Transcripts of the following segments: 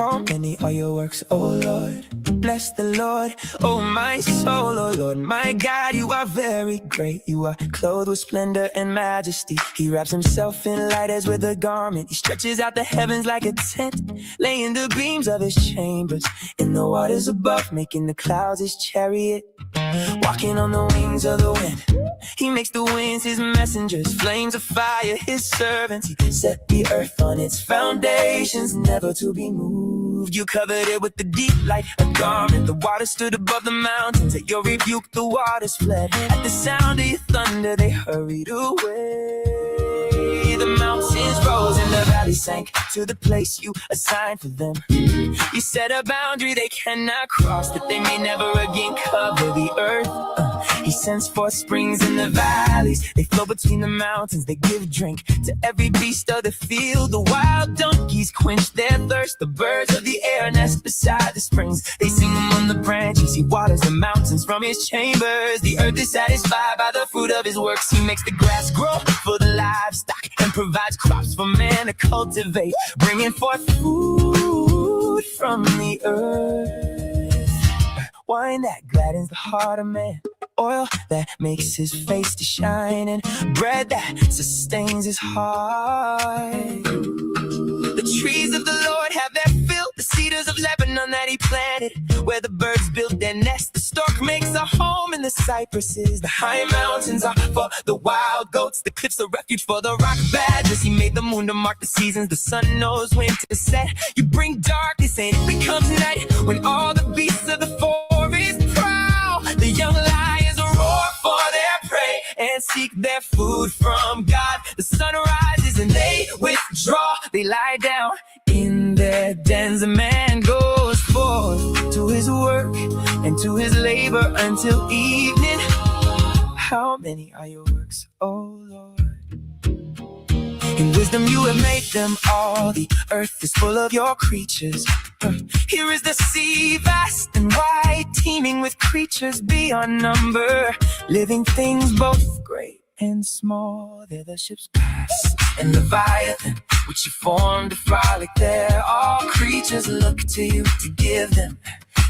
How many are your works, oh Lord? Bless the Lord, oh my soul, oh Lord, my God, you are very great. You are clothed with splendor and majesty. He wraps himself in light as with a garment. He stretches out the heavens like a tent, laying the beams of his chambers in the waters above, making the clouds his chariot, walking on the wings of the wind. He makes the winds his messengers, flames of fire his servants. He set the earth on its foundations, never to be moved. You covered it with the deep like a garment. The water stood above the mountains. At your rebuke the waters fled. At the sound of your thunder they hurried away. The mountains rose and the valley sank to the place you assigned for them. You set a boundary they cannot cross, that they may never again cover the earth. He sends forth springs in the valleys. They flow between the mountains. They give drink to every beast of the field. The wild donkeys quench their thirst. The birds of the air nest beside the springs. They sing among the branches. He waters the mountains from his chambers. The earth is satisfied by the fruit of his works. He makes the grass grow for the livestock and provides crops for man to cultivate, bringing forth food from the earth. Wine that gladdens the heart of man, oil that makes his face to shine, and bread that sustains his heart. The trees of the Lord have their fill, the cedars of Lebanon that he planted, where the birds build their nest. The stork makes a home in the cypresses. The high mountains are for the wild goats, the cliffs a refuge for the rock badgers. He made the moon to mark the seasons, the sun knows when to set. You bring darkness and it becomes night, when all the beasts of the forest prowl. The young lions roar for their prey and seek their food from God. The sun rises and they withdraw. They lie down in their dens. A man goes forth to his work and to his labor until evening. How many are your works, oh Lord? In wisdom you have made them all. The earth is full of your creatures. Here is the sea, vast and wide, teeming with creatures beyond number. Living things both great and small. They're the ships past and Leviathan, which you formed to frolic there. All creatures look to you to give them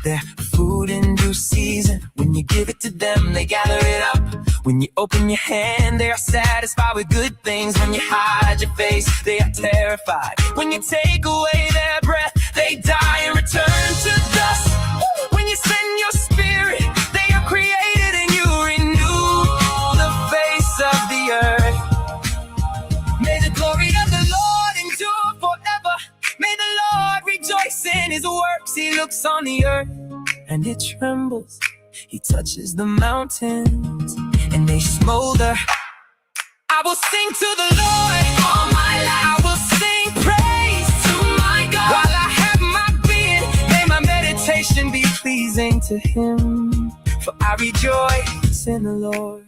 their food in due season. When you give it to them, they gather it up. When you open your hand, they are satisfied with good things. When you hide your face, they are terrified. When you take away their breath, they die and return to dust. When you send your spirit, they are created and you renew the face of the earth. May the glory of the Lord endure forever. May the Lord rejoice in his works. He looks on the earth and it trembles. He touches the mountains and they smolder. I will sing to the Lord all my life. I will sing praise to my God. While I have my being, may my meditation be pleasing to him. For I rejoice in the Lord.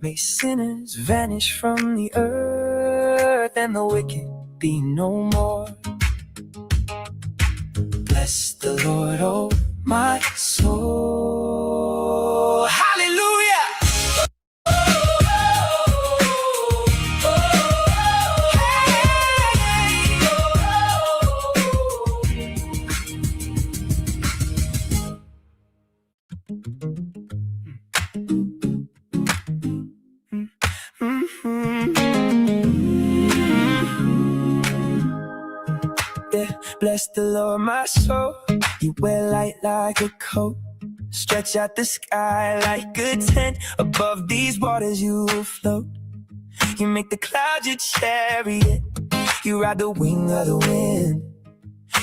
May sinners vanish from the earth and the wicked be no more. Bless the Lord, oh my soul. Hallelujah. Yeah, bless the Lord, my soul. You wear light like a coat. Stretch out the sky like a tent. Above these waters you will float. You make the clouds your chariot. You ride the wing of the wind.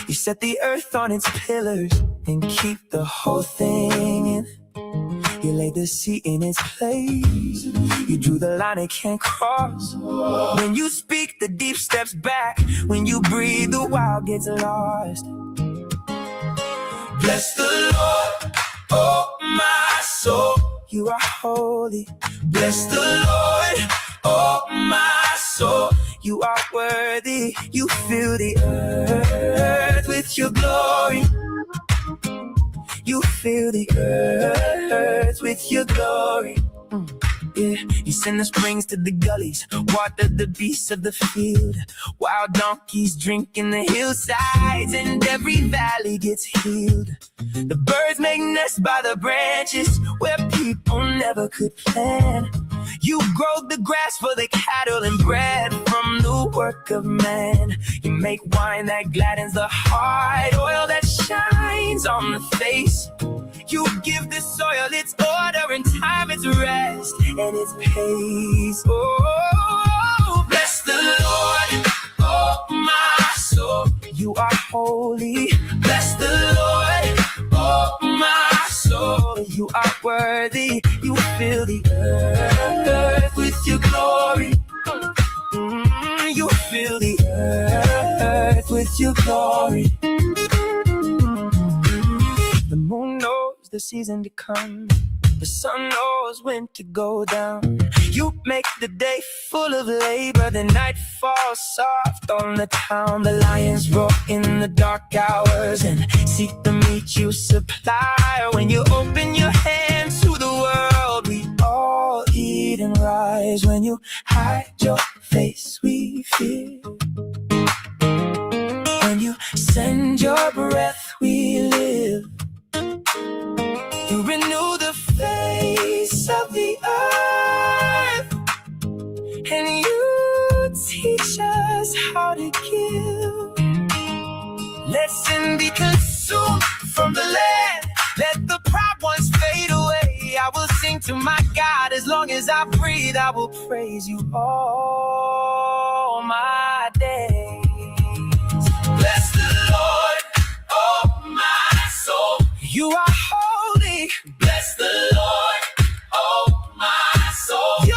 You set the earth on its pillars and keep the whole thing in. You laid the sea in its place. You drew the line it can't cross. When you speak, the deep steps back. When you breathe, the wild gets lost. Bless the Lord, oh my soul. You are holy. Bless the Lord, oh my soul. You are worthy. You fill the earth with your glory. You fill the earth with your glory. Yeah, you send the springs to the gullies, water the beasts of the field. Wild donkeys drinking the hillsides, and every valley gets healed. The birds make nests by the branches where people never could plan. You grow the grass for the cattle and bread from the work of man. You make wine that gladdens the heart, oil that shines on the face. You give the soil its order and time its rest and its pace. Oh, bless the Lord, oh my soul. You are holy. Bless the Lord, oh my soul. You are worthy. You fill the earth with your glory. You fill the earth with your glory. The moon knows the season to come. The sun knows when to go down. You make the day full of labor. The night falls soft on the town. The lions roar in the dark hours and seek the meat you supply. When you open your hands to the world, we all eat and rise. When you hide your face, we fear. When you send your breath, we live. You renew the face of the earth, and you teach us how to give. Let sin be consumed from the land. Let the proud ones fade away. I will sing to my God as long as I breathe. I will praise you all my days. Bless the Lord, oh my soul. You are holy. Bless the Lord, oh my soul. You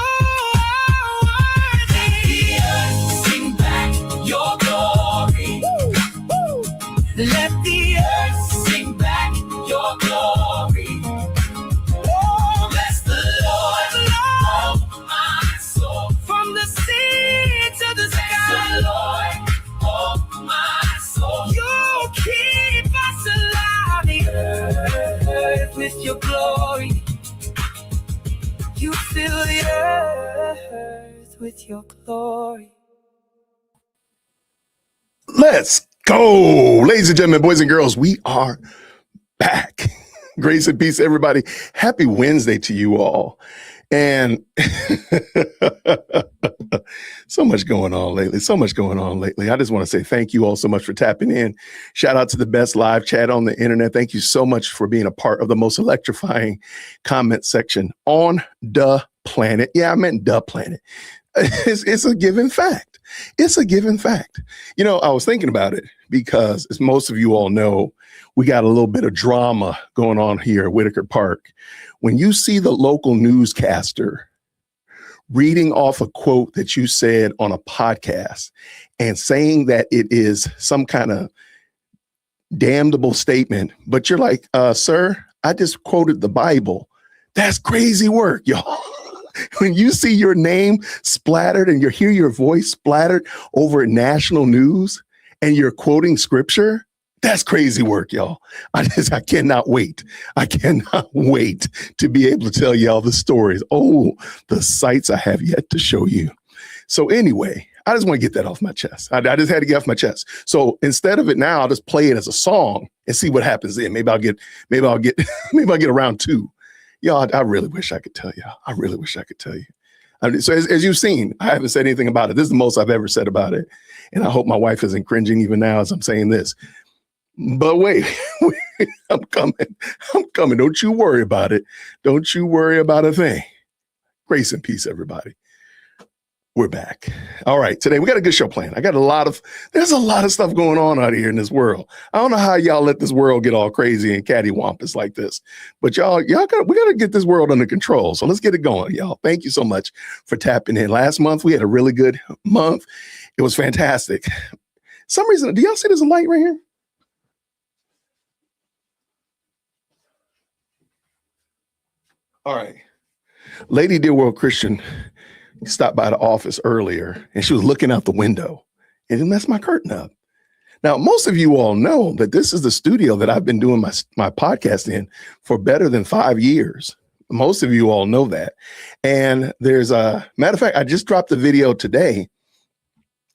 are worthy. Let the earth sing back your glory. Woo, woo. Let the earth sing back your glory. Oh, bless the Lord, oh my soul. From the sea to the sky. Bless the Lord, oh my soul. You keep us alive. The earth with your glory. You fill the earth with your glory. Let's go. Ladies and gentlemen, boys and girls, we are back. Grace and peace, everybody. Happy Wednesday to you all. And so much going on lately. I just want to say thank you all so much for tapping in. Shout out to the best live chat on the internet. Thank you so much for being a part of the most electrifying comment section on the planet. Yeah, I meant the planet. It's a given fact. It's a given fact. You know, I was thinking about it because, as most of you all know, we got a little bit of drama going on here at Whitaker Park. When you see the local newscaster reading off a quote that you said on a podcast and saying that it is some kind of damnable statement, but you're like, sir, I just quoted the Bible. That's crazy work, y'all. When you see your name splattered and you hear your voice splattered over national news and you're quoting scripture, that's crazy work, y'all. I cannot wait. I cannot wait to be able to tell y'all the stories. Oh, the sights I have yet to show you. So anyway, I just want to get that off my chest. I just had to get off my chest. So instead of it now, I'll just play it as a song and see what happens then. Maybe I'll get a round two. Y'all, I really wish I could tell y'all. I really wish I could tell you. So as you've seen, I haven't said anything about it. This is the most I've ever said about it. And I hope my wife isn't cringing even now as I'm saying this. But wait, I'm coming. Don't you worry about it. Don't you worry about a thing. Grace and peace, everybody. We're back. All right. Today we got a good show planned. There's a lot of stuff going on out here in this world. I don't know how y'all let this world get all crazy and cattywampus like we got to get this world under control. So let's get it going, y'all. Thank you so much for tapping in. Last month we had a really good month. It was fantastic. Some reason, do y'all see there's a light right here? All right. Lady Dear World Christian stopped by the office earlier and she was looking out the window and it messed my curtain up. Now, most of you all know that this is the studio that I've been doing my podcast in for better than 5 years. Most of you all know that. And there's a matter of fact, I just dropped a video today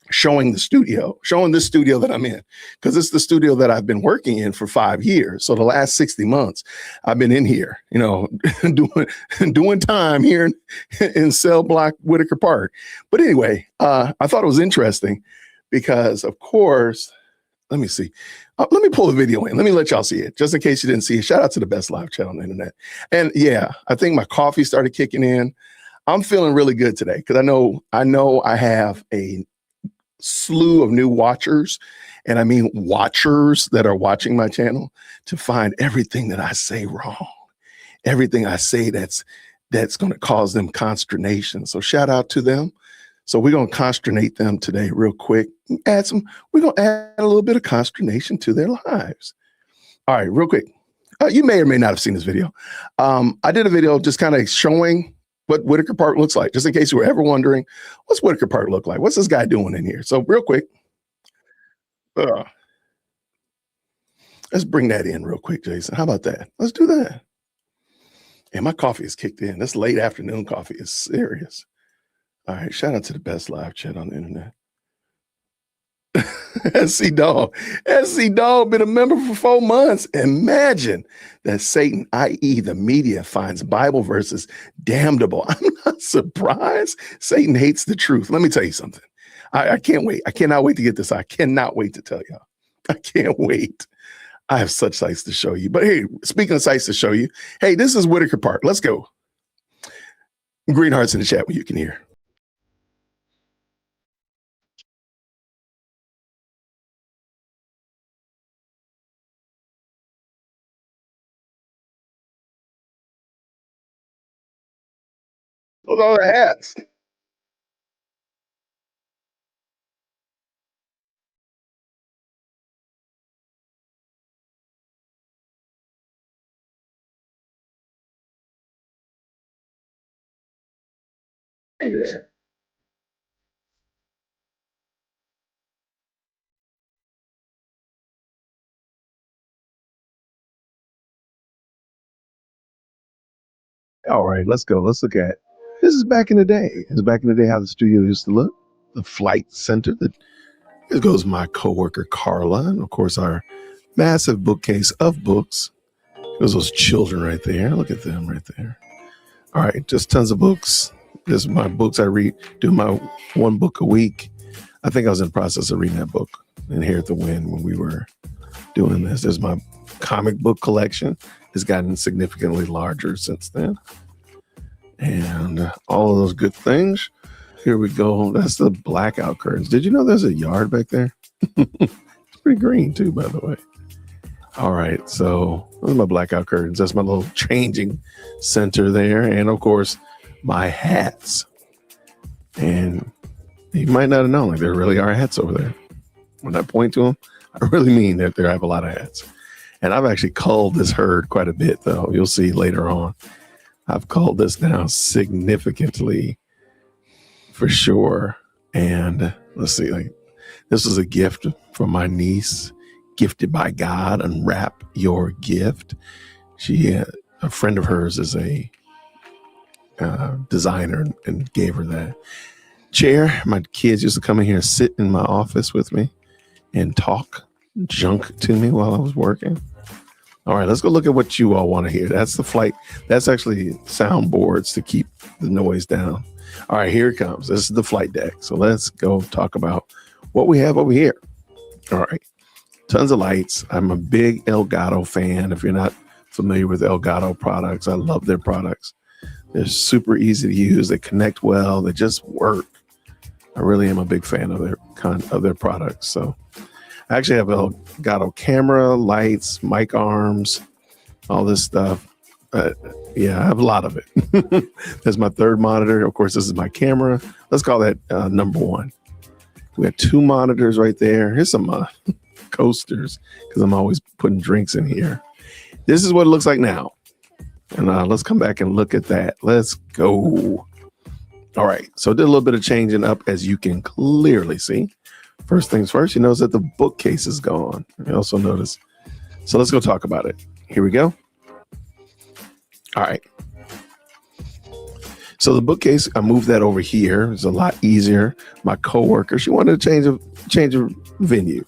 showing this studio that I'm in, because it's the studio that I've been working in for 5 years. So the last 60 months I've been in here, doing time here in Cell Block, Whitaker Park. But anyway, I thought it was interesting because, of course, let me see. Let me pull the video in. Let me let y'all see it, just in case you didn't see it. Shout out to the best live chat on the internet. And yeah, I think my coffee started kicking in. I'm feeling really good today because I know I have a slew of new watchers, and I mean watchers that are watching my channel, to find everything that I say wrong, everything I say that's going to cause them consternation. So shout out to them. So we're going to consternate them today real quick. We're going to add a little bit of consternation to their lives. All right, real quick. You may or may not have seen this video. I did a video just kind of showing what Whitaker Park looks like, just in case you were ever wondering, what's Whitaker Park look like? What's this guy doing in here? So real quick, let's bring that in real quick, Jason. How about that? Let's do that. And my coffee is kicked in. This late afternoon coffee is serious. All right, shout out to the best live chat on the internet. SC Dog been a member for 4 months. Imagine that Satan, i.e. the media, finds Bible verses damnable. I'm not surprised. Satan hates the truth. Let me tell you something. I can't wait. I cannot wait to get this. I cannot wait to tell y'all. I can't wait. I have such sights to show you. But hey, speaking of sights to show you, hey, this is Whitaker Park. Let's go. Green hearts in the chat when you can hear. Those are the hats. All right, let's go. Let's look at this. Is back in the day. It's back in the day how the studio used to look. The flight center. Here goes my coworker Carla, and of course our massive bookcase of books. There's those children right there. Look at them right there. All right, just tons of books. This is my books I read. Do my 1 book a week. I think I was in the process of reading that book, Inherit the Wind, when we were doing this. There's my comic book collection. It's gotten significantly larger since then. And all of those good things. Here we go. That's the blackout curtains. Did you know there's a yard back there? It's pretty green too, by the way. All right, so those are my blackout curtains. That's my little changing center there. And of course, my hats. And you might not have known, like, there really are hats over there. When I point to them, I really mean that I have a lot of hats. And I've actually culled this herd quite a bit, though. You'll see later on. I've culled this down significantly, for sure. And let's see, like, this was a gift from my niece, gifted by God. Unwrap your gift. She, a friend of hers, is a designer, and gave her that chair. My kids used to come in here and sit in my office with me and talk junk to me while I was working. All right, let's go look at what you all want to hear. That's the flight. That's actually soundboards to keep the noise down. All right, here it comes. This is the flight deck. So let's go talk about what we have over here. All right, tons of lights. I'm a big Elgato fan. If you're not familiar with Elgato products, I love their products. They're super easy to use. They connect well. They just work. I really am a big fan of their products. So I actually have a Elgato camera, lights, mic arms, all this stuff. Yeah, I have a lot of it. There's my third monitor. Of course, this is my camera. Let's call that number 1. We have 2 monitors right there. Here's some coasters, because I'm always putting drinks in here. This is what it looks like now. And let's come back and look at that. Let's go. All right, so I did a little bit of changing up, as you can clearly see. First things first, you notice that the bookcase is gone. You also notice. So let's go talk about it. Here we go. All right. So the bookcase, I moved that over here. It's a lot easier. My coworker, she wanted to change a venue.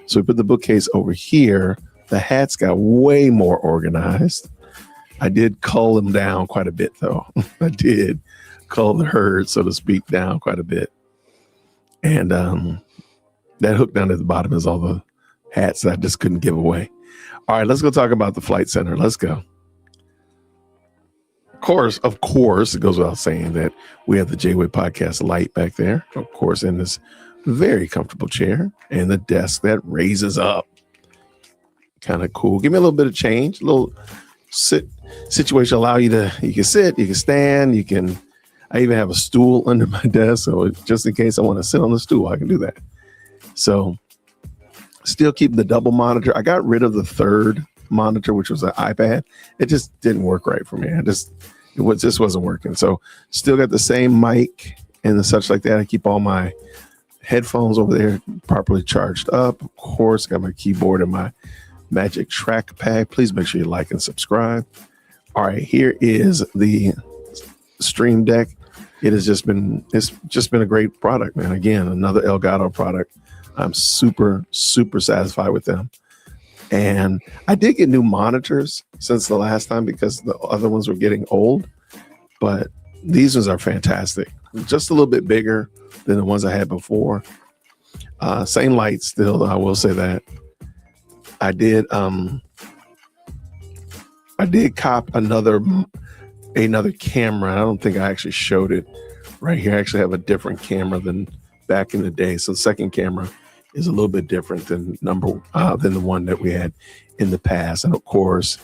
So we put the bookcase over here. The hats got way more organized. I did cull them down quite a bit, though. I did cull the herd, so to speak, down quite a bit. And that hook down at the bottom is all the hats that I just couldn't give away. All right, let's go talk about the Flight Center. Let's go. Of course, it goes without saying that we have the J-Way Podcast light back there, of course, in this very comfortable chair and the desk that raises up. Kind of cool. Give me a little bit of change, a little situation allow you can sit, you can stand, I even have a stool under my desk. So just in case I want to sit on the stool, I can do that. So still keeping the double monitor. I got rid of the third monitor, which was an iPad. It just didn't work right for me. It just wasn't working. So still got the same mic and the such like that. I keep all my headphones over there properly charged up. Of course, got my keyboard and my Magic Trackpad. Please make sure you like and subscribe. All right, here is the Stream Deck. It's just been a great product, man. Again, another Elgato product. I'm super, super satisfied with them. And I did get new monitors since the last time because the other ones were getting old, but these ones are fantastic. Just a little bit bigger than the ones I had before. Same lights still, I will say that. I did cop another camera. I don't think I actually showed it right here. I actually have a different camera than back in the day. So the second camera is a little bit different than the one that we had in the past. And of course,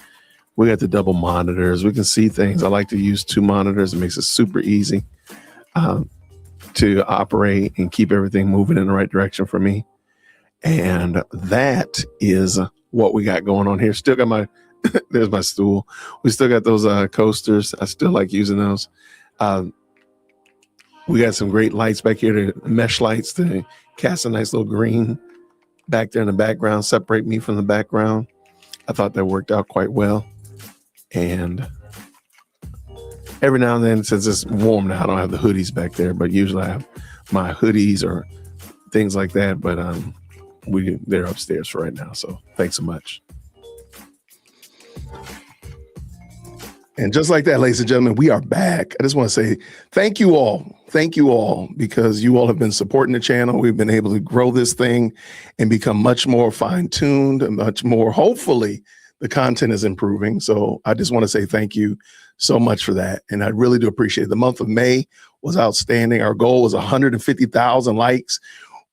we got the double monitors. We can see things. I like to use two monitors. It makes it super easy to operate and keep everything moving in the right direction for me. And that is what we got going on here. Still got there's my stool. We still got those coasters. I still like using those. We got some great lights back here, mesh lights to cast a nice little green back there in the background, separate me from the background. I thought that worked out quite well. And every now and then, since it's warm now, I don't have the hoodies back there, but usually I have my hoodies or things like that. But they're upstairs for right now. So thanks so much. And just like that, ladies and gentlemen, we are back. I just want to say thank you all. Thank you all, because you all have been supporting the channel. We've been able to grow this thing and become much more fine-tuned and much more, hopefully, the content is improving. So I just want to say thank you so much for that. And I really do appreciate it. The month of May was outstanding. Our goal was 150,000 likes.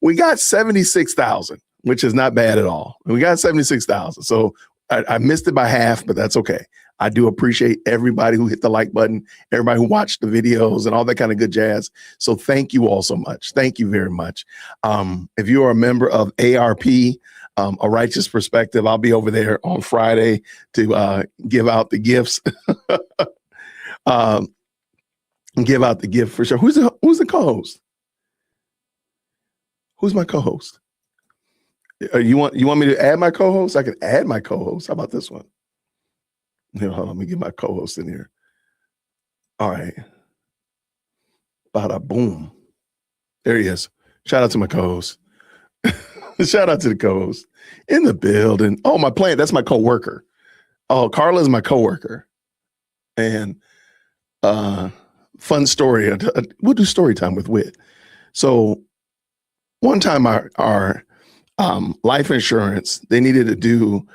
We got 76,000, which is not bad at all. We got 76,000. So I missed it by half, but that's okay. I do appreciate everybody who hit the like button, everybody who watched the videos and all that kind of good jazz. So thank you all so much. Thank you very much. If you are a member of ARP, A Righteous Perspective, I'll be over there on Friday to give out the gifts. Give out the gift for sure. Who's the co-host? Who's my co-host? You want me to add my co-host? I can add my co-host. How about this one? Hold on, let me get my co-host in here. All right. Bada boom. There he is. Shout out to my co-host. Shout out to the co-host in the building. Oh, my plant. That's my co-worker. Oh, Carla is my co-worker. And fun story. We'll do story time with Wit. So one time our life insurance, they needed to do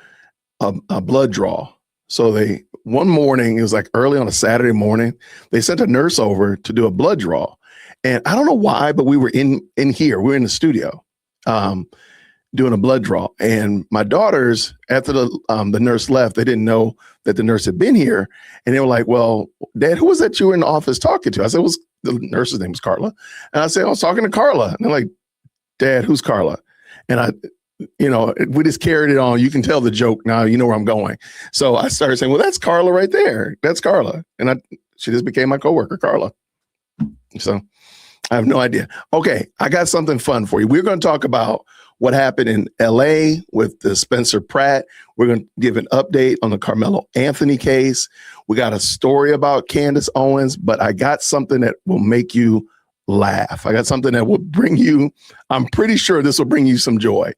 a blood draw. So one morning, it was like early on a Saturday morning, they sent a nurse over to do a blood draw. And I don't know why, but we were in here, we were in the studio doing a blood draw. And my daughters, after the nurse left, they didn't know that the nurse had been here. And they were like, well, Dad, who was that you were in the office talking to? I said, the nurse's name was Carla. And I said, I was talking to Carla. And they're like, Dad, who's Carla? And we just carried it on. You can tell the joke now. You know where I'm going. So I started saying, well, that's Carla right there. That's Carla. And she just became my coworker, Carla. So I have no idea. Okay, I got something fun for you. We're going to talk about what happened in LA with the Spencer Pratt. We're going to give an update on the Karmello Anthony case. We got a story about Candace Owens, but I got something that will make you laugh. I got something that will bring you, I'm pretty sure this will bring you some joy.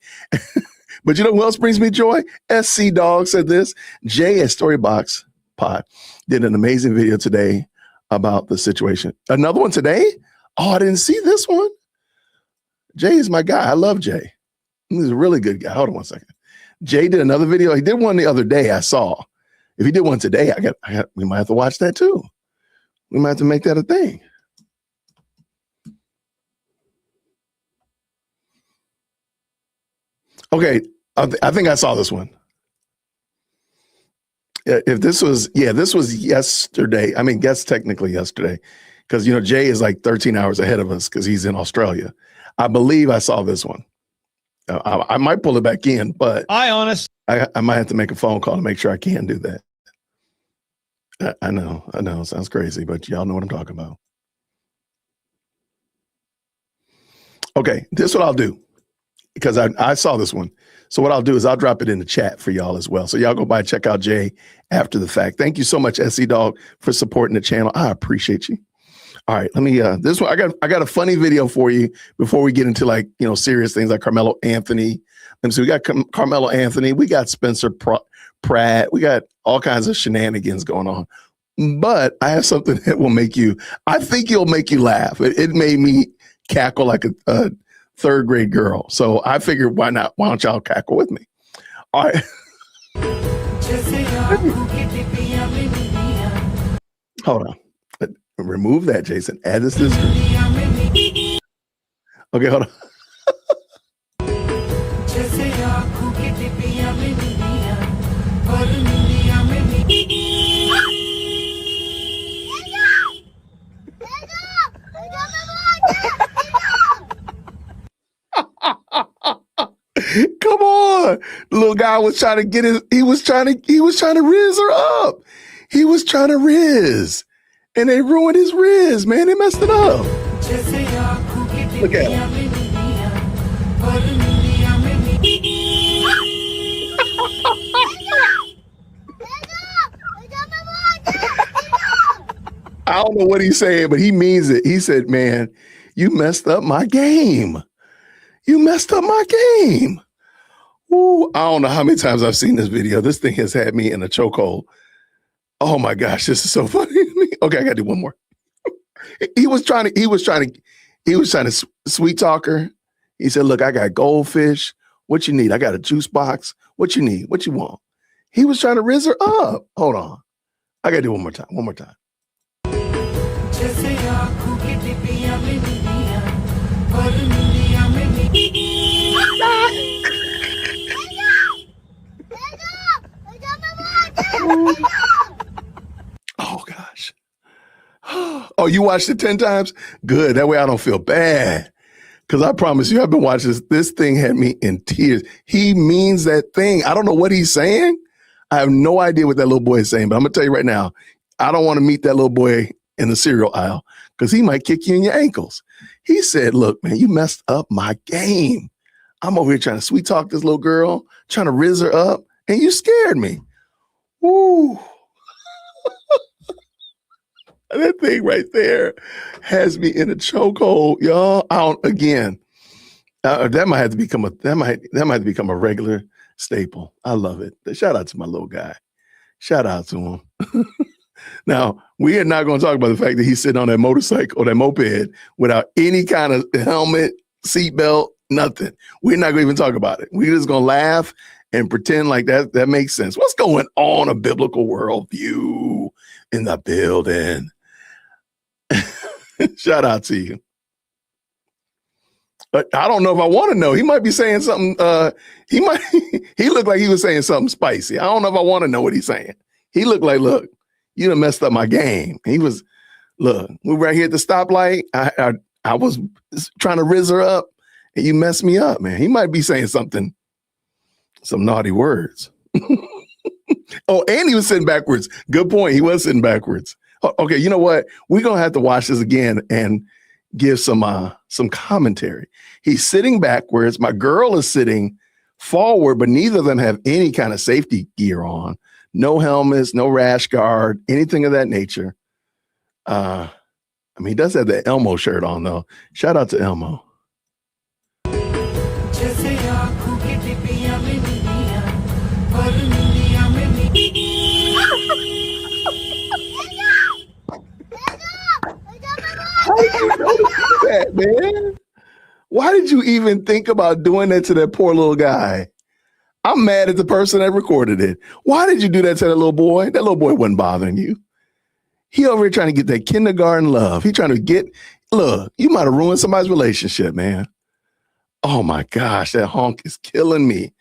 But you know who else brings me joy? SC Dog said this. Jay at Storybox Pod did an amazing video today about the situation. Another one today? Oh, I didn't see this one. Jay is my guy. I love Jay. He's a really good guy. Hold on one second. Jay did another video. He did one the other day I saw. If he did one today, we might have to watch that too. We might have to make that a thing. Okay, I think I saw this one. If this was, this was yesterday. I mean, guess technically yesterday, because Jay is like 13 hours ahead of us because he's in Australia. I believe I saw this one. I might pull it back in, but I might have to make a phone call to make sure I can do that. I know, it sounds crazy, but y'all know what I'm talking about. Okay, this is what I'll do, because I saw this one. So what I'll do is I'll drop it in the chat for y'all as well. So y'all go by and check out Jay after the fact. Thank you so much, SC Dog, for supporting the channel. I appreciate you. All right, let me this one. I got a funny video for you before we get into serious things like Karmello Anthony. And so we got Karmello Anthony, we got Spencer Pratt, we got all kinds of shenanigans going on. But I have something that will I think it'll make you laugh. It made me cackle like a third grade girl. So I figured, why not? Why don't y'all cackle with me? All right. Hold on. Remove that, Jason. Add this to the screen. Okay, hold on. Come on. The little guy was trying to get he was trying to riz her up. He was trying to riz. And they ruined his riz, man. They messed it up. Look at him. I don't know what he's saying, but he means it. He said, man, you messed up my game. You messed up my game. Ooh, I don't know how many times I've seen this video. This thing has had me in a chokehold. Oh my gosh, this is so funny to me. Okay, I gotta do one more. He was trying to sweet talk her. He said, look, I got goldfish. What you need? I got a juice box. What you need? What you want? He was trying to riz her up. Hold on. I gotta do one more time. One more time. Oh gosh. Oh, you watched it 10 times? Good. That way I don't feel bad. Because I promise you, I've been watching this. This thing had me in tears. He means that thing. I don't know what he's saying. I have no idea what that little boy is saying, but I'm going to tell you right now, I don't want to meet that little boy in the cereal aisle because he might kick you in your ankles. He said, look, man, you messed up my game. I'm over here trying to sweet talk this little girl, trying to riz her up, and you scared me. Woo. That thing right there has me in a chokehold, y'all. That might have to become a regular staple. I love it. Shout out to my little guy. Shout out to him. Now, we are not going to talk about the fact that he's sitting on that motorcycle or that moped without any kind of helmet, seatbelt, nothing. We're not going to even talk about it. We're just going to laugh and pretend like that makes sense. What's going on? A biblical worldview in the building. Shout out to you. But I don't know if I want to know. He might be saying something. He looked like he was saying something spicy. I don't know if I want to know what he's saying. He looked like, look, you done messed up my game. We were right here at the stoplight. I was trying to riz her up and you messed me up, man. He might be saying some naughty words. Oh, and he was sitting backwards. Good point. He was sitting backwards. Okay, you know what? We're going to have to watch this again and give some commentary. He's sitting back, whereas my girl is sitting forward, but neither of them have any kind of safety gear on. No helmets, no rash guard, anything of that nature. I mean, he does have the Elmo shirt on, though. Shout out to Elmo. How did you know to do that, man? Why did you even think about doing that to that poor little guy? I'm mad at the person that recorded it. Why did you do that to that little boy? That little boy wasn't bothering you. He over here trying to get that kindergarten love. He trying to get, look, you might have ruined somebody's relationship, man. Oh my gosh, that honk is killing me.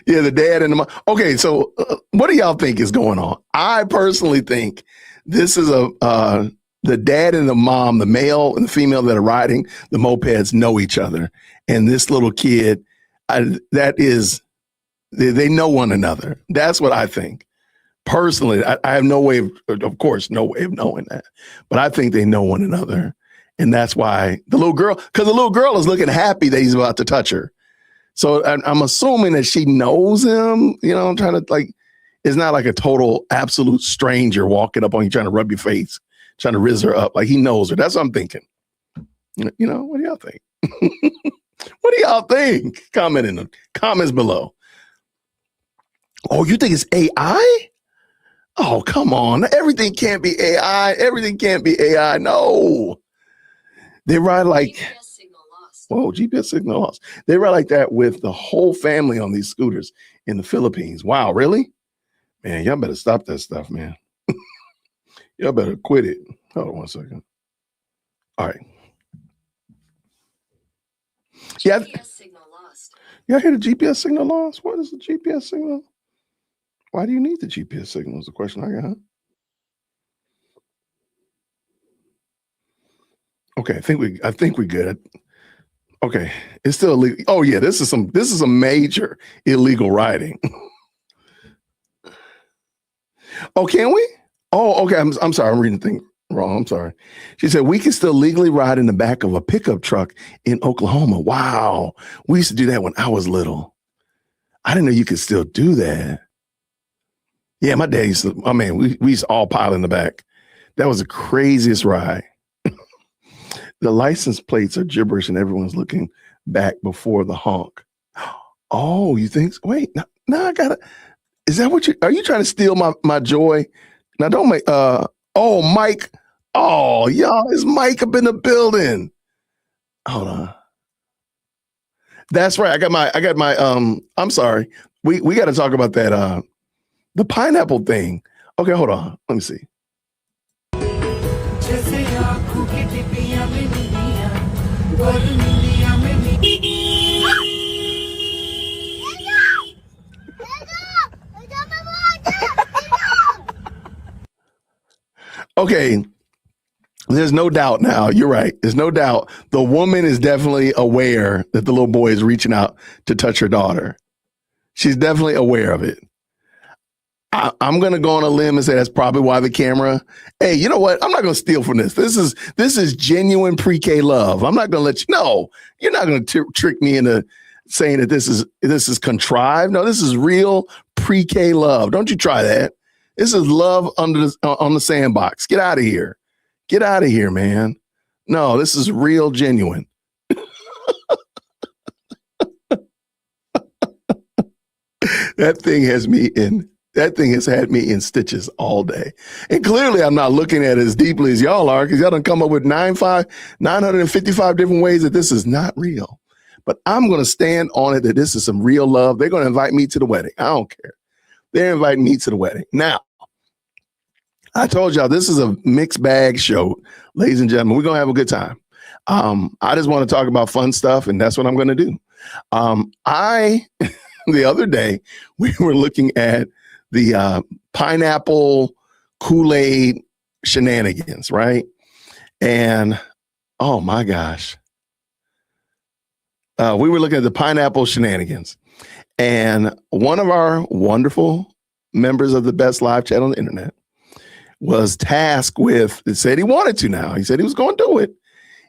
Yeah, the dad and the mom. Okay, so what do y'all think is going on? I personally think this is the dad and the mom, the male and the female that are riding the mopeds know each other. And this little kid, they know one another. That's what I think. Personally, I have no way of course, no way of knowing that. But I think they know one another. And that's why the little girl is looking happy that he's about to touch her. So I'm assuming that she knows him, you know, I'm trying to it's not like a total absolute stranger walking up on you, trying to rub your face, trying to rizz her up. Like he knows her. That's what I'm thinking. You know, what do y'all think? What do y'all think? Comment in the comments below. Oh, you think it's AI? Oh, come on. Everything can't be AI. Everything can't be AI. No. They ride like, whoa, GPS signal lost. They ride like that with the whole family on these scooters in the Philippines. Wow, really? Man, y'all better stop that stuff, man. Y'all better quit it. Hold on 1 second. All right. Yeah. GPS signal lost. Y'all hear the GPS signal lost? What is the GPS signal? Why do you need the GPS signal is the question I got. Okay, I think we're good. Okay, it's still illegal. Oh yeah, this is a major illegal riding. Oh, can we? Oh, okay. I'm sorry. I'm reading the thing wrong. I'm sorry. She said we can still legally ride in the back of a pickup truck in Oklahoma. Wow, we used to do that when I was little. I didn't know you could still do that. Yeah, my dad used to. I mean, we used to all pile in the back. That was the craziest ride. The license plates are gibberish and everyone's looking back before the honk. Oh, you think? Wait, now I gotta. Is that what are you trying to steal my joy? Now don't make. Oh, Mike. Oh, y'all, is Mike up in the building? Hold on. That's right. I got my. I'm sorry. We got to talk about that. The pineapple thing. Okay, hold on. Let me see. Okay, there's no doubt now. You're right. There's no doubt. The woman is definitely aware that the little boy is reaching out to touch her daughter. She's definitely aware of it. I'm going to go on a limb and say that's probably why the camera. Hey, you know what? I'm not going to steal from this. This is genuine pre-K love. I'm not going to let you know. You're not going to trick me into saying that this is contrived. No, this is real pre-K love. Don't you try that. This is love on the sandbox. Get out of here. Get out of here, man. No, this is real, genuine. That thing has had me in stitches all day. And clearly I'm not looking at it as deeply as y'all are, because y'all done come up with 955 different ways that this is not real. But I'm going to stand on it that this is some real love. They're going to invite me to the wedding. I don't care. They're inviting me to the wedding. Now, I told y'all this is a mixed bag show, ladies and gentlemen. We're going to have a good time. I just want to talk about fun stuff, and that's what I'm going to do. The other day, we were looking at the pineapple Kool-Aid shenanigans, right? And oh my gosh. We were looking at the pineapple shenanigans. And one of our wonderful members of the best live chat on the internet was tasked with, it said he wanted to now. He said he was going to do it.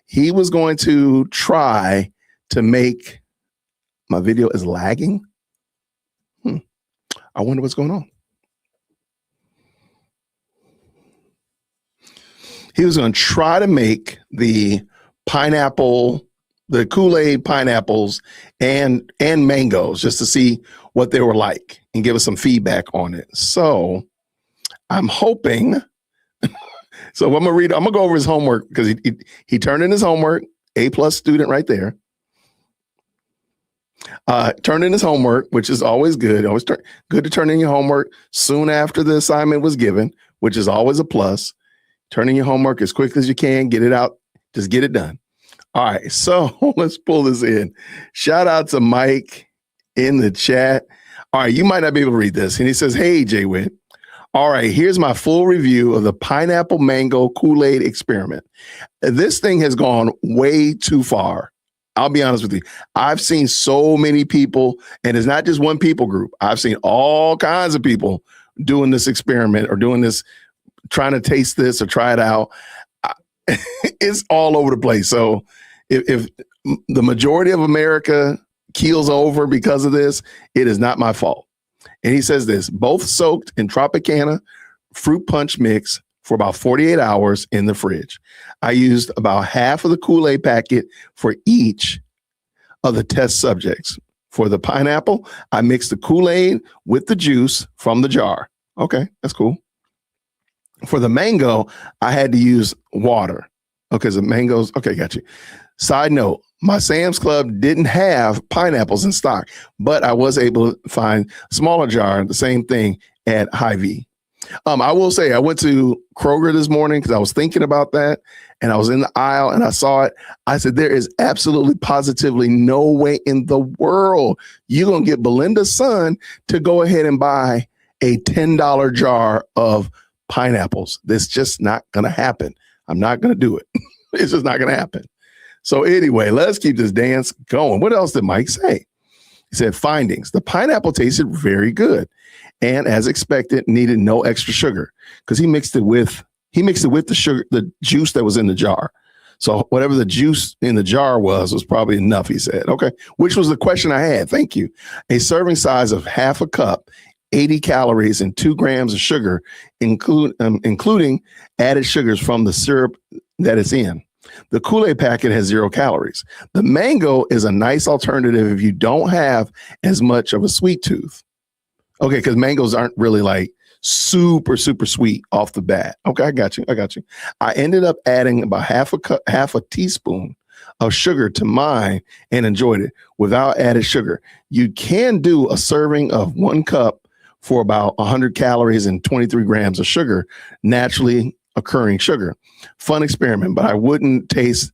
He was going to try to make, my video is lagging. I wonder what's going on. He was going to try to make the pineapple, the Kool-Aid pineapples and mangoes just to see what they were like and give us some feedback on it. So I'm hoping, so I'm going to go over his homework because he turned in his homework, A+ student right there. Turned in his homework, which is always good. Always good to turn in your homework soon after the assignment was given, which is always a plus. Turn in your homework as quick as you can, get it out, just get it done. All right, so let's pull this in. Shout out to Mike in the chat. All right, you might not be able to read this. And he says, hey, Jay-Witt. All right, here's my full review of the pineapple mango Kool-Aid experiment. This thing has gone way too far. I'll be honest with you. I've seen so many people, and it's not just one people group. I've seen all kinds of people doing this experiment or doing this, trying to taste this or try it out. It's all over the place. So if the majority of America keels over because of this, it is not my fault. And he says this, both soaked in Tropicana fruit punch mix for about 48 hours in the fridge. I used about half of the Kool-Aid packet for each of the test subjects. For the pineapple, I mixed the Kool-Aid with the juice from the jar. Okay, that's cool. For the mango, I had to use water. Okay, the mangoes. Okay, got you. Side note, my Sam's Club didn't have pineapples in stock, but I was able to find a smaller jar, the same thing at Hy-Vee. I will say I went to Kroger this morning because I was thinking about that, and I was in the aisle and I saw it. I said, there is absolutely positively no way in the world you're going to get Belinda's son to go ahead and buy a $10 jar of pineapples. That's just not going to happen. I'm not going to do it. It's just not going to happen. So anyway, let's keep this dance going. What else did Mike say? He said, findings. The pineapple tasted very good. And as expected, needed no extra sugar because he mixed it with the sugar, the juice that was in the jar. So whatever the juice in the jar was probably enough, he said. Okay, which was the question I had. Thank you. A serving size of half a cup, 80 calories and 2 grams of sugar, including added sugars from the syrup that it's in. The Kool-Aid packet has 0 calories. The mango is a nice alternative if you don't have as much of a sweet tooth. Okay, because mangoes aren't really like super, super sweet off the bat. Okay, I got you. I ended up adding about half a teaspoon of sugar to mine and enjoyed it without added sugar. You can do a serving of 1 cup for about 100 calories and 23 grams of sugar, naturally occurring sugar. Fun experiment, but I wouldn't waste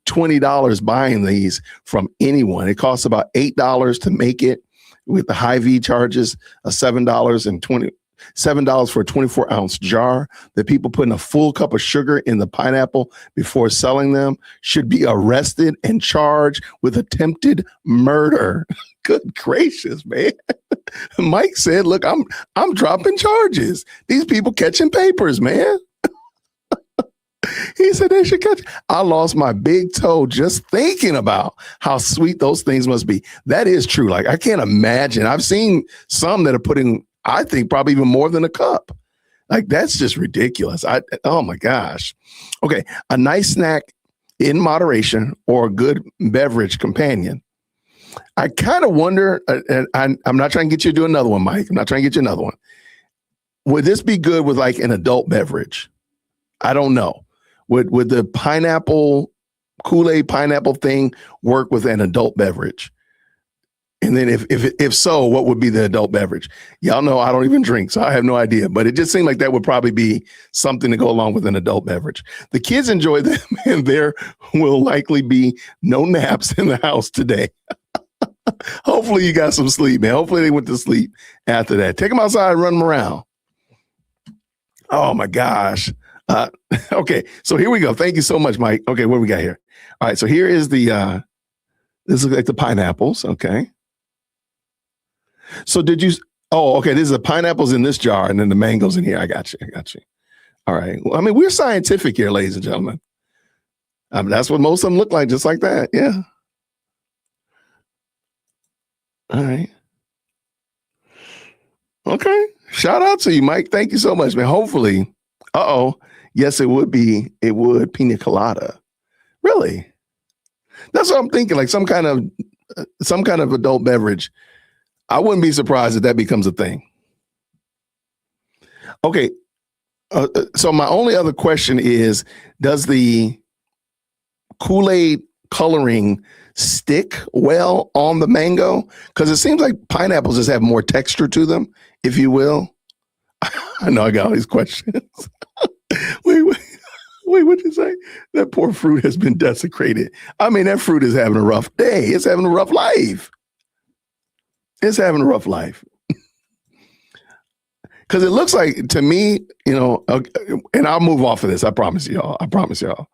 $20 buying these from anyone. It costs about $8 to make it with the Hy-Vee charges of $7 for a 24-ounce jar. The people putting a full cup of sugar in the pineapple before selling them should be arrested and charged with attempted murder. Good gracious, man. Mike said, look, I'm dropping charges. These people catching papers, man. He said they should catch. I lost my big toe just thinking about how sweet those things must be. That is true. Like, I can't imagine. I've seen some that are putting, I think, probably even more than a cup. Like, that's just ridiculous. Oh my gosh. Okay. A nice snack in moderation or a good beverage companion. I kind of wonder, and I'm not trying to get you to do another one, Mike. I'm not trying to get you another one. Would this be good with like an adult beverage? I don't know. Would the pineapple, Kool-Aid pineapple thing work with an adult beverage? And then if so, what would be the adult beverage? Y'all know I don't even drink, so I have no idea. But it just seemed like that would probably be something to go along with an adult beverage. The kids enjoy them, and there will likely be no naps in the house today. Hopefully you got some sleep, man. Hopefully they went to sleep after that. Take them outside and run them around. Oh my gosh. Okay, so here we go. Thank you so much, Mike. Okay, what do we got here? All right, so here is the, this looks like the pineapples, okay. So Oh, okay. This is the pineapples in this jar, and then the mangoes in here. I got you. I got you. All right. Well, I mean, we're scientific here, ladies and gentlemen. That's what most of them look like, just like that. Yeah. All right. Okay. Shout out to you, Mike. Thank you so much, man. Hopefully, yes, it would be. It would pina colada. Really? That's what I'm thinking. Like some kind of adult beverage. I wouldn't be surprised if that becomes a thing. Okay. So my only other question is, does the Kool-Aid coloring stick well on the mango? Because it seems like pineapples just have more texture to them, if you will. I know I got all these questions. Wait, what'd you say? That poor fruit has been desecrated. I mean, that fruit is having a rough day. It's having a rough life. It's having a rough life. Because it looks like, to me, and I'll move off of this. I promise y'all.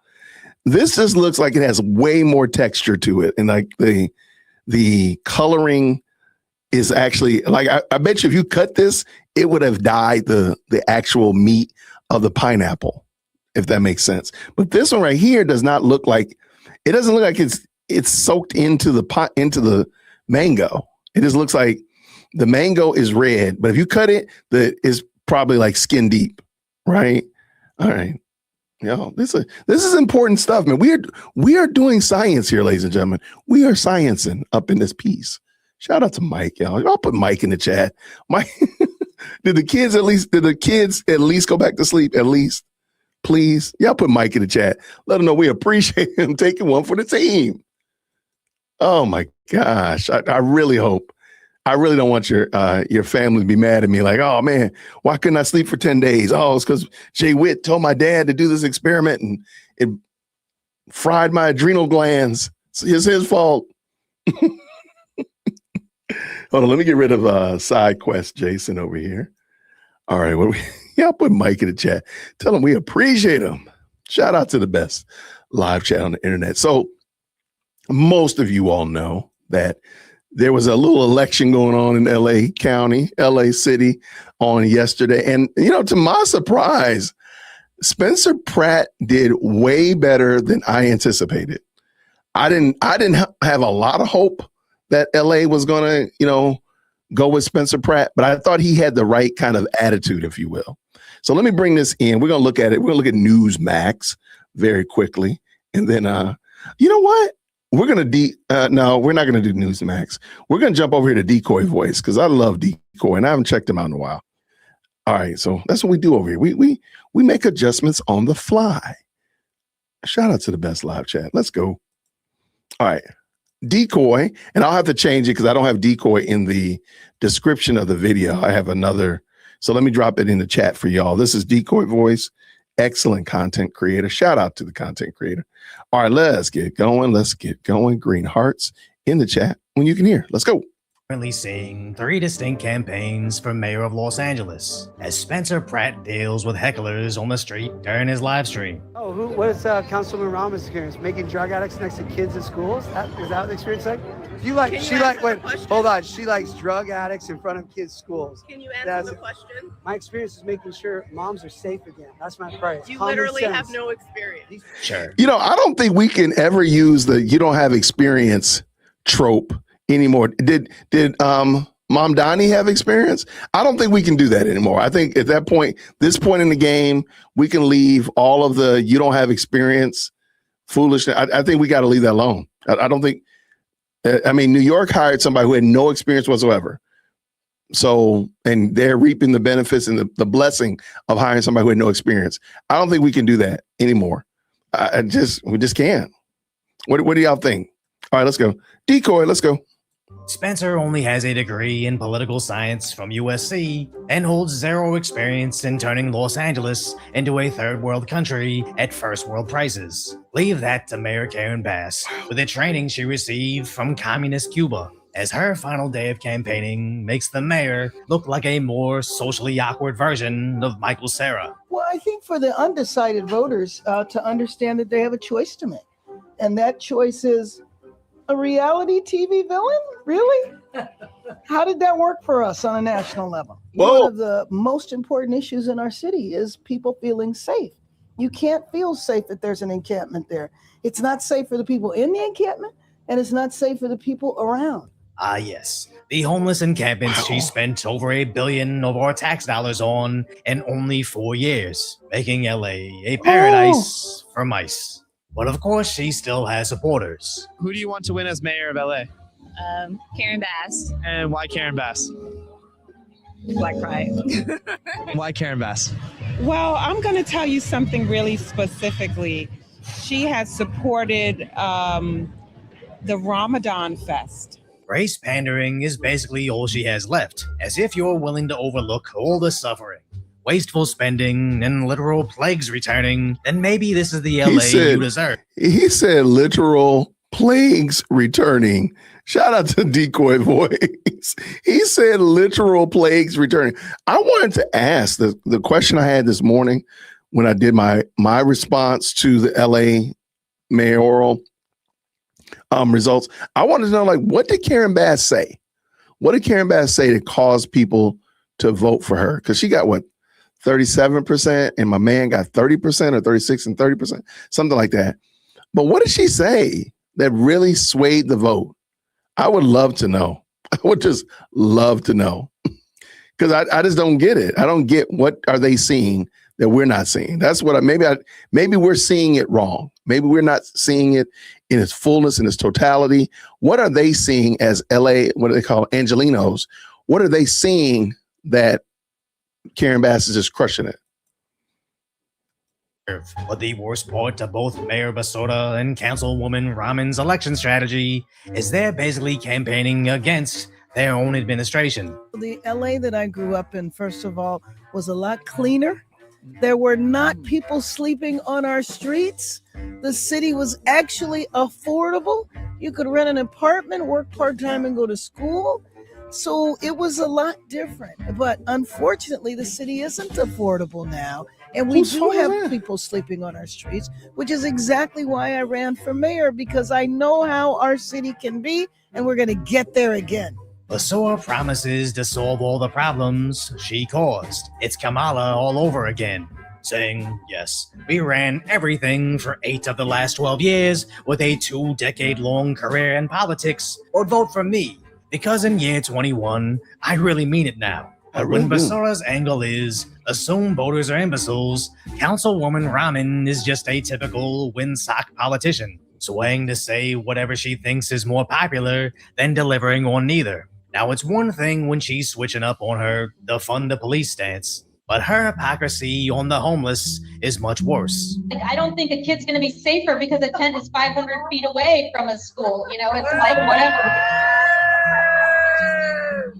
This just looks like it has way more texture to it. And like the coloring is actually, like, I bet you if you cut this, it would have dyed the actual meat of the pineapple, if that makes sense. But this one right here does not look like, it doesn't look like it's soaked into the mango. It just looks like the mango is red, but if you cut it, it's probably like skin deep, right? All right. This is important stuff, man. We are doing science here, ladies and gentlemen. We are sciencing up in this piece. Shout out to Mike, y'all. I'll put Mike in the chat. Mike, did the kids at least go back to sleep? At least, please. Y'all put Mike in the chat. Let him know we appreciate him taking one for the team. Oh my gosh. I really hope. I really don't want your family to be mad at me like, oh man, why couldn't I sleep for 10 days? Oh, it's because Jay Witt told my dad to do this experiment and it fried my adrenal glands. It's his fault. Hold on, let me get rid of Side Quest Jason over here. All right, I'll put Mike in the chat. Tell him we appreciate him. Shout out to the best live chat on the internet. So most of you all know that there was a little election going on in LA County, LA City on yesterday. And, to my surprise, Spencer Pratt did way better than I anticipated. I didn't have a lot of hope that LA was going to, go with Spencer Pratt, but I thought he had the right kind of attitude, if you will. So let me bring this in. We're going to look at it. We're going to look at Newsmax very quickly. And then, you know what? We're going to no, we're not going to do Newsmax. We're going to jump over here to Decoy Voice because I love Decoy and I haven't checked him out in a while. All right, so that's what we do over here. We make adjustments on the fly. Shout out to the best live chat. Let's go. All right, Decoy, and I'll have to change it because I don't have Decoy in the description of the video. I have another, so let me drop it in the chat for y'all. This is Decoy Voice. Excellent content creator. Shout out to the content creator. All right, let's get going. Green hearts in the chat when you can hear. Let's go. Currently seeing 3 distinct campaigns for mayor of Los Angeles as Spencer Pratt deals with hecklers on the street during his live stream. Oh, what is Councilman Rama's experience? Making drug addicts next to kids in schools? Is that the experience like? She likes drug addicts in front of kids' schools. Can you answer the question? My experience is making sure moms are safe again. That's my price. You literally have no experience. Sure. I don't think we can ever use the you don't have experience trope anymore. Did Mom Donnie have experience? I don't think we can do that anymore. I think at this point in the game, we can leave all of the you don't have experience foolishness. I think we got to leave that alone. I don't think. New York hired somebody who had no experience whatsoever. So, and they're reaping the benefits and the blessing of hiring somebody who had no experience. I don't think we can do that anymore. We just can't. What do y'all think? All right, let's go. Decoy, let's go. Spencer only has a degree in political science from USC and holds 0 experience in turning Los Angeles into a third world country at first world prices. Leave that to Mayor Karen Bass with the training she received from communist Cuba, as her final day of campaigning makes the mayor look like a more socially awkward version of Michael Cera. Well, I think for the undecided voters to understand that they have a choice to make. And that choice is, a reality TV villain? Really? How did that work for us on a national level? Whoa. One of the most important issues in our city is people feeling safe. You can't feel safe if there's an encampment there. It's not safe for the people in the encampment, and it's not safe for the people around. Ah, yes. The homeless encampments she spent over $1 billion of our tax dollars on in only 4 years, making LA a paradise for mice. But of course, she still has supporters. Who do you want to win as mayor of LA? Karen Bass. And why Karen Bass? Black Pride. Why Karen Bass? Well, I'm going to tell you something really specifically. She has supported the Ramadan Fest. Race pandering is basically all she has left, as if you're willing to overlook all the suffering, wasteful spending, and literal plagues returning, then maybe this is the LA you deserve. He said literal plagues returning. Shout out to Decoy Voice. He said literal plagues returning. I wanted to ask the question I had this morning when I did my response to the LA mayoral results. I wanted to know, like, what did Karen Bass say? What did Karen Bass say to cause people to vote for her? Because she got what, 37%, and my man got 30% or 36 and 30%, something like that. But what did she say that really swayed the vote? I would love to know. I would just love to know. Because I just don't get it. I don't get what are they seeing that we're not seeing. That's what maybe we're seeing it wrong. Maybe we're not seeing it in its fullness, in its totality. What are they seeing as LA, what do they call Angelinos? What are they seeing that Karen Bass is just crushing it? But the worst part to both Mayor Basota and Councilwoman Raman's election strategy is they're basically campaigning against their own administration. The LA that I grew up in, first of all, was a lot cleaner. There were not people sleeping on our streets. The city was actually affordable. You could rent an apartment, work part-time, and go to school. So it was a lot different. But unfortunately, the city isn't affordable now. And we do have people sleeping on our streets, which is exactly why I ran for mayor, because I know how our city can be, and we're going to get there again. Basora promises to solve all the problems she caused. It's Kamala all over again, saying, yes, we ran everything for 8 of the last 12 years with a 2-decade-long career in politics, or vote for me, because in year 21, I really mean it now. But when Basora's angle is, assume voters are imbeciles, Councilwoman Raman is just a typical windsock politician, swaying to say whatever she thinks is more popular than delivering on neither. Now, it's one thing when she's switching up on her defund the police stance, but her hypocrisy on the homeless is much worse. I don't think a kid's going to be safer because a tent is 500 feet away from a school. You know, it's like whatever.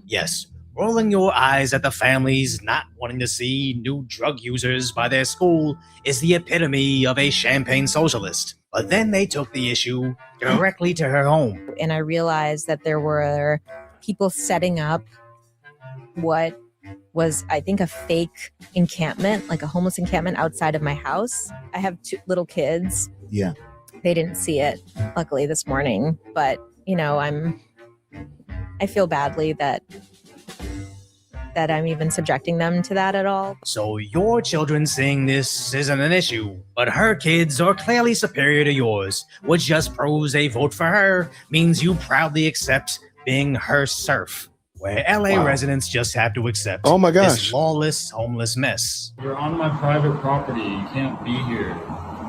Yes, rolling your eyes at the families not wanting to see new drug users by their school is the epitome of a champagne socialist. But then they took the issue directly to her home. And I realized that there were people setting up what was, I think, a fake encampment, like a homeless encampment outside of my house. I have 2 little kids. Yeah. They didn't see it, luckily, this morning. But, you know, I feel badly that I'm even subjecting them to that at all. So your children seeing this isn't an issue, but her kids are clearly superior to yours, which just proves a vote for her means you proudly accept being her serf, where LA residents just have to accept this lawless, homeless mess. You're on my private property. You can't be here.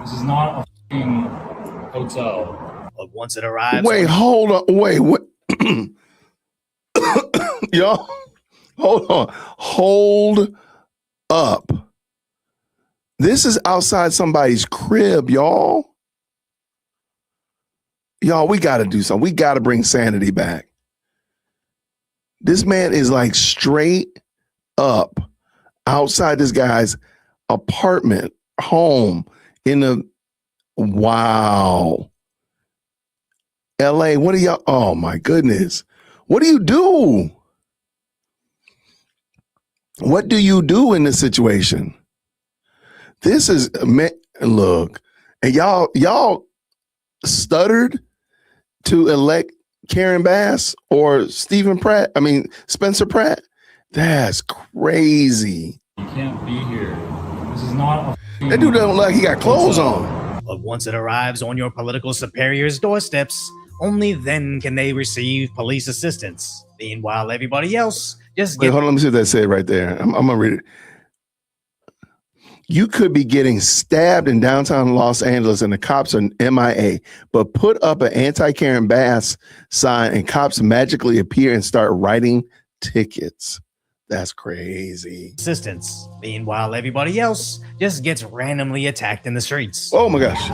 This is not a f***ing hotel. But once it arrives... Wait, hold on. Wait, what? Y'all, hold on. Hold up. This is outside somebody's crib, y'all. Y'all, we got to do something. We got to bring sanity back. This man is like straight up outside this guy's apartment, home in the, wow. LA, what do y'all, oh my goodness. What do you do? What do you do in this situation? This is, look, and y'all stuttered to elect Karen Bass or Spencer Pratt. That's crazy. You can't be here. This is not a That dude don't look like he got clothes on. But once it arrives on your political superior's doorsteps, only then can they receive police assistance. Meanwhile, everybody else just Wait, hold on, let me see what that said right there. I'm gonna read it. You could be getting stabbed in downtown Los Angeles and the cops are MIA, but put up an anti-Karen Bass sign and cops magically appear and start writing tickets. That's crazy. assistance. Meanwhile, everybody else just gets randomly attacked in the streets. Oh my gosh.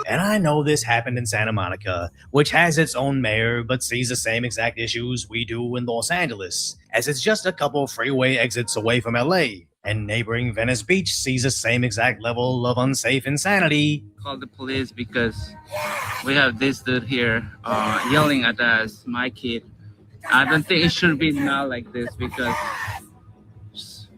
And I know this happened in Santa Monica, which has its own mayor but sees the same exact issues we do in Los Angeles, as it's just a couple freeway exits away from LA. And neighboring Venice Beach sees the same exact level of unsafe insanity. Call the police because we have this dude here yelling at us, my kid. I don't think it should be now like this because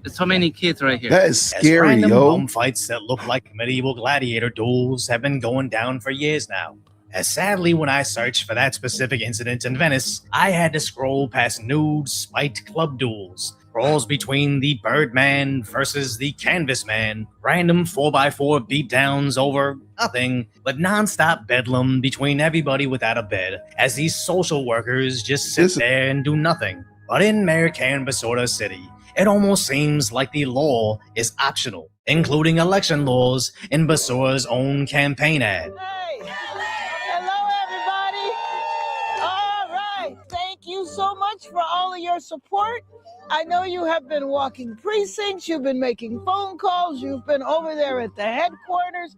there's so many kids right here. That is scary, random yo. bum fights that look like medieval gladiator duels have been going down for years now. As sadly, when I searched for that specific incident in Venice, I had to scroll past nude, spiked club duels, brawls between the Birdman versus the Canvas Man, random 4x4 beatdowns over nothing, but nonstop bedlam between everybody without a bed, as these social workers just sit there and do nothing. But in Mayor Karen Basorda City, it almost seems like the law is optional, including election laws in Basorda's own campaign ad. Hello, everybody. All right. Thank you so much for all of your support. I know you have been walking precincts. You've been making phone calls. You've been over there at the headquarters.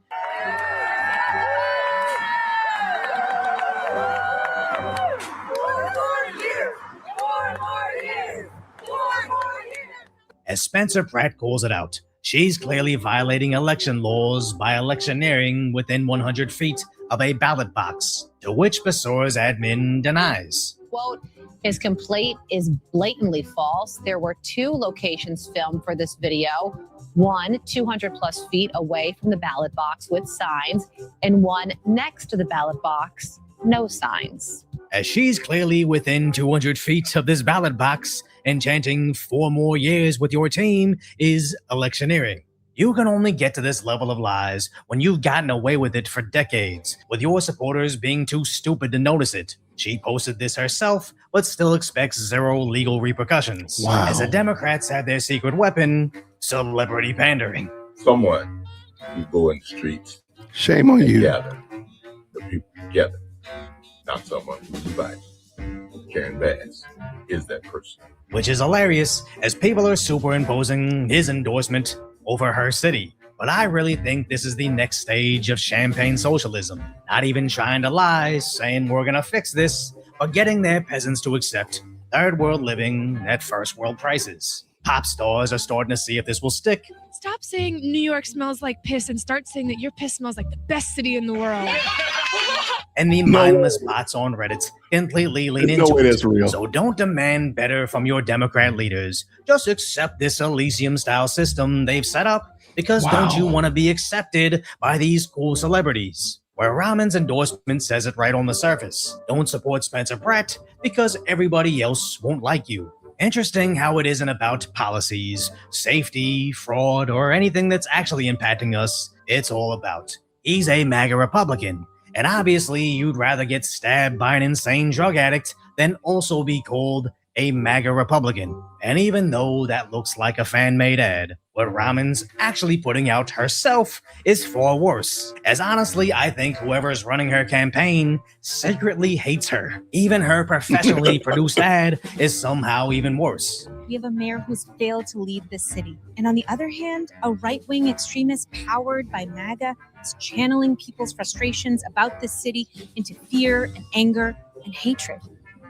As Spencer Pratt calls it out, she's clearly violating election laws by electioneering within 100 feet of a ballot box, to which Basorda's admin denies. Quote is complete is blatantly false. There were 2 locations filmed for this video. One 200 plus feet away from the ballot box with signs, and one next to the ballot box, no signs. As she's clearly within 200 feet of this ballot box, and chanting 4 more years with your team is electioneering. You can only get to this level of lies when you've gotten away with it for decades, with your supporters being too stupid to notice it. She posted this herself, but still expects 0 legal repercussions. Wow. As the Democrats have their secret weapon, celebrity pandering. Someone you go in the streets. Shame on you. Gather the people together, not someone who's divided. Karen Bass is that person. Which is hilarious, as people are superimposing his endorsement over her city. But I really think this is the next stage of champagne socialism. Not even trying to lie, saying we're gonna fix this, but getting their peasants to accept third world living at first world prices. Pop stars are starting to see if this will stick. Stop saying New York smells like piss and start saying that your piss smells like the best city in the world. And the mindless bots on Reddit completely lean into it. Real. So don't demand better from your Democrat leaders. Just accept this Elysium-style system they've set up, because don't you want to be accepted by these cool celebrities? Where Rahman's endorsement says it right on the surface. Don't support Spencer Pratt because everybody else won't like you. Interesting how it isn't about policies, safety, fraud, or anything that's actually impacting us. It's all about he's a MAGA Republican. And obviously, you'd rather get stabbed by an insane drug addict than also be called a MAGA Republican. And even though that looks like a fan-made ad, what Rahman's actually putting out herself is far worse. As honestly, I think whoever's running her campaign secretly hates her. Even her professionally produced ad is somehow even worse. We have a mayor who's failed to lead this city. And on the other hand, a right-wing extremist powered by MAGA is channeling people's frustrations about this city into fear and anger and hatred.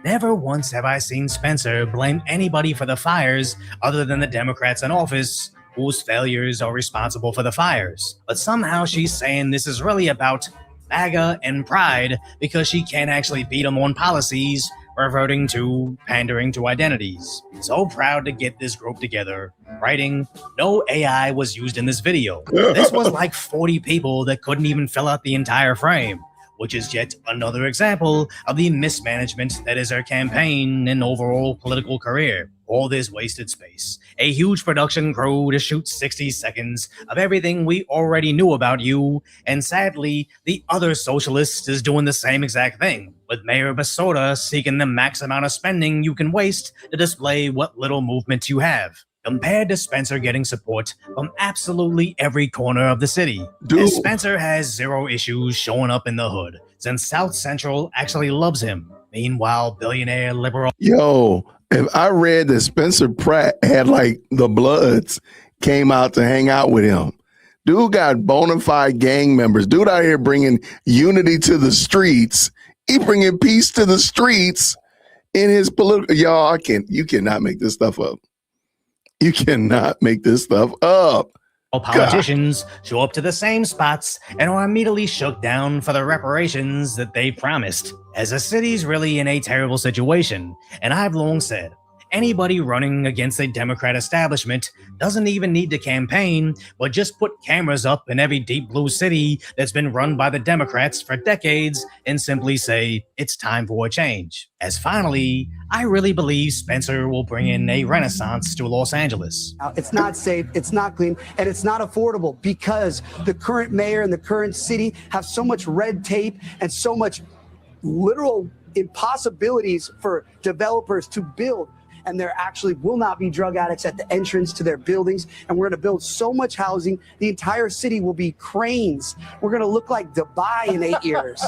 Never once have I seen Spencer blame anybody for the fires other than the Democrats in office, whose failures are responsible for the fires. But somehow she's saying this is really about MAGA and pride because she can't actually beat them on policies reverting to pandering to identities. So proud to get this group together, writing, no AI was used in this video. This was like 40 people that couldn't even fill out the entire frame, which is yet another example of the mismanagement that is her campaign and overall political career. All this wasted space, a huge production crew to shoot 60 seconds of everything we already knew about you, and sadly, the other socialist is doing the same exact thing, with Mayor Basota seeking the max amount of spending you can waste to display what little movement you have, compared to Spencer getting support from absolutely every corner of the city. And Spencer has zero issues showing up in the hood, since South Central actually loves him. Meanwhile, billionaire liberal... Yo, if I read that Spencer Pratt had like the Bloods came out to hang out with him. Dude got bona fide gang members. Dude out here bringing unity to the streets. He bringing peace to the streets in his political... Y'all, you cannot make this stuff up. You cannot make this stuff up. Politicians show up to the same spots and are immediately shook down for the reparations that they promised, as the city's really in a terrible situation. And I've long said, anybody running against a Democrat establishment doesn't even need to campaign, but just put cameras up in every deep blue city that's been run by the Democrats for decades and simply say, it's time for a change. As finally, I really believe Spencer will bring in a renaissance to Los Angeles. It's not safe, it's not clean, and it's not affordable because the current mayor and the current city have so much red tape and so much literal impossibilities for developers to build. And there actually will not be drug addicts at the entrance to their buildings. And we're going to build so much housing, the entire city will be cranes. We're going to look like Dubai in 8 years.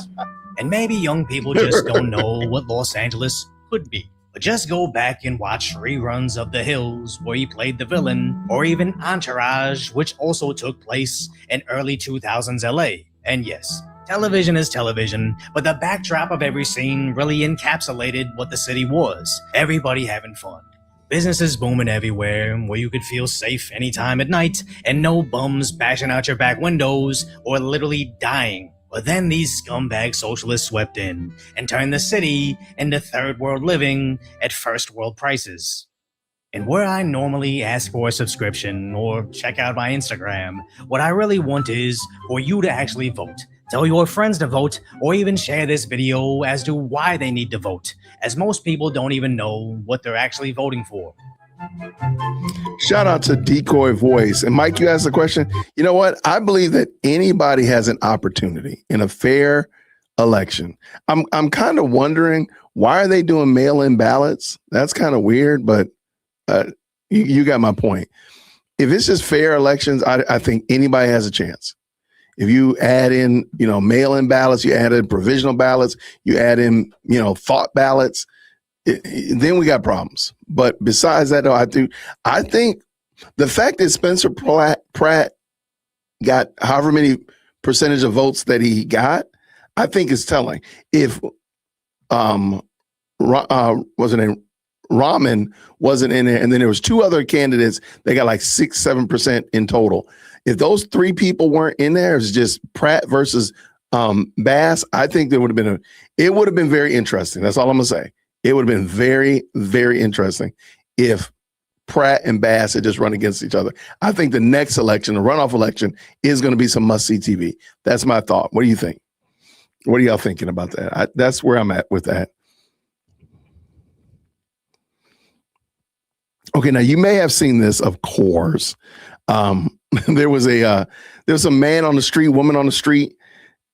And maybe young people just don't know what Los Angeles could be. But just go back and watch reruns of The Hills, where he played the villain, or even Entourage, which also took place in early 2000s LA. And yes, television is television, but the backdrop of every scene really encapsulated what the city was. Everybody having fun. Businesses booming everywhere, where you could feel safe anytime at night, and no bums bashing out your back windows or literally dying. But then these scumbag socialists swept in and turned the city into third world living at first world prices. And where I normally ask for a subscription or check out my Instagram, what I really want is for you to actually vote. Tell your friends to vote, or even share this video as to why they need to vote, as most people don't even know what they're actually voting for. Shout out to Decoy Voice. And Mike, you asked the question. You know what? I believe that anybody has an opportunity in a fair election. I'm kind of wondering, why are they doing mail-in ballots? That's kind of weird, but you got my point. If it's just fair elections, I think anybody has a chance. If you add in, mail-in ballots, you add in provisional ballots, you add in, thought ballots, then we got problems. But besides that, though, I think the fact that Spencer Pratt got however many percentage of votes that he got, I think is telling. If Rahman wasn't in there, and then there was two other candidates, they got like 6-7% in total. If those three people weren't in there, it's just Pratt versus Bass. I think it would have been very interesting. That's all I'm gonna say. It would have been very, very interesting if Pratt and Bass had just run against each other. I think the next election, the runoff election, is going to be some must-see TV. That's my thought. What do you think? What are y'all thinking about that? That's where I'm at with that. Okay, now you may have seen this, of course. There was a man on the street, woman on the street,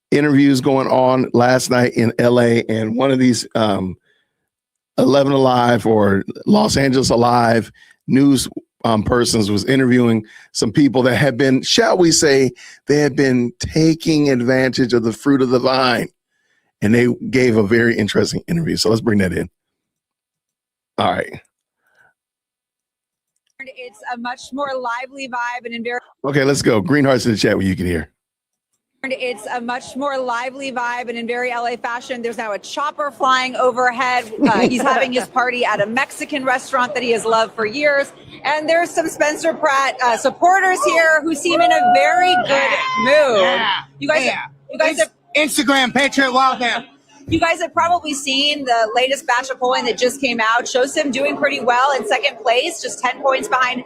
interviews going on last night in LA, and one of these 11 Alive or Los Angeles Alive news persons was interviewing some people that had been, shall we say, they had been taking advantage of the fruit of the vine, and they gave a very interesting interview. So let's bring that in. All right. It's a much more lively vibe and very. Okay, let's go. Green hearts in the chat where you can hear. It's a much more lively vibe and in very LA fashion. There's now a chopper flying overhead. He's having his party at a Mexican restaurant that he has loved for years. And there's some Spencer Pratt supporters here who seem in a very good mood. Yeah. You guys have Instagram Patriot Welcome. You guys have probably seen the latest batch of polling that just came out, shows him doing pretty well in second place, just 10 points behind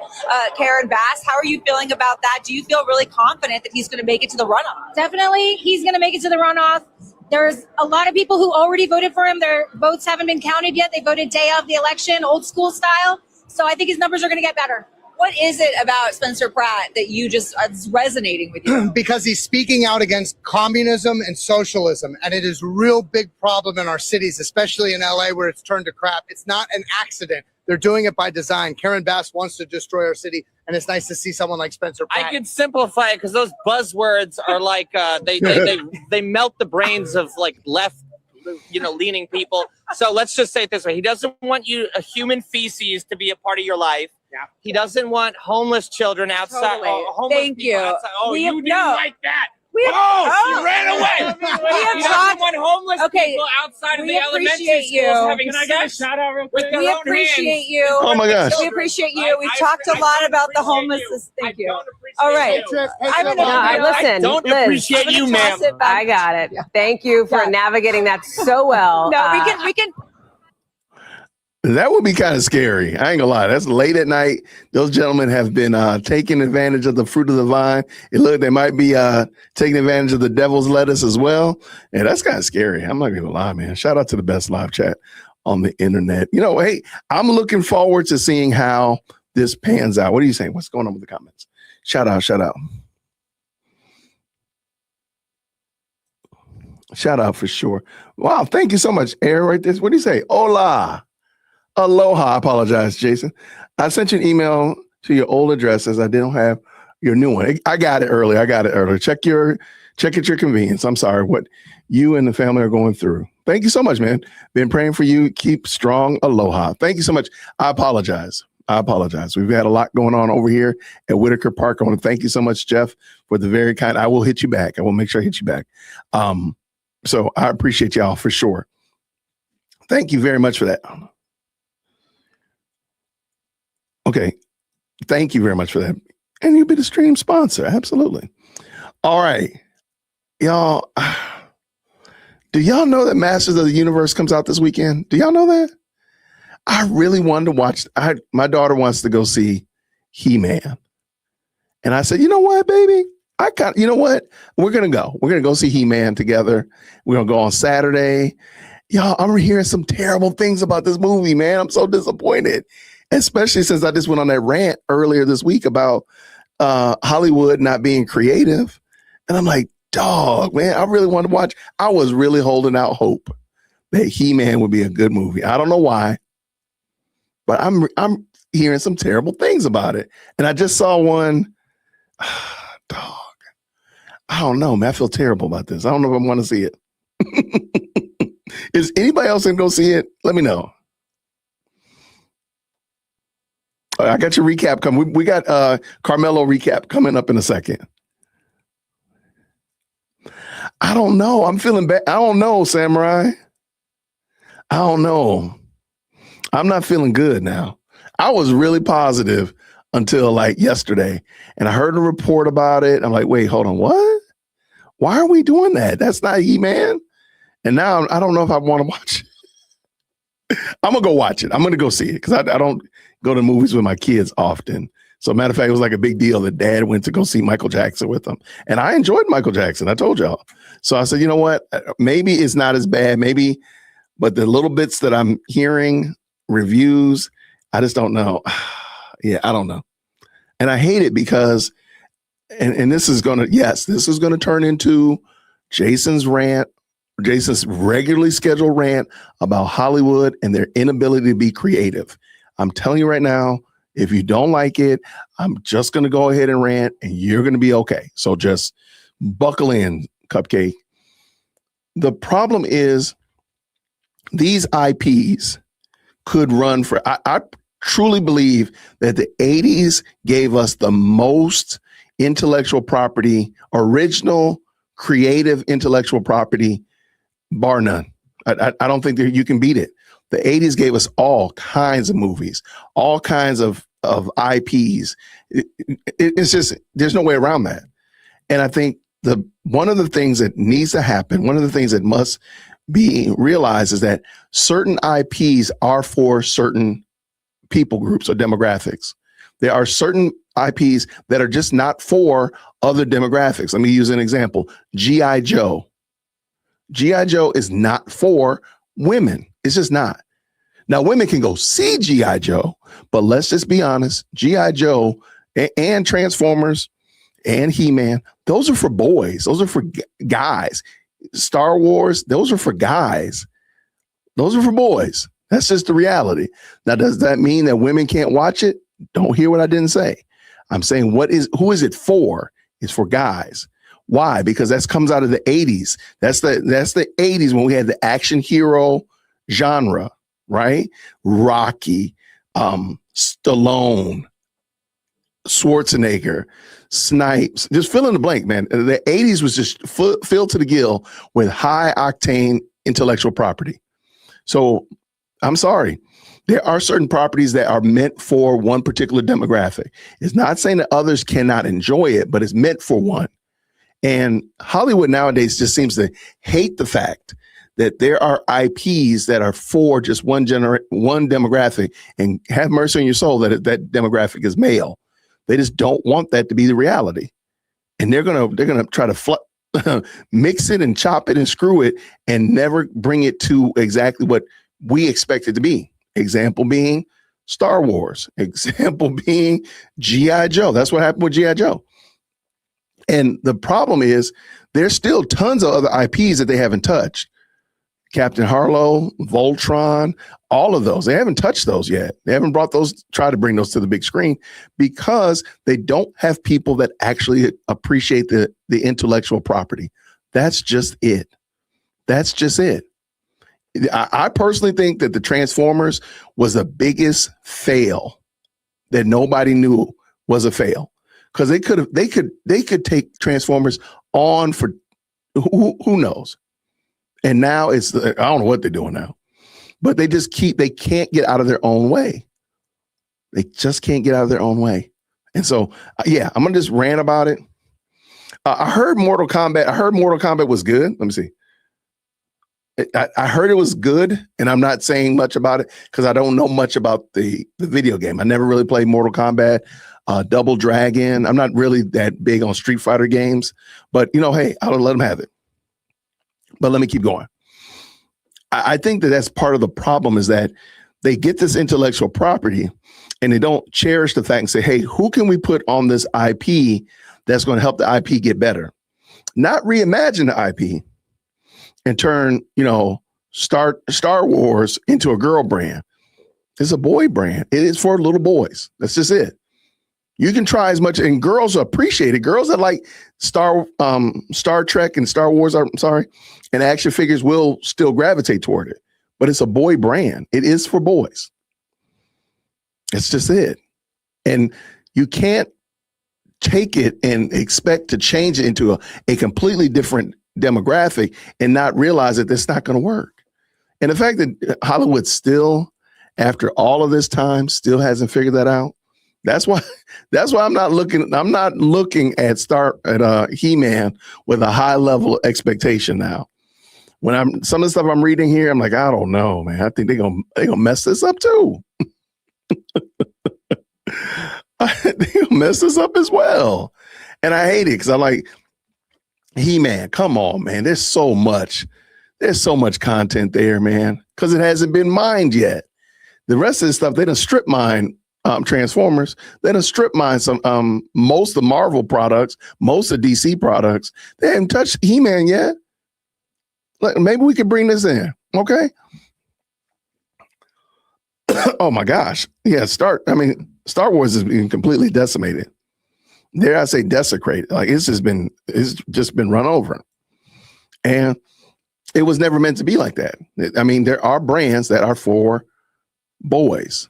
Karen Bass. How are you feeling about that? Do you feel really confident that he's going to make it to the runoff? Definitely, he's going to make it to the runoff. There's a lot of people who already voted for him. Their votes haven't been counted yet. They voted day of the election, old school style. So I think his numbers are going to get better. What is it about Spencer Pratt that you just is resonating with you? Because he's speaking out against communism and socialism, and it is a real big problem in our cities, especially in LA where it's turned to crap. It's not an accident. They're doing it by design. Karen Bass wants to destroy our city, and it's nice to see someone like Spencer Pratt. I could simplify it because those buzzwords are like they melt the brains of like left, leaning people. So let's just say it this way: he doesn't want a human feces to be a part of your life. Yeah. He doesn't want homeless children outside. Totally. Homeless Thank you. Outside. Oh, We you have- didn't no. like that. We have- She ran away. He doesn't want homeless people outside of we the elementary appreciate you. schools having Can I get a sex shout out real quick? We appreciate you. Oh my gosh. We appreciate you. We've talked a lot about the homelessness. Thank you. All right. I'm going Listen, don't Liz, appreciate you, ma'am. I got it. Thank you for navigating that so well. No, we can. That would be kind of scary. I ain't gonna lie. That's late at night. Those gentlemen have been taking advantage of the fruit of the vine. It look they might be taking advantage of the devil's lettuce as well. And that's kind of scary. I'm not gonna lie, man. Shout out to the best live chat on the internet. Hey, I'm looking forward to seeing how this pans out. What are you saying? What's going on with the comments? Shout out. Shout out for sure. Wow, thank you so much, Aaron. Right there. What do you say? Hola. Aloha. I apologize, Jason. I sent you an email to your old address as I didn't have your new one. I got it early. Check at your convenience. I'm sorry what you and the family are going through. Thank you so much, man. Been praying for you. Keep strong. Aloha. Thank you so much. I apologize. We've had a lot going on over here at Whitaker Park. I want to thank you so much, Jeff, for the very kind. I will hit you back. I will make sure I hit you back. So I appreciate y'all for sure. Thank you very much for that. Okay. Thank you very much for that. And you'll be the stream sponsor. Absolutely. All right. Y'all, do y'all know that Masters of the Universe comes out this weekend? Do y'all know that? I really wanted to watch. My daughter wants to go see He-Man. And I said, you know what, baby? You know what? We're going to go. We're going to go see He-Man together. We're going to go on Saturday. Y'all, I'm hearing some terrible things about this movie, man. I'm so disappointed. Especially since I just went on that rant earlier this week about Hollywood not being creative. And I'm like, dog, man, I really wanted to watch. I was really holding out hope that He-Man would be a good movie. I don't know why, but I'm hearing some terrible things about it. And I just saw one. Dog. I don't know, man. I feel terrible about this. I don't know if I want to see it. Is anybody else going to go see it? Let me know. I got your recap coming. We got Karmello recap coming up in a second. I don't know. I'm feeling bad. I don't know, Samurai. I don't know. I'm not feeling good now. I was really positive until like yesterday. And I heard a report about it. I'm like, wait, hold on. What? Why are we doing that? That's not He-Man. And now I don't know if I want to watch it. I'm going to go watch it. I'm going to go see it because I don't go to movies with my kids often. So matter of fact, it was like a big deal that dad went to go see Michael Jackson with him. And I enjoyed Michael Jackson. I told y'all. So I said, you know what? Maybe it's not as bad. Maybe, but the little bits that I'm hearing, reviews, I just don't know. Yeah, I don't know. And I hate it because, and this is going to turn into Jason's rant, Jason's regularly scheduled rant about Hollywood and their inability to be creative. I'm telling you right now, if you don't like it, I'm just going to go ahead and rant and you're going to be okay. So just buckle in, Cupcake. The problem is these IPs could run for, I truly believe that the 80s gave us the most intellectual property, original, creative intellectual property, bar none. I don't think that you can beat it. The 80s gave us all kinds of movies, all kinds of IPs. It's just, there's no way around that. And I think one of the things that needs to happen, one of the things that must be realized is that certain IPs are for certain people groups or demographics. There are certain IPs that are just not for other demographics. Let me use an example. G.I. Joe. G.I. Joe is not for women. It's just not. Now, women can go see G.I. Joe, but let's just be honest. G.I. Joe and Transformers and He-Man, those are for boys. Those are for guys. Star Wars, those are for guys. Those are for boys. That's just the reality. Now, does that mean that women can't watch it? Don't hear what I didn't say. I'm saying who is it for? It's for guys. Why? Because that comes out of the 80s. That's the 80s when we had the action hero genre, right? Rocky, Stallone, Schwarzenegger, Snipes, just fill in the blank, man. The 80s was just filled to the gill with high octane intellectual property. So I'm sorry. There are certain properties that are meant for one particular demographic. It's not saying that others cannot enjoy it, but it's meant for one. And Hollywood nowadays just seems to hate the fact that there are IPs that are for just one demographic, and have mercy on your soul that that demographic is male. They just don't want that to be the reality. And they're gonna try to mix it and chop it and screw it and never bring it to exactly what we expect it to be. Example being Star Wars. Example being G.I. Joe. That's what happened with G.I. Joe. And the problem is there's still tons of other IPs that they haven't touched. Captain Harlow, Voltron, all of those. They haven't touched those yet. They haven't tried to bring those to the big screen because they don't have people that actually appreciate the intellectual property. That's just it. That's just it. I personally think that the Transformers was the biggest fail that nobody knew was a fail. Because they could take Transformers on for who knows. And now I don't know what they're doing now, but they can't get out of their own way. They just can't get out of their own way. And so, yeah, I'm going to just rant about it. I heard Mortal Kombat was good. Let me see. I heard it was good, and I'm not saying much about it because I don't know much about the video game. I never really played Mortal Kombat. Double Dragon. I'm not really that big on Street Fighter games, but hey, I'll let them have it. But let me keep going. I think that's part of the problem is that they get this intellectual property and they don't cherish the fact and say, hey, who can we put on this IP that's going to help the IP get better? Not reimagine the IP and turn, Star Wars into a girl brand. It's a boy brand. It is for little boys. That's just it. You can try as much, and girls appreciate it. Girls that like Star Trek and Star Wars, and action figures will still gravitate toward it. But it's a boy brand. It is for boys. It's just it. And you can't take it and expect to change it into a completely different demographic and not realize that that's not going to work. And the fact that Hollywood still, after all of this time, still hasn't figured that out. That's why I'm not looking at He-Man with a high level expectation now. When some of the stuff I'm reading here, I'm like, I don't know, man. I think they're gonna mess this up too. They're gonna mess this up as well. And I hate it because I like He-Man. Come on, man. There's so much content there, man. Because it hasn't been mined yet. The rest of the stuff, they done strip mine Transformers. They done strip mine some most of the Marvel products, most of DC products. They haven't touched He-Man yet. Maybe we could bring this in. Okay. Oh my gosh. Yeah, Star Wars has been completely decimated. Dare I say desecrated. Like it's just been run over. And it was never meant to be like that. I mean, there are brands that are for boys.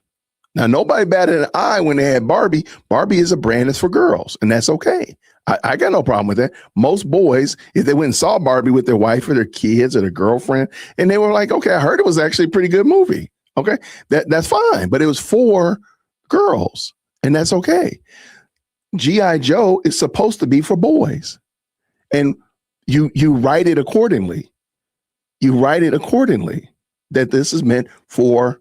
Now, nobody batted an eye when they had Barbie. Barbie is a brand that's for girls, and that's okay. I got no problem with that. Most boys, if they went and saw Barbie with their wife or their kids or their girlfriend, and they were like, okay, I heard it was actually a pretty good movie. Okay, that's fine. But it was for girls, and that's okay. G.I. Joe is supposed to be for boys, and you write it accordingly. you write it accordingly, that this is meant for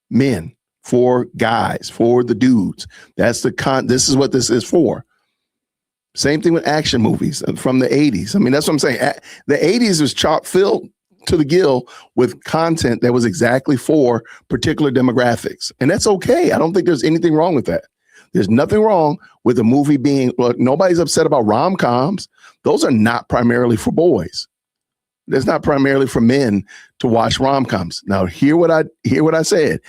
men, for guys, for the dudes. That's this is what this is for. Same thing with action movies from the 80s. I mean, that's what I'm saying. The 80s was chock filled to the gill with content that was exactly for particular demographics. And that's okay. I don't think there's anything wrong with that. There's nothing wrong with a movie being, look, nobody's upset about rom-coms. Those are not primarily for boys. That's not primarily for men to watch rom-coms. Now, hear what I said.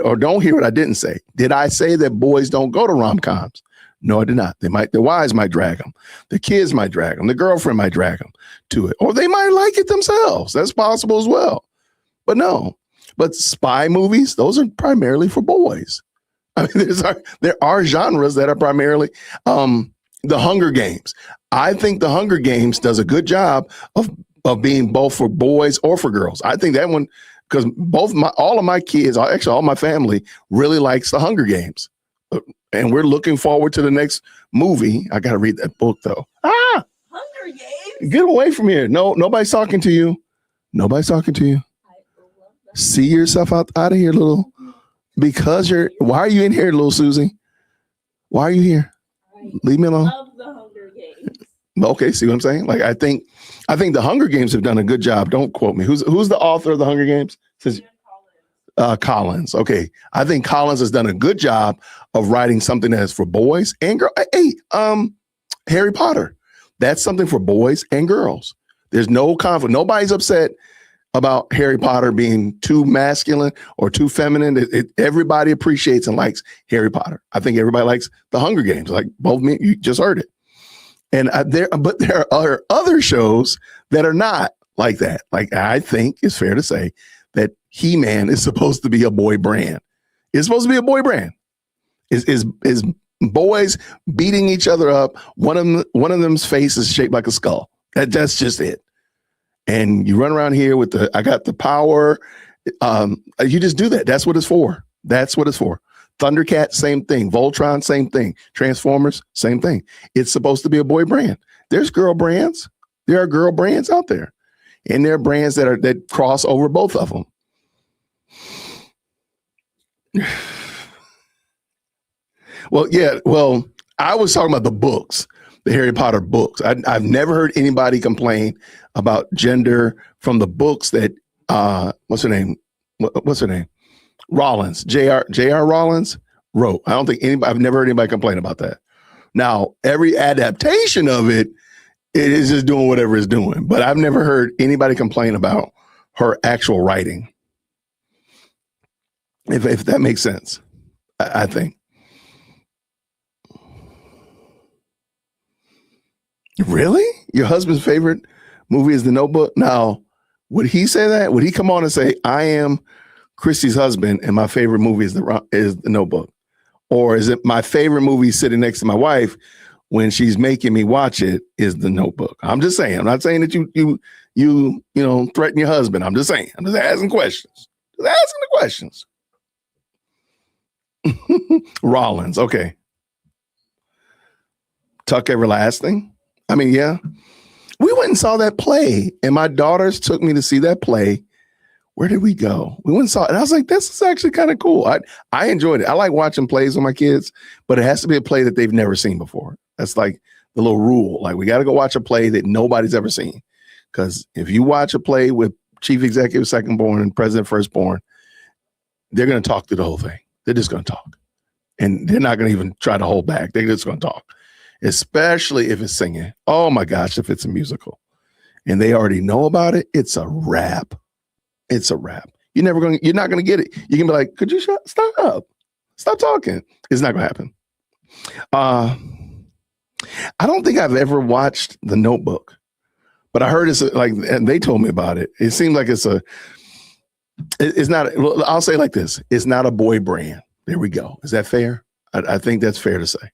Or don't hear what I didn't say. Did I say that boys don't go to rom-coms? No, I did not. Their wives might drag them. The kids might drag them. The girlfriend might drag them to it. Or they might like it themselves. That's possible as well. But no. But spy movies, those are primarily for boys. I mean, there are genres that are primarily the Hunger Games. I think the Hunger Games does a good job of being both for boys or for girls. I think that one, because all of my kids, actually all my family, really likes the Hunger Games. And we're looking forward to the next movie. I got to read that book, though. Hunger Games? Get away from here. No, nobody's talking to you. Nobody's talking to you. See yourself out of here, little. Because why are you in here, little Susie? Why are you here? Leave me alone. Love the Hunger Games. Okay, see what I'm saying? Like I think the Hunger Games have done a good job. Don't quote me. Who's the author of the Hunger Games? Collins. Okay, I think Collins has done a good job of writing something that is for boys and girls. Hey, Harry Potter. That's something for boys and girls. There's no conflict. Nobody's upset about Harry Potter being too masculine or too feminine. Everybody appreciates and likes Harry Potter. I think everybody likes the Hunger Games. Like both men, you just heard it. And but there are other shows that are not like that. Like I think it's fair to say that He-Man is supposed to be a boy brand. It's supposed to be a boy brand. Is boys beating each other up. One of them's face is shaped like a skull. That's just it. And you run around here with I got the power. You just do that. That's what it's for. That's what it's for. Thundercat, same thing. Voltron, same thing. Transformers, same thing. It's supposed to be a boy brand. There's girl brands. There are girl brands out there. And there are brands that cross over both of them. Well, I was talking about the books, the Harry Potter books. I've never heard anybody complain about gender from the books that what's her name? Rollins, J.R. Rollins wrote. I've never heard anybody complain about that. Now, every adaptation of it is just doing whatever it's doing, but I've never heard anybody complain about her actual writing. If that makes sense, I think. Really? Your husband's favorite movie is The Notebook? Now, would he say that? Would he come on and say, I am Christy's husband and my favorite movie is The Notebook? Or is it my favorite movie sitting next to my wife when she's making me watch it is The Notebook? I'm just saying. I'm not saying that you threaten your husband. I'm just saying. I'm just asking questions. Just asking the questions. Rollins, okay. Tuck Everlasting. I mean, yeah. We went and saw that play, and my daughters took me to see that play. Where did we go? We went and saw it, and I was like, this is actually kind of cool. I enjoyed it. I like watching plays with my kids, but it has to be a play that they've never seen before. That's like the little rule. Like, we got to go watch a play that nobody's ever seen. Because if you watch a play with Chief Executive Secondborn and President Firstborn, they're going to talk through the whole thing. They're just going to talk. And they're not going to even try to hold back. They're just going to talk. Especially if it's singing. Oh my gosh, if it's a musical. And they already know about it, it's a wrap. It's a wrap. You're not going to get it. You can be like, could you stop up? Stop talking. It's not going to happen. I don't think I've ever watched The Notebook, but I heard and they told me about it. It seems like it's not, I'll say it like this. It's not a boy brand. There we go. Is that fair? I think that's fair to say.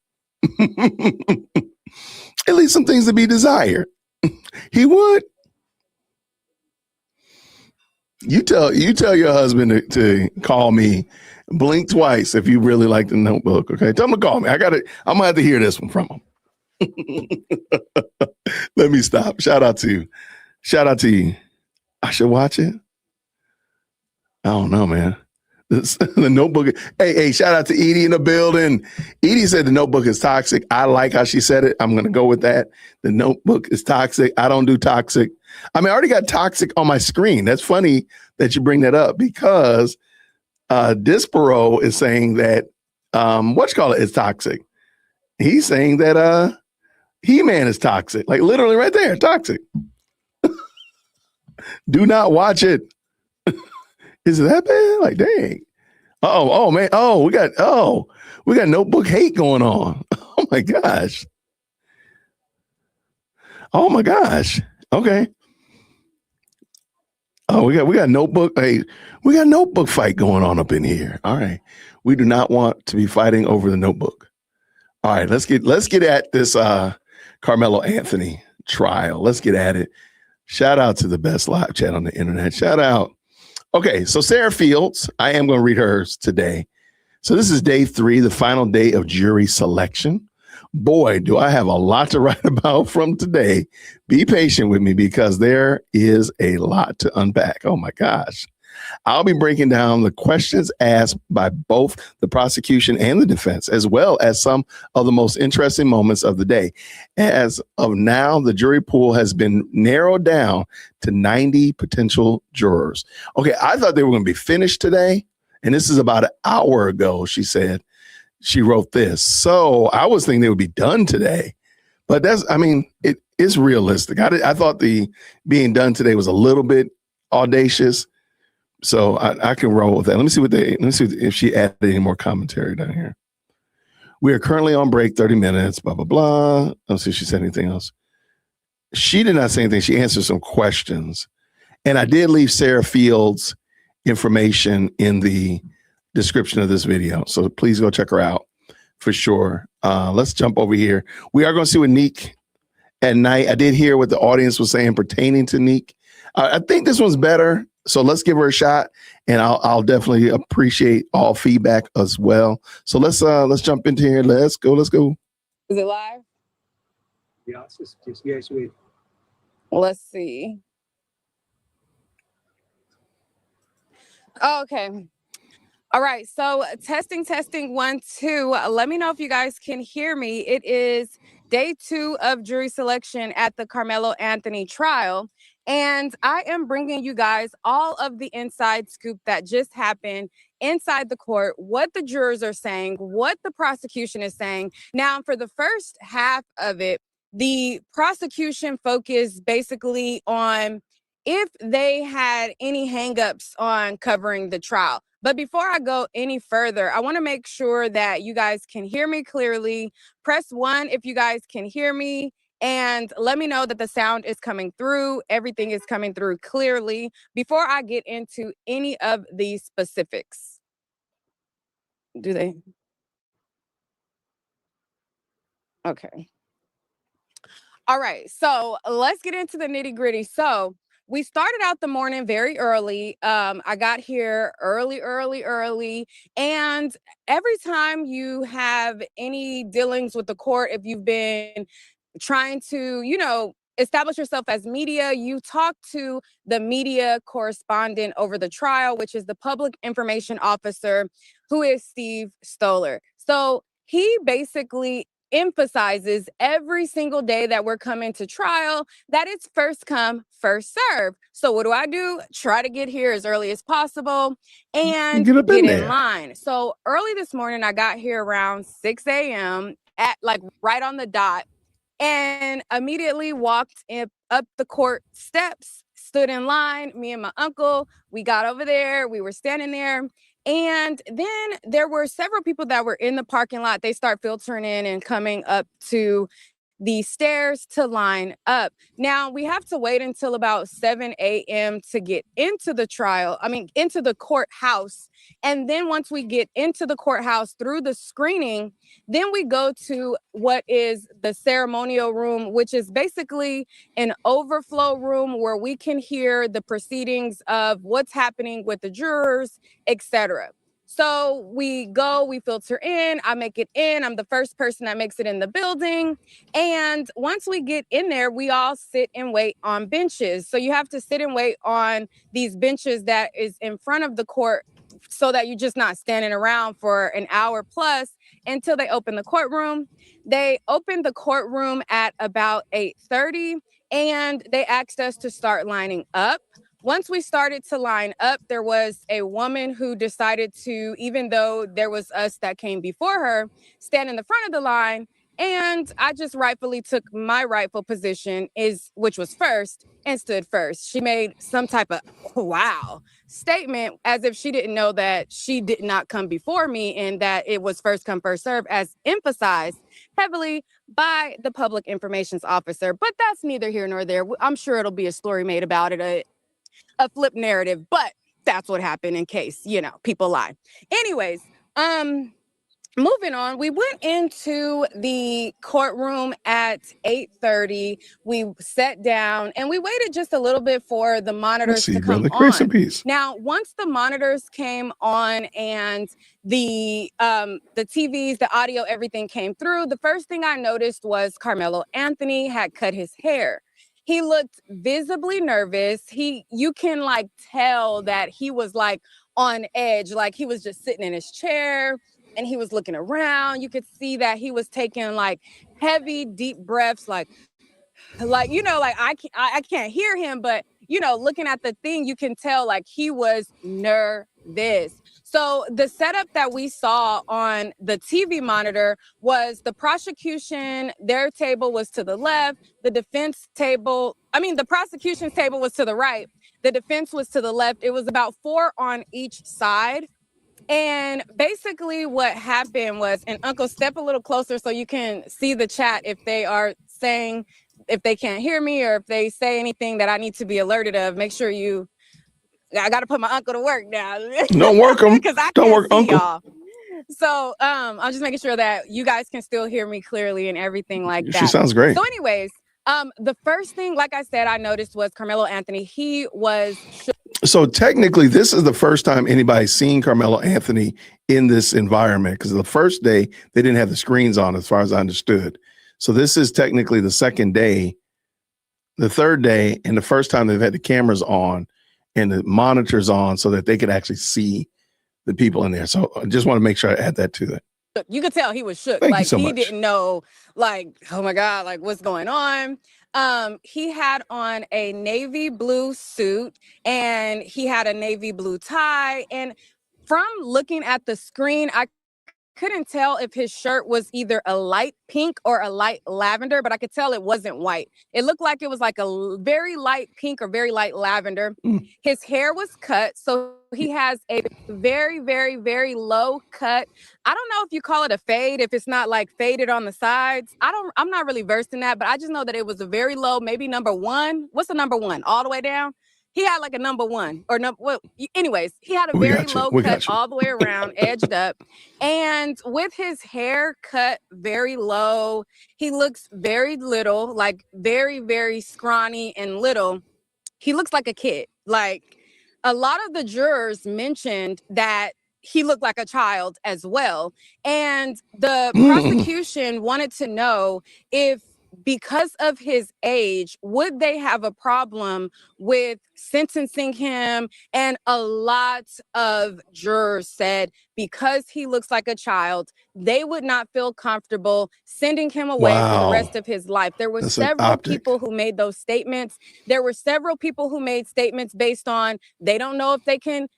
At least some things to be desired. He would. You tell your husband to call me, blink twice if you really like The Notebook. Okay, tell him to call me. I'm gonna have to hear this one from him. Let me stop. Shout out to you. I should watch it. I don't know, man. The Notebook. Hey, shout out to Edie in the building. Edie said the Notebook is toxic. I like how she said it. I'm going to go with that. The Notebook is toxic. I don't do toxic. I mean, I already got toxic on my screen. That's funny that you bring that up because Disparo is saying that whatchamacallit is toxic. He's saying that He-Man is toxic. Like literally right there, toxic. Do not watch it. Is it that bad? Like, dang. Oh man. We got Notebook hate going on. Oh my gosh. Okay. Oh, we got Notebook. Hey, we got Notebook fight going on up in here. All right. We do not want to be fighting over the Notebook. All right, let's get at this Karmello Anthony trial. Let's get at it. Shout out to the best live chat on the internet. Shout out. Okay, so Sarah Fields, I am going to read hers today. So this is day 3, the final day of jury selection. Boy, do I have a lot to write about from today. Be patient with me because there is a lot to unpack. Oh my gosh. I'll be breaking down the questions asked by both the prosecution and the defense, as well as some of the most interesting moments of the day. As of now, the jury pool has been narrowed down to 90 potential jurors. Okay, I thought they were going to be finished today, and this is about an hour ago, she said. She wrote this. So I was thinking they would be done today, but it is realistic. I thought the being done today was a little bit audacious. So I can roll with that. Let me see if she added any more commentary down here. We are currently on break, 30 minutes, blah, blah, blah. Let's see if she said anything else. She did not say anything. She answered some questions. And I did leave Sarah Fields' information in the description of this video. So please go check her out for sure. Let's jump over here. We are going to see what Neek at night. I did hear what the audience was saying pertaining to Neek. I think this one's better. So let's give her a shot, and I'll definitely appreciate all feedback as well. So let's jump into here. Let's go. Is it live? Yes, yes, we. Let's see. Oh, okay. All right. So testing 1, 2. Let me know if you guys can hear me. It is day 2 of jury selection at the Karmello Anthony trial. And I am bringing you guys all of the inside scoop that just happened inside the court, what the jurors are saying, what the prosecution is saying. Now, for the first half of it, the prosecution focused basically on if they had any hangups on covering the trial. But before I go any further, I want to make sure that you guys can hear me clearly. Press 1 if you guys can hear me. And let me know that the sound is coming through. Everything is coming through clearly before I get into any of the specifics. Do they? Okay. All right. So let's get into the nitty gritty. So we started out the morning very early. I got here early. And every time you have any dealings with the court, if you've been trying to, establish yourself as media, you talk to the media correspondent over the trial, which is the public information officer, who is Steve Stoller. So he basically emphasizes every single day that we're coming to trial that it's first come, first serve. So what do? Try to get here as early as possible and get in line. So early this morning, I got here around 6 a.m. at right on the dot, and immediately walked up the court steps, stood in line. Me and my uncle, we got over there. We were standing there. And then there were several people that were in the parking lot. They start filtering in and coming up to the stairs to line up. Now, we have to wait until about 7 a.m. to get into into the courthouse. And then once we get into the courthouse through the screening, then we go to what is the ceremonial room, which is basically an overflow room where we can hear the proceedings of what's happening with the jurors, etc. So we go, we filter in, I make it in. I'm the first person that makes it in the building. And once we get in there, we all sit and wait on benches. So you have to sit and wait on these benches that is in front of the court so that you're just not standing around for an hour plus until they open the courtroom. They opened the courtroom at about 8:30 and they asked us to start lining up. Once we started to line up, there was a woman who decided to, even though there was us that came before her, stand in the front of the line. And I just rightfully took my rightful position, which was first, and stood first. She made some type of wow statement as if she didn't know that she did not come before me and that it was first come, first serve, as emphasized heavily by the public information officer. But that's neither here nor there. I'm sure it'll be a story made about it, a flip narrative, but that's what happened in case, people lie. Anyways, moving on, we went into the courtroom at 8:30. We sat down and we waited just a little bit for the monitors to come Grace and on. peace. Now, once the monitors came on and the TVs, the audio, everything came through, the first thing I noticed was Karmello Anthony had cut his hair. He looked visibly nervous. You can tell that he was on edge, like he was just sitting in his chair and he was looking around. You could see that he was taking heavy, deep breaths, I can't hear him, but looking at the thing, you can tell he was nervous. So the setup that we saw on the TV monitor was the prosecution, their table was to the left, the prosecution's table was to the right, the defense was to the left. It was about 4 on each side. And basically what happened was, and Uncle, step a little closer so you can see the chat if they can't hear me or if they say anything that I need to be alerted of. Make sure I got to put my uncle to work now. Don't work him. Because I Don't can't work see uncle. y'all. So I'm just making sure that you guys can still hear me clearly and everything like that. She sounds great. So anyways, the first thing, like I said, I noticed was Karmello Anthony. He was So technically, this is the first time anybody's seen Karmello Anthony in this environment, because the first day they didn't have the screens on, as far as I understood. So this is technically the second day, the third day, and the first time they've had the cameras on and the monitors on so that they could actually see the people in there. So I just want to make sure I add that to that. you could tell he was shook. Thank you so He much. didn't know, oh my God, what's going on? He had on a navy blue suit and he had a navy blue tie. And from looking at the screen, I couldn't tell if his shirt was either a light pink or a light lavender, but I could tell it wasn't white. It looked like it was a very light pink or very light lavender. His hair was cut, so he has a very, very, very low cut. I don't know if you call it a fade, if it's not faded on the sides. I'm not really versed in that, but I just know that it was a very low, maybe number 1. What's the number 1? All the way down? He had a number 1 or anyways, he had a very low cut all the way around, edged up. And with his hair cut very low, he looks very little, very, very scrawny and little. He looks like a kid. A lot of the jurors mentioned that he looked like a child as well. And the prosecution wanted to know if, because of his age, would they have a problem with sentencing him? And a lot of jurors said because he looks like a child, they would not feel comfortable sending him away for the rest of his life. There were several people who made those statements. There were several people who made statements based on they don't know if they can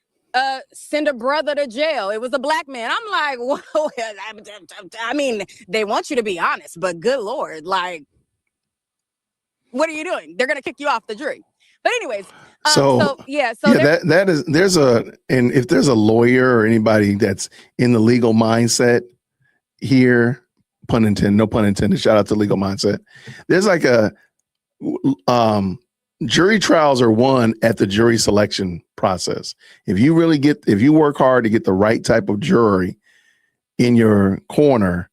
send a brother to jail. It was a black man. I'm like, whoa, I mean, they want you to be honest, but good Lord, what are you doing? They're going to kick you off the jury. But anyways, and if there's a lawyer or anybody that's in the legal mindset here, pun intended, no pun intended, shout out to legal mindset. There's jury trials are won at the jury selection process. If you work hard to get the right type of jury in your corner,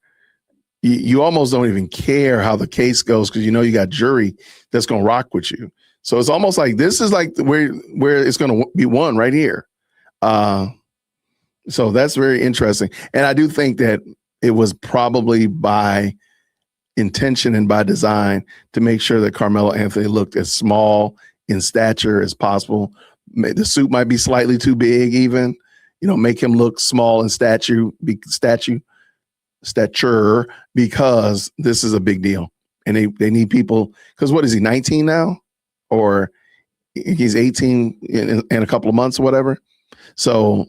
you almost don't even care how the case goes because you got jury that's going to rock with you. So it's almost like this is where it's going to be won right here. So that's very interesting. And I do think that it was probably by intention and by design to make sure that Karmello Anthony looked as small in stature as possible. The suit might be slightly too big, even, make him look small in stature because this is a big deal. And they need people, because what is he, 19 now? Or he's 18 in a couple of months or whatever. So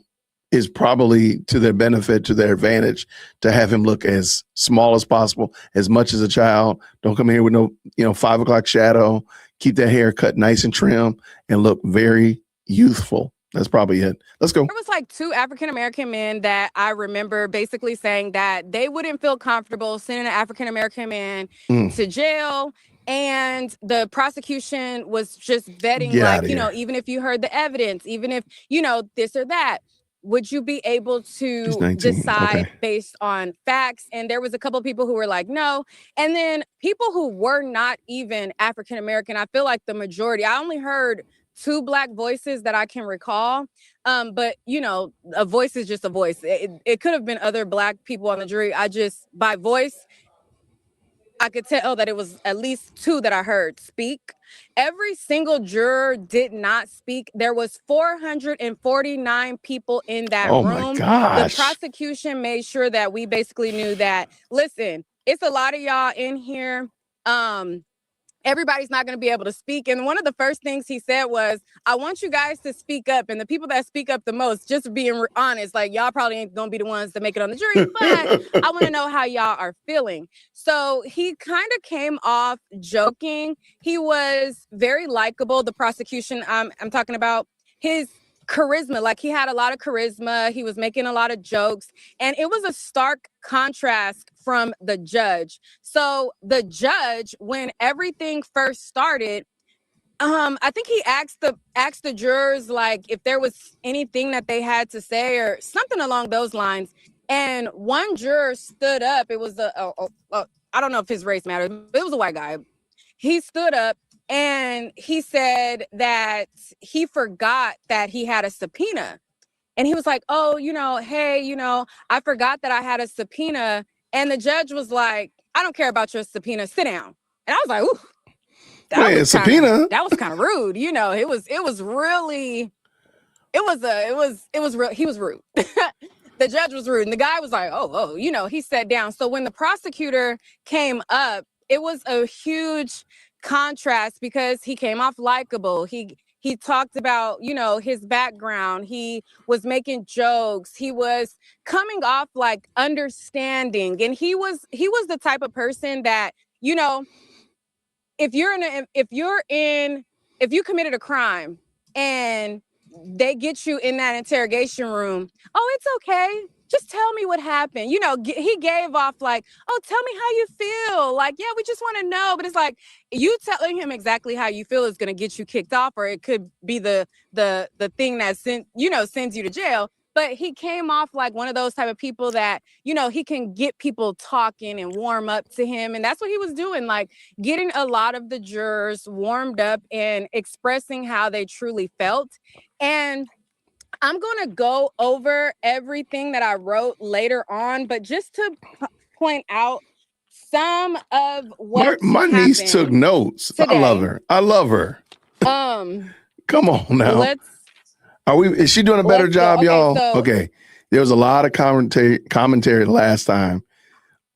it's probably to their benefit, to their advantage, to have him look as small as possible, as much as a child. Don't come here with no, 5 o'clock shadow. Keep that hair cut nice and trim and look very youthful. That's probably it. Let's go. There was like 2 African-American men that I remember basically saying that they wouldn't feel comfortable sending an African-American man to jail. And the prosecution was just vetting, even if you heard the evidence, even if, this or that, would you be able to decide based on facts? And there was a couple of people who were like, no. And then people who were not even African-American, I feel like the majority, I only heard 2 Black voices that I can recall. But, a voice is just a voice. It could have been other Black people on the jury. By voice, I could tell that it was at least 2 that I heard speak. Every single juror did not speak. There was 449 people in that room. My gosh. The prosecution made sure that we basically knew that, listen, it's a lot of y'all in here. Everybody's not going to be able to speak. And one of the first things he said was, I want you guys to speak up. And the people that speak up the most, just being honest, like y'all probably ain't going to be the ones that make it on the jury, but I want to know how y'all are feeling. So he kind of came off joking. He was very likable. The prosecution, I'm talking about his charisma, like he had a lot of charisma. He was making a lot of jokes, and it was a stark contrast from the judge. So the judge, when everything first started, I think he asked the jurors like if there was anything that they had to say or something along those lines. And one juror stood up. It was I don't know if his race matters, but it was a white guy. He stood up and he said that he forgot that he had a subpoena. And he was like, oh, hey, I forgot that I had a subpoena. And the judge was like, I don't care about your subpoena. Sit down. And I was like, ooh, that was kind of rude. He was rude. The judge was rude. And the guy was like, oh, he sat down. So when the prosecutor came up, it was a huge contrast because he came off likable. He talked about, his background. He was making jokes. He was coming off like understanding. And he was the type of person that, if you committed a crime and they get you in that interrogation room, oh, it's okay. Just tell me what happened. He gave off like, oh, tell me how you feel. Like, yeah, we just want to know. But it's like, you telling him exactly how you feel is going to get you kicked off, or it could be the thing that sends you to jail. But he came off like one of those type of people that, he can get people talking and warm up to him. And that's what he was doing, like getting a lot of the jurors warmed up and expressing how they truly felt. And I'm going to go over everything that I wrote later on, but just to point out some of what my niece took notes. Today. I love her. Come on now. Is she doing a better job, y'all? Okay. There was a lot of commentary last time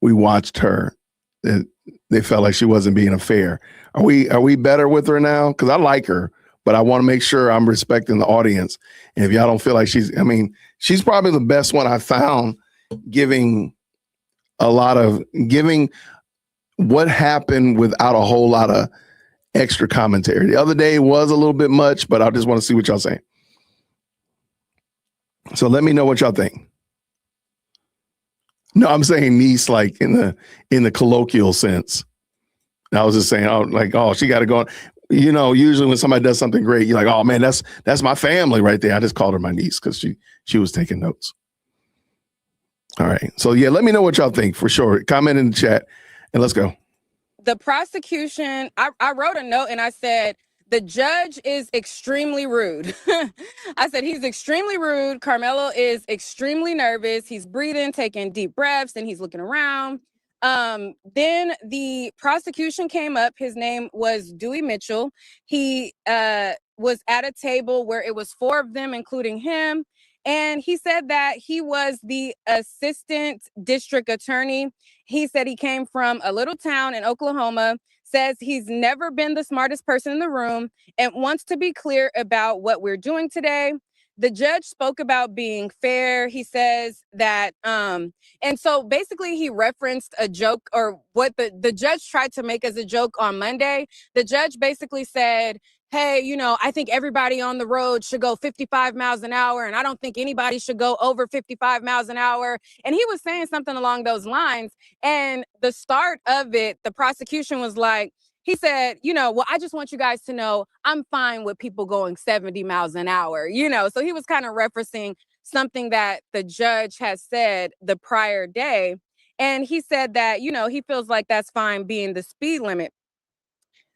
we watched her. They felt like she wasn't being fair. Are we better with her now? Because I like her, but I want to make sure I'm respecting the audience. And if y'all don't feel like she's probably the best one I found, giving what happened without a whole lot of extra commentary. The other day was a little bit much, but I just want to see what y'all saying. So let me know what y'all think. No, I'm saying niece like in the colloquial sense. I was just saying, she got to go on. Usually when somebody does something great, you're like, oh man, that's my family right there. I just called her my niece because she was taking notes. All right. So yeah, let me know what y'all think for sure. Comment in the chat and let's go. The prosecution, I wrote a note and I said, the judge is extremely rude. I said, he's extremely rude. Karmello is extremely nervous. He's breathing, taking deep breaths, and he's looking around. Then the prosecution came up. His name was Dewey Mitchell. He was at a table where it was 4 of them, including him. And he said that he was the assistant district attorney. He said he came from a little town in Oklahoma, says he's never been the smartest person in the room, and wants to be clear about what we're doing today. The judge spoke about being fair. He says that, and so basically he referenced a joke, or what the judge tried to make as a joke on Monday. The judge basically said, hey, you know, I think everybody on the road should go 55 miles an hour, and I don't think anybody should go over 55 miles an hour. And he was saying something along those lines. And the start of it, the prosecution was like, he said, you know, well, I just want you guys to know I'm fine with people going 70 miles an hour, you know. So he was kind of referencing something that the judge has said the prior day. And he said that, you know, he feels like that's fine being the speed limit.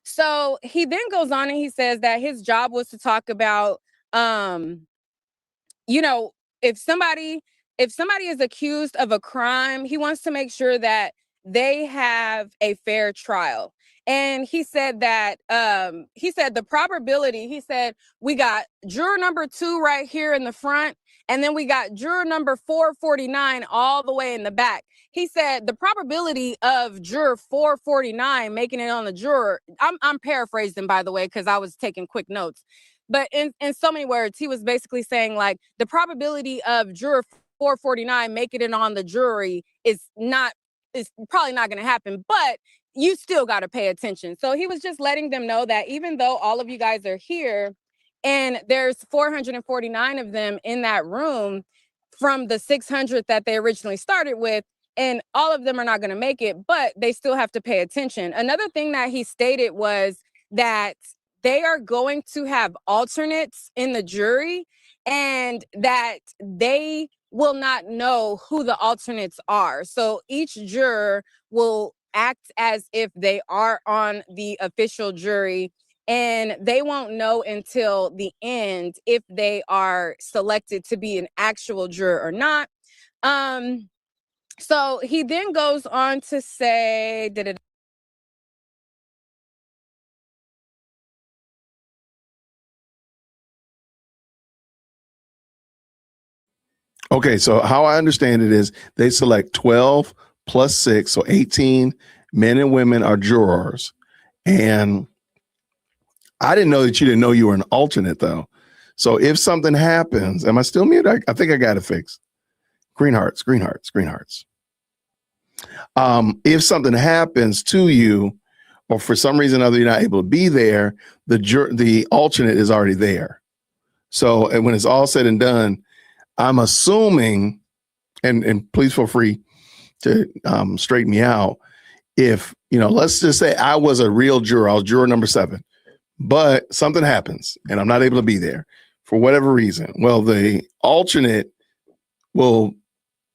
So he then goes on and he says that his job was to talk about, you know, if somebody is accused of a crime, he wants to make sure that they have a fair trial. And he said that the probability, he said, we got juror number 2 right here in the front, and then we got juror number 449 all the way in the back. He said the probability of juror 449 making it on the juror, I'm paraphrasing, by the way, because I was taking quick notes. But in so many words, he was basically saying, like, the probability of juror 449 making it on the jury is probably not going to happen, but you still got to pay attention. So he was just letting them know that even though all of you guys are here and there's 449 of them in that room from the 600 that they originally started with, and all of them are not going to make it, but they still have to pay attention. Another thing that he stated was that they are going to have alternates in the jury, and that they will not know who the alternates are. So each juror will act as if they are on the official jury, and they won't know until the end if they are selected to be an actual juror or not. So he then goes on to say, Okay, so how I understand it is they select 12 plus 6, so 18 men and women are jurors. And I didn't know that you didn't know you were an alternate, though. So if something happens, am I still muted? I think I got it fixed. Green hearts, green hearts, green hearts. If something happens to you, or for some reason or other you're not able to be there, the alternate is already there. So and when it's all said and done, I'm assuming, and please feel free to straighten me out. If, you know, let's just say I was a real juror, I was juror number 7, but something happens and I'm not able to be there for whatever reason. Well, the alternate will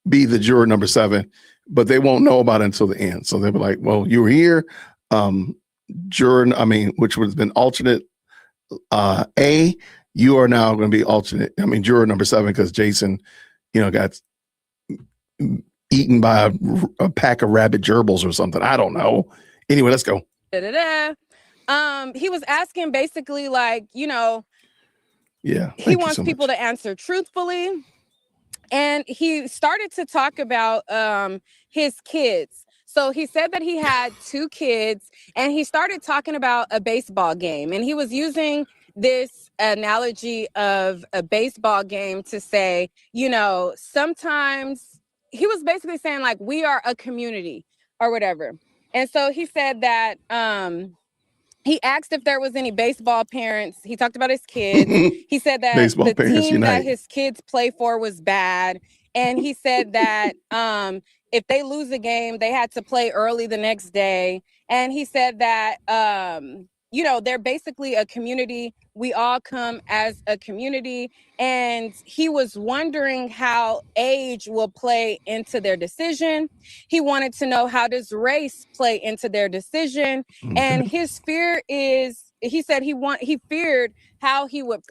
be the juror number 7, but they won't know about it until the end. So they'll be like, well, you were here, which would have been alternate A, you are now going to be juror number 7, because Jason, you know, got eaten by a pack of rabid gerbils or something. I don't know. Anyway, let's go. He was asking basically, like, you know, he wants people to answer truthfully. And he started to talk about his kids. So he said that he had 2 kids, and he started talking about a baseball game. And he was using this analogy of a baseball game to say, you know, sometimes he was basically saying, like, we are a community or whatever. And so he said that he asked if there was any baseball parents. He talked about his kids. He said that Baseball the parents team unite. that his kids play for was bad. And he said that if they lose a game, they had to play early the next day. And he said that, you know, they're basically a community. We all come as a community. And he was wondering how age will play into their decision. He wanted to know, how does race play into their decision? And his fear is he said he feared how he would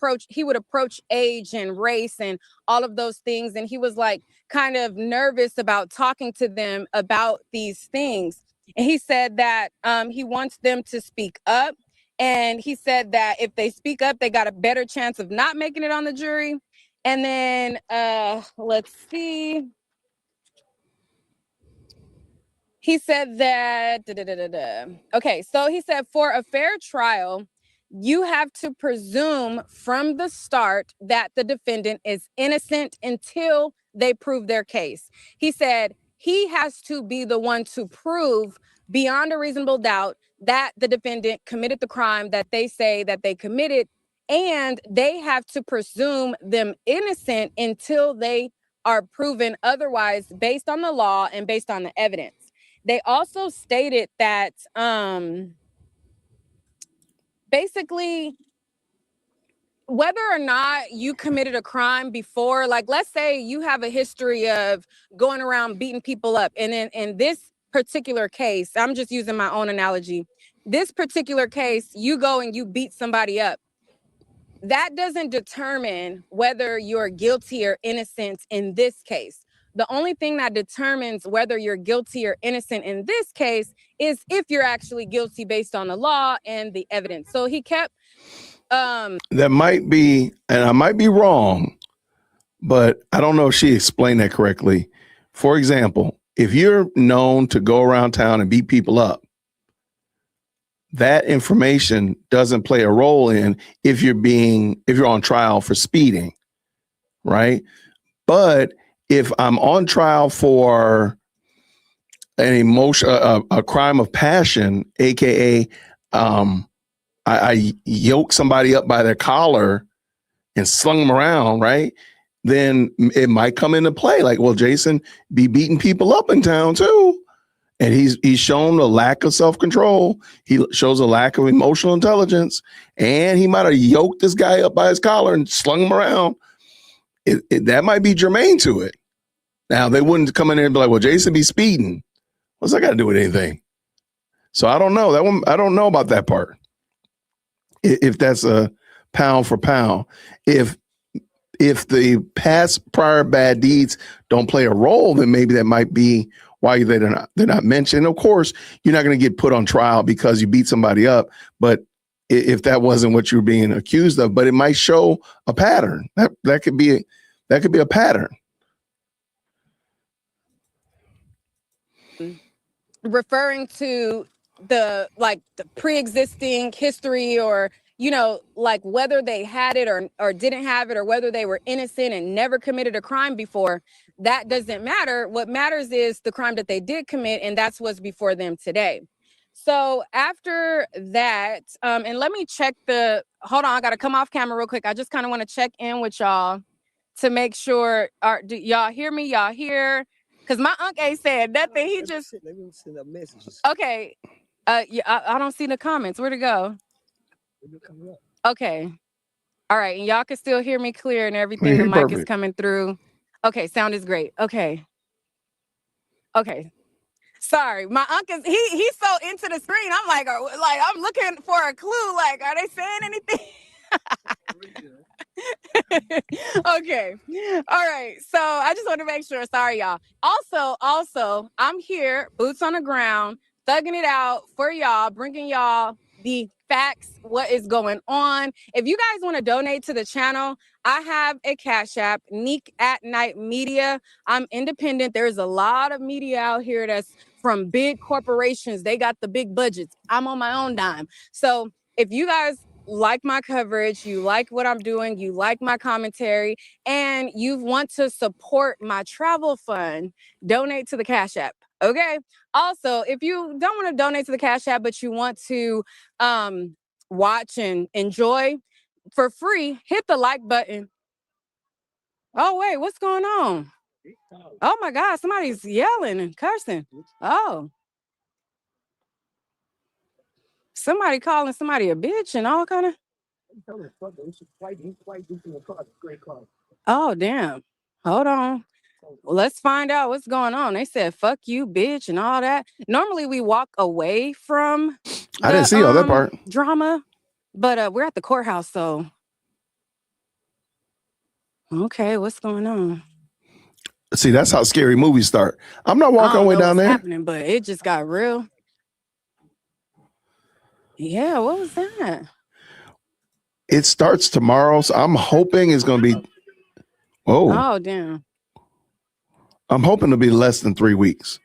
approach age and race and all of those things. And he was like kind of nervous about talking to them about these things. And he said that he wants them to speak up. And he said that if they speak up, they got a better chance of not making it on the jury. And then let's see. He said that, okay, so he said for a fair trial, you have to presume from the start that the defendant is innocent until they prove their case. He said he has to be the one to prove beyond a reasonable doubt that the defendant committed the crime that they say that they committed, and they have to presume them innocent until they are proven otherwise based on the law and based on the evidence. They also stated that basically whether or not you committed a crime before, like let's say you have a history of going around beating people up. And in this particular case, I'm just using my own analogy. This particular case, you go and you beat somebody up. That doesn't determine whether you're guilty or innocent in this case. The only thing that determines whether you're guilty or innocent in this case is if you're actually guilty based on the law and the evidence. So he kept That might be, and I might be wrong, but I don't know if she explained that correctly. For example, if you're known to go around town and beat people up, that information doesn't play a role in if you're on trial for speeding, right? But if I'm on trial for an emotion, a crime of passion, aka I yoke somebody up by their collar and slung them around, right? Then it might come into play. Like, well, Jason be beating people up in town too. And he's shown a lack of self-control. He shows a lack of emotional intelligence. And he might have yoked this guy up by his collar and slung him around. That might be germane to it. Now, they wouldn't come in there and be like, well, Jason be speeding. What's that got to do with anything? So I don't know. That one, I don't know about that part. If that's a pound for pound. If the past prior bad deeds don't play a role, then maybe that might be why they're not mentioned. Of course, you're not going to get put on trial because you beat somebody up, but if that wasn't what you were being accused of, but it might show a pattern. That could be a pattern. referring to the pre-existing history, or like whether they had it or didn't have it, or whether they were innocent and never committed a crime before. That doesn't matter. What matters is the crime that they did commit, and that's what's before them today. So after that, and let me check hold on, I gotta come off camera real quick. I just kind of want to check in with y'all to make sure, do y'all hear me? Y'all hear? Because my uncle ain't said nothing. He just, okay. Yeah, I don't see the comments. Where'd it go? Okay. All right. And y'all can still hear me clear and everything. The mic is coming through. Okay. Sound is great. Okay. Okay. Sorry. My uncle's, he's so into the screen. I'm like I'm looking for a clue. Like, are they saying anything? Okay. All right. So I just want to make sure. Sorry, y'all. Also, I'm here, boots on the ground, thugging it out for y'all, bringing y'all the facts, what is going on. If you guys want to donate to the channel, I have a Cash App, Neek at Night Media. I'm independent. There's a lot of media out here that's from big corporations. They got the big budgets. I'm on my own dime. So if you guys like my coverage, you like what I'm doing, you like my commentary, and you want to support my travel fund, donate to the Cash App. Okay. Also, if you don't want to donate to the Cash App, but you want to watch and enjoy for free, hit the like button. Oh, wait, what's going on? Oh my God, somebody's yelling and cursing. Oh. Somebody calling somebody a bitch and all kind of. Oh, damn. Hold on. Well, let's find out what's going on. They said, fuck you, bitch, and all that. Normally we walk away from I didn't see all that part. Drama. But we're at the courthouse, so okay, what's going on? See, that's how scary movies start. I'm not I walking all don't the way know down what's there. happening, but it just got real. Yeah, what was that? It starts tomorrow, so I'm hoping it's going to be. Oh, damn. I'm hoping to be less than 3 weeks.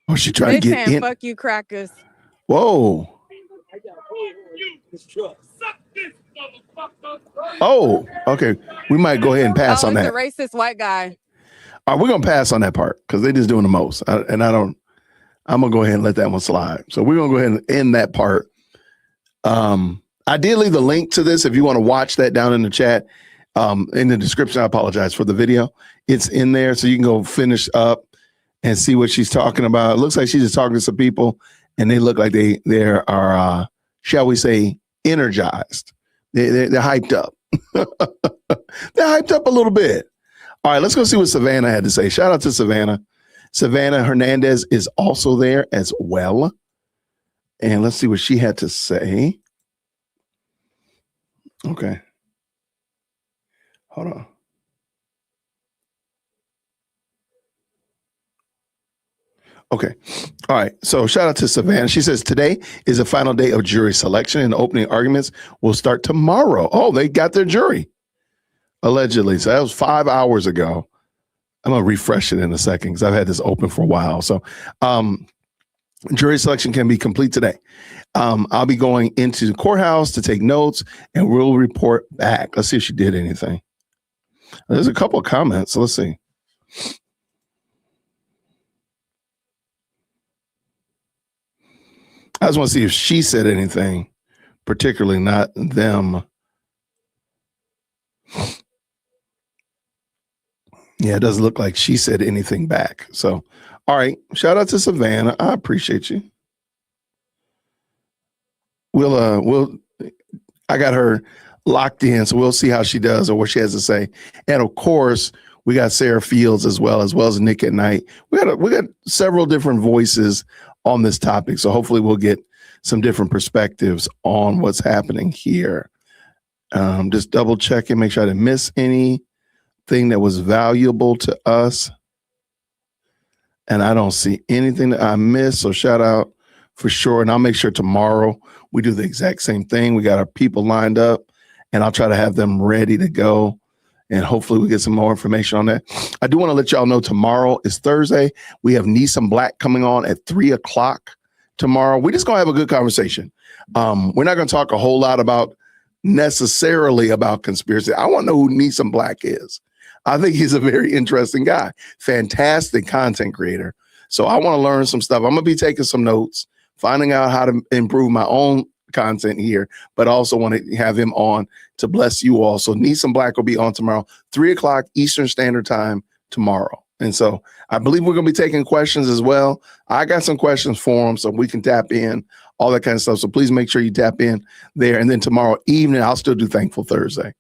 Oh, she trying They to get saying in. fuck you, crackers. Whoa. Oh, okay. We might go ahead and pass Oh, on it's a that. racist white guy. All right, we're gonna pass on that part because they're just doing the most. I'm gonna go ahead and let that one slide. So we're gonna go ahead and end that part. I did leave the link to this if you want to watch that down in the chat. In the description, I apologize for the video. It's in there, so you can go finish up and see what she's talking about. It looks like she's just talking to some people, and they look like they are, shall we say, energized. They're hyped up. They're hyped up a little bit. All right, let's go see what Savannah had to say. Shout out to Savannah. Savannah Hernandez is also there as well. And let's see what she had to say. Okay. Hold on. Okay. All right. So shout out to Savannah. She says today is the final day of jury selection and opening arguments will start tomorrow. Oh, they got their jury. Allegedly. So that was 5 hours ago. I'm going to refresh it in a second because I've had this open for a while. So jury selection can be complete today. I'll be going into the courthouse to take notes and we'll report back. Let's see if she did anything. There's a couple of comments. So let's see. I just want to see if she said anything, particularly not them. Yeah, it doesn't look like she said anything back. So, all right. Shout out to Savannah. I appreciate you. I got her locked in, so we'll see how she does or what she has to say. And of course, we got Sarah Fields as well as Nick at Night. We got several different voices on this topic, so hopefully we'll get some different perspectives on what's happening here. Just double checking, make sure I didn't miss anything that was valuable to us. And I don't see anything that I missed, so shout out for sure. And I'll make sure tomorrow we do the exact same thing. We got our people lined up, and I'll try to have them ready to go. And hopefully we get some more information on that. I do want to let y'all know tomorrow is Thursday. We have Neeson Black coming on at 3:00 tomorrow. We're just going to have a good conversation. We're not going to talk a whole lot about necessarily about conspiracy. I want to know who Neeson Black is. I think he's a very interesting guy. Fantastic content creator. So I want to learn some stuff. I'm going to be taking some notes, finding out how to improve my own content here, but also want to have him on to bless you all. So Neeson Black will be on tomorrow, 3:00 Eastern Standard Time tomorrow. And so I believe we're going to be taking questions as well. I got some questions for him so we can tap in, all that kind of stuff. So please make sure you tap in there. And then tomorrow evening, I'll still do Thankful Thursday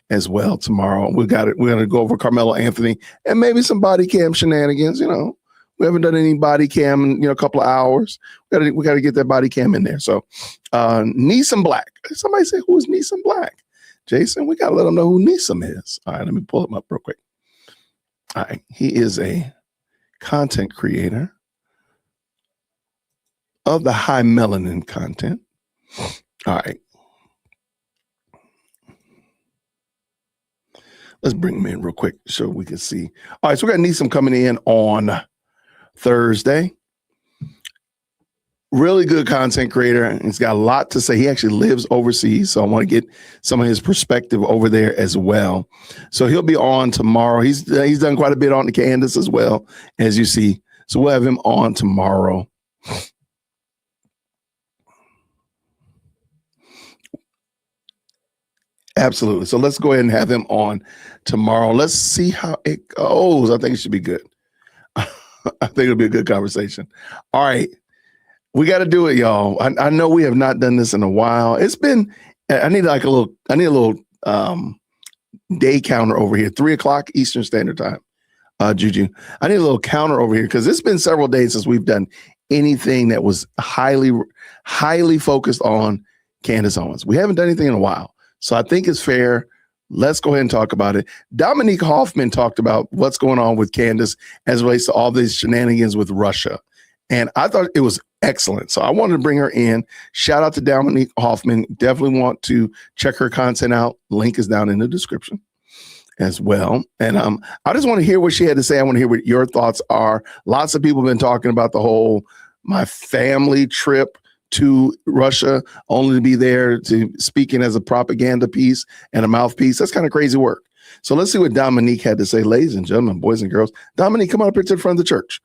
as well tomorrow. We're going to go over Karmello Anthony and maybe some body cam shenanigans. You know, we haven't done any body cam in a couple of hours. We got to get that body cam in there. So Neeson Black. Somebody say, who is Neeson Black? Jason, we got to let them know who Neeson is. All right, let me pull him up real quick. All right, he is a content creator of the high melanin content. All right. Let's bring him in real quick so we can see. All right, so we got Neeson coming in on Thursday. Really good content creator. He's got a lot to say. He actually lives overseas, so I want to get some of his perspective over there as well. So he'll be on tomorrow. He's done quite a bit on the Candace as well, as you see. So we'll have him on tomorrow. Absolutely. So let's go ahead and have him on tomorrow. Let's see how it goes. I think it should be good. I think it'll be a good conversation. All right. We got to do it, y'all. I know we have not done this in a while. It's been, I need a little day counter over here, 3:00 Eastern Standard Time. Juju, I need a little counter over here because it's been several days since we've done anything that was highly focused on Candace Owens. We haven't done anything in a while. So I think it's fair. Let's go ahead and talk about it. Dominique Hoffman talked about what's going on with Candace as it relates to all these shenanigans with Russia. And I thought it was excellent. So I wanted to bring her in. Shout out to Dominique Hoffman. Definitely want to check her content out. Link is down in the description as well. And I just want to hear what she had to say. I want to hear what your thoughts are. Lots of people have been talking about the whole my family trip to Russia, only to be there to speaking as a propaganda piece and a mouthpiece. That's kind of crazy work. So let's see what Dominique had to say. Ladies and gentlemen, boys and girls. Dominique, come on up here to the front of the church.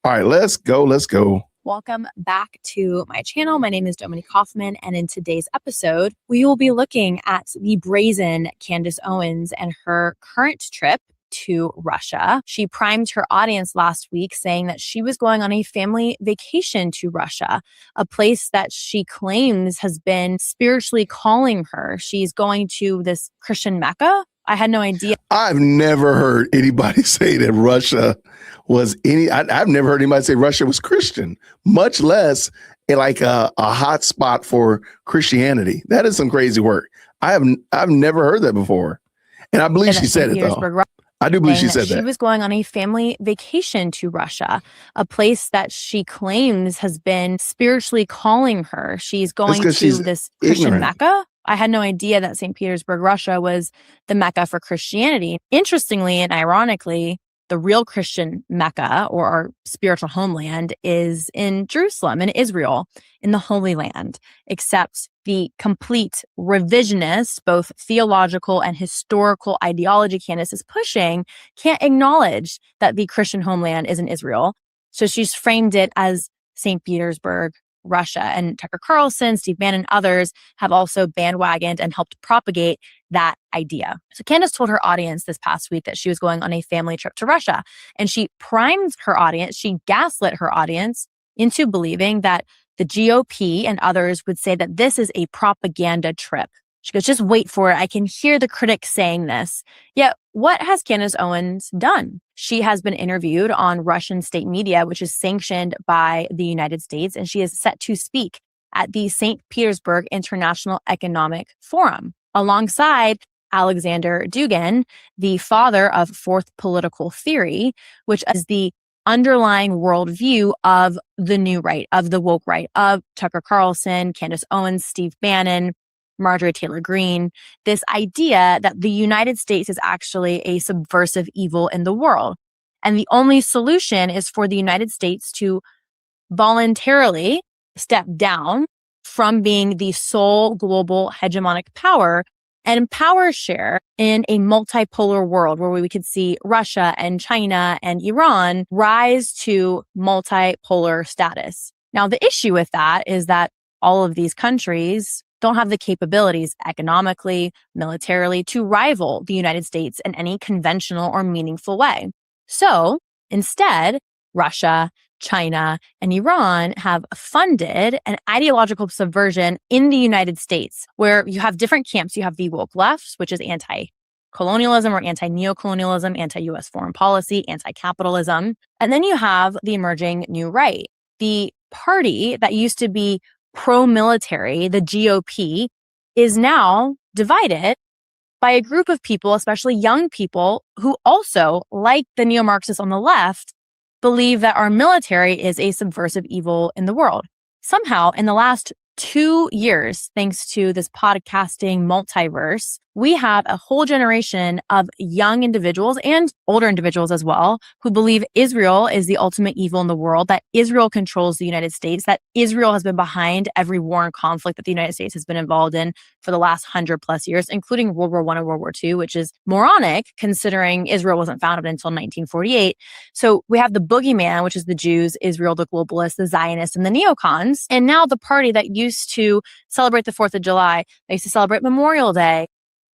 All right, let's go. Let's go. Welcome back to my channel. My name is Dominique Hoffman, and in today's episode, we will be looking at the brazen Candace Owens and her current trip to Russia. She primed her audience last week saying that she was going on a family vacation to Russia, a place that she claims has been spiritually calling her. She's going to this Christian Mecca. I had no idea. I've never heard anybody say that Russia was I've never heard anybody say Russia was Christian, much less like a hot spot for Christianity. That is some crazy work. I've never heard that before. And I believe she said it though. I do believe she said that. She was going on a family vacation to Russia, a place that she claims has been spiritually calling her. She's going to this Christian Mecca. I had no idea that St. Petersburg, Russia was the Mecca for Christianity. Interestingly and ironically, the real Christian Mecca, or our spiritual homeland, is in Jerusalem, in Israel, in the Holy Land, except the complete revisionist, both theological and historical ideology Candace is pushing can't acknowledge that the Christian homeland is in Israel. So she's framed it as St. Petersburg, Russia. And Tucker Carlson, Steve Bannon, others have also bandwagoned and helped propagate that idea. So Candace told her audience this past week that she was going on a family trip to Russia. And she primed her audience, she gaslit her audience into believing that the GOP and others would say that this is a propaganda trip. She goes, just wait for it. I can hear the critics saying this. Yet, what has Candace Owens done? She has been interviewed on Russian state media, which is sanctioned by the United States, and she is set to speak at the St. Petersburg International Economic Forum alongside Alexander Dugin, the father of fourth political theory, which is the underlying worldview of the new right, of the woke right, of Tucker Carlson, Candace Owens, Steve Bannon, Marjorie Taylor Greene, this idea that the United States is actually a subversive evil in the world. And the only solution is for the United States to voluntarily step down from being the sole global hegemonic power and power share in a multipolar world where we could see Russia and China and Iran rise to multipolar status. Now, the issue with that is that all of these countries don't have the capabilities economically, militarily to rival the United States in any conventional or meaningful way. So instead, Russia, China, and Iran have funded an ideological subversion in the United States where you have different camps. You have the woke left, which is anti-colonialism or anti-neocolonialism, anti-US foreign policy, anti-capitalism. And then you have the emerging new right. The party that used to be pro-military, the GOP, is now divided by a group of people, especially young people, who also, like the neo-Marxists on the left, believe that our military is a subversive evil in the world. Somehow, in the last 2 years, thanks to this podcasting multiverse, we have a whole generation of young individuals and older individuals as well who believe Israel is the ultimate evil in the world, that Israel controls the United States, that Israel has been behind every war and conflict that the United States has been involved in for the last 100+ years, including World War I and World War II, which is moronic considering Israel wasn't founded until 1948. So we have the boogeyman, which is the Jews, Israel, the globalists, the Zionists, and the neocons. And now the party that used to celebrate the 4th of July, they used to celebrate Memorial Day,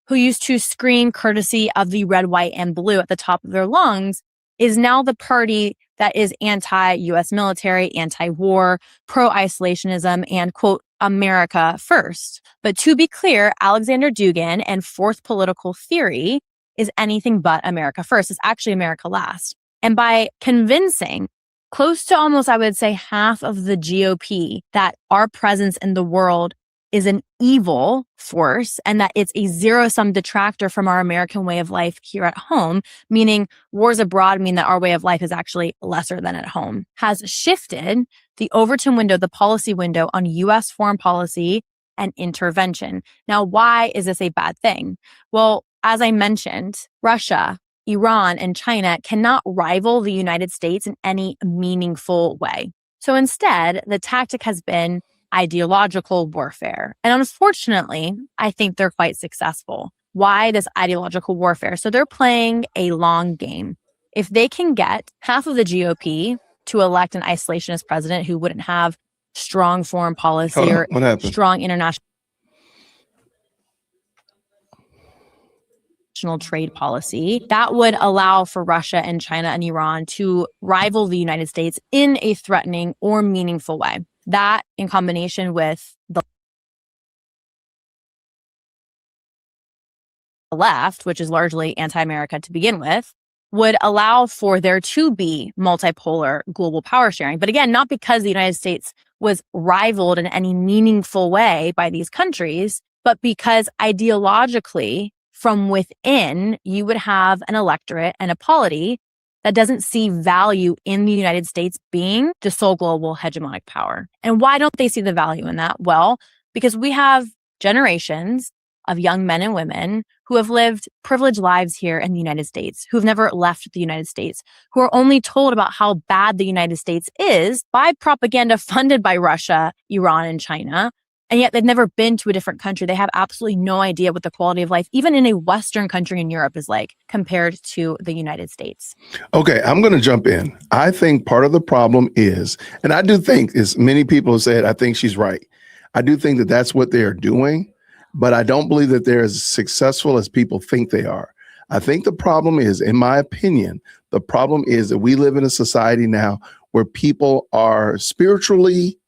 who used to scream courtesy of the red, white, and blue at the top of their lungs, is now the party that is anti-US military, anti-war, pro-isolationism, and, quote, America first. But to be clear, Alexander Dugin and fourth political theory is anything but America first. It's actually America last. And by convincing close to almost, I would say, half of the GOP, that our presence in the world is an evil force and that it's a zero-sum detractor from our American way of life here at home, meaning wars abroad mean that our way of life is actually lesser than at home, has shifted the Overton window, the policy window on U.S. foreign policy and intervention. Now, why is this a bad thing? Well, as I mentioned, Russia, Iran, and China cannot rival the United States in any meaningful way. So instead, the tactic has been ideological warfare. And unfortunately, I think they're quite successful. Why this ideological warfare? So they're playing a long game. If they can get half of the GOP to elect an isolationist president who wouldn't have strong foreign policy or strong international trade policy, that would allow for Russia and China and Iran to rival the United States in a threatening or meaningful way. That, in combination with the left, which is largely anti-America to begin with, would allow for there to be multipolar global power sharing. But again, not because the United States was rivaled in any meaningful way by these countries, but because ideologically, from within, you would have an electorate and a polity that doesn't see value in the United States being the sole global hegemonic power. And why don't they see the value in that? Well, because we have generations of young men and women who have lived privileged lives here in the United States, who have never left the United States, who are only told about how bad the United States is by propaganda funded by Russia, Iran, and China. And yet they've never been to a different country. They have absolutely no idea what the quality of life, even in a Western country in Europe, is like compared to the United States. Okay, I'm going to jump in. I think part of the problem is, and I do think, as many people have said, I think she's right. I do think that that's what they're doing, but I don't believe that they're as successful as people think they are. I think the problem is, in my opinion, the problem is that we live in a society now where people are spiritually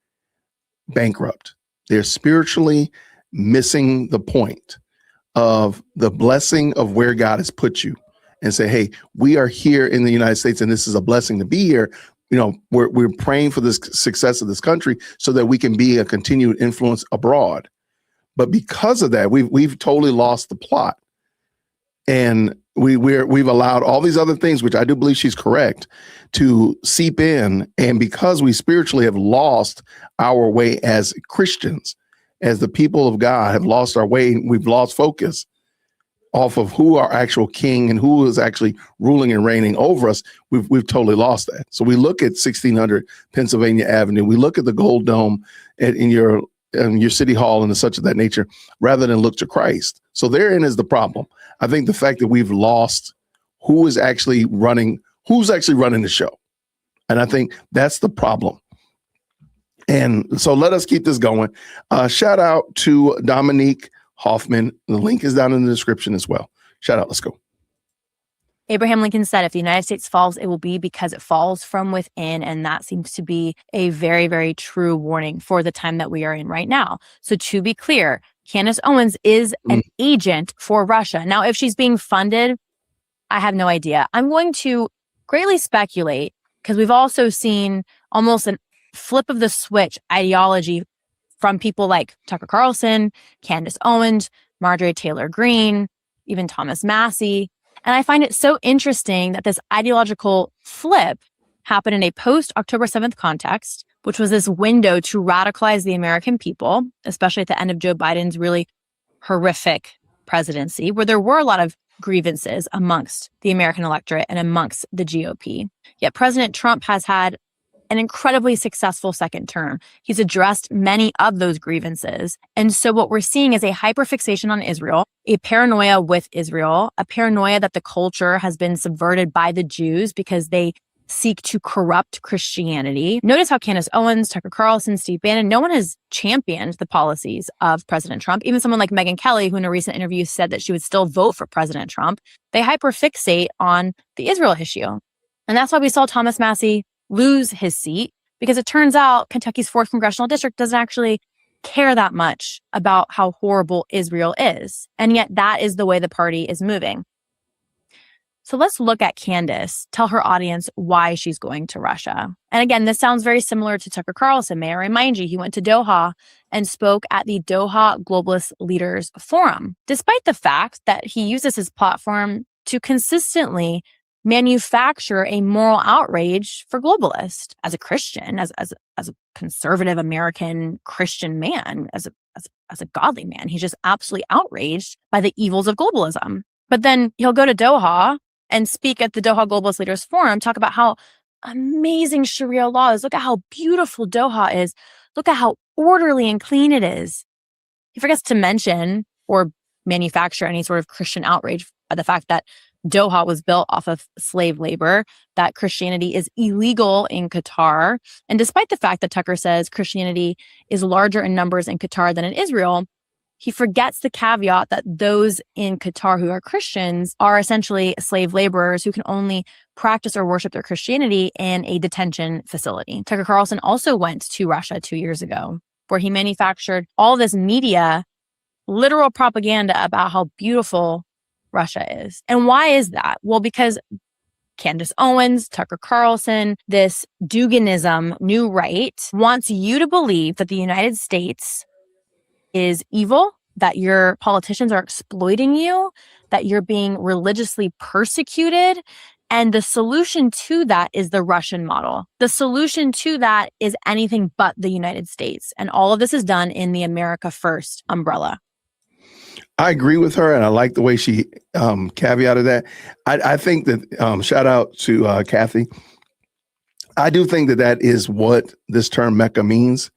bankrupt. They're spiritually missing the point of the blessing of where God has put you and say, hey, we are here in the United States and this is a blessing to be here. You know, we're praying for the success of this country so that we can be a continued influence abroad. But because of that, we've totally lost the plot. And we've allowed all these other things, which I do believe she's correct, to seep in. And because we spiritually have lost our way as Christians, as the people of God have lost our way, we've lost focus off of who our actual king and who is actually ruling and reigning over us. We've totally lost that. So we look at 1600 Pennsylvania Avenue. We look at the Gold Dome in your city hall and such of that nature, rather than look to Christ. So therein is the problem. I think the fact that we've lost who's actually running the show. And I think that's the problem. And so let us keep this going. Shout out to Dominique Hoffman. The link is down in the description as well. Shout out. Let's go. Abraham Lincoln said, if the United States falls, it will be because it falls from within. And that seems to be a very, very true warning for the time that we are in right now. So to be clear, Candace Owens is an agent for Russia. Now, if she's being funded, I have no idea. I'm going to greatly speculate because we've also seen almost a flip of the switch ideology from people like Tucker Carlson, Candace Owens, Marjorie Taylor Greene, even Thomas Massie. And I find it so interesting that this ideological flip happened in a post-October 7th context, which was this window to radicalize the American people, especially at the end of Joe Biden's really horrific presidency, where there were a lot of grievances amongst the American electorate and amongst the GOP. Yet President Trump has had an incredibly successful second term. He's addressed many of those grievances. And so what we're seeing is a hyperfixation on Israel, a paranoia with Israel, a paranoia that the culture has been subverted by the Jews because they seek to corrupt Christianity. Notice how Candace Owens, Tucker Carlson, Steve Bannon, no one has championed the policies of President Trump. Even someone like Megyn Kelly, who in a recent interview said that she would still vote for President Trump, they hyperfixate on the Israel issue. And that's why we saw Thomas Massie lose his seat, because it turns out Kentucky's 4th congressional district doesn't actually care that much about how horrible Israel is. And yet that is the way the party is moving. So let's look at Candace, tell her audience why she's going to Russia. And again, this sounds very similar to Tucker Carlson. May I remind you, he went to Doha and spoke at the Doha Globalist Leaders Forum, despite the fact that he uses his platform to consistently manufacture a moral outrage for globalists. As a Christian, as a conservative American Christian man, as a godly man, he's just absolutely outraged by the evils of globalism. But then he'll go to Doha and speak at the Doha Globalist Leaders Forum, talk about how amazing Sharia law is. Look at how beautiful Doha is. Look at how orderly and clean it is. He forgets to mention or manufacture any sort of Christian outrage by the fact that Doha was built off of slave labor, that Christianity is illegal in Qatar. And despite the fact that Tucker says Christianity is larger in numbers in Qatar than in Israel, he forgets the caveat that those in Qatar who are Christians are essentially slave laborers who can only practice or worship their Christianity in a detention facility. Tucker Carlson also went to Russia 2 years ago, where he manufactured all this media, literal propaganda about how beautiful Russia is. And why is that? Well, because Candace Owens, Tucker Carlson, this Duginism, new right, wants you to believe that the United States is evil, that your politicians are exploiting you, that you're being religiously persecuted. And the solution to that is the Russian model. The solution to that is anything but the United States. And all of this is done in the America First umbrella. I agree with her, and I like the way she caveated that. I think that, shout out to Kathy. I do think that that is what this term Mecca means.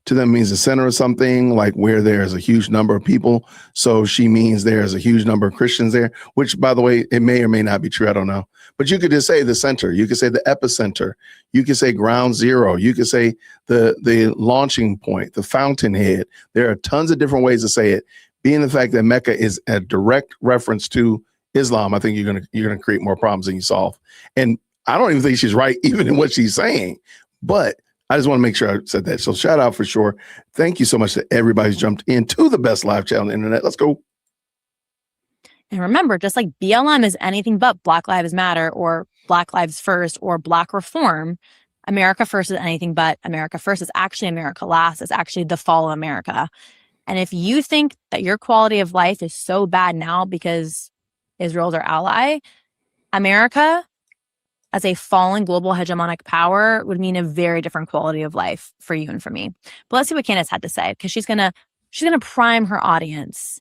To them means the center of something, like where there's a huge number of people. So she means there's a huge number of Christians there, which, by the way, it may or may not be true. I don't know. But you could just say the center. You could say the epicenter. You could say ground zero. You could say the launching point, the fountainhead. There are tons of different ways to say it. Being the fact that Mecca is a direct reference to Islam, I think you're gonna create more problems than you solve. And I don't even think she's right, even in what she's saying. But I just want to make sure I said that. So shout out for sure. Thank you so much to everybody who's jumped into the best live chat on the internet. Let's go. And remember, just like BLM is anything but Black Lives Matter or Black Lives First or Black Reform, America First is anything but America First. It's actually America Last. It's actually the fall of America. And if you think that your quality of life is so bad now because Israel's our ally, America as a fallen global hegemonic power would mean a very different quality of life for you and for me. But let's see what Candace had to say, because she's gonna prime her audience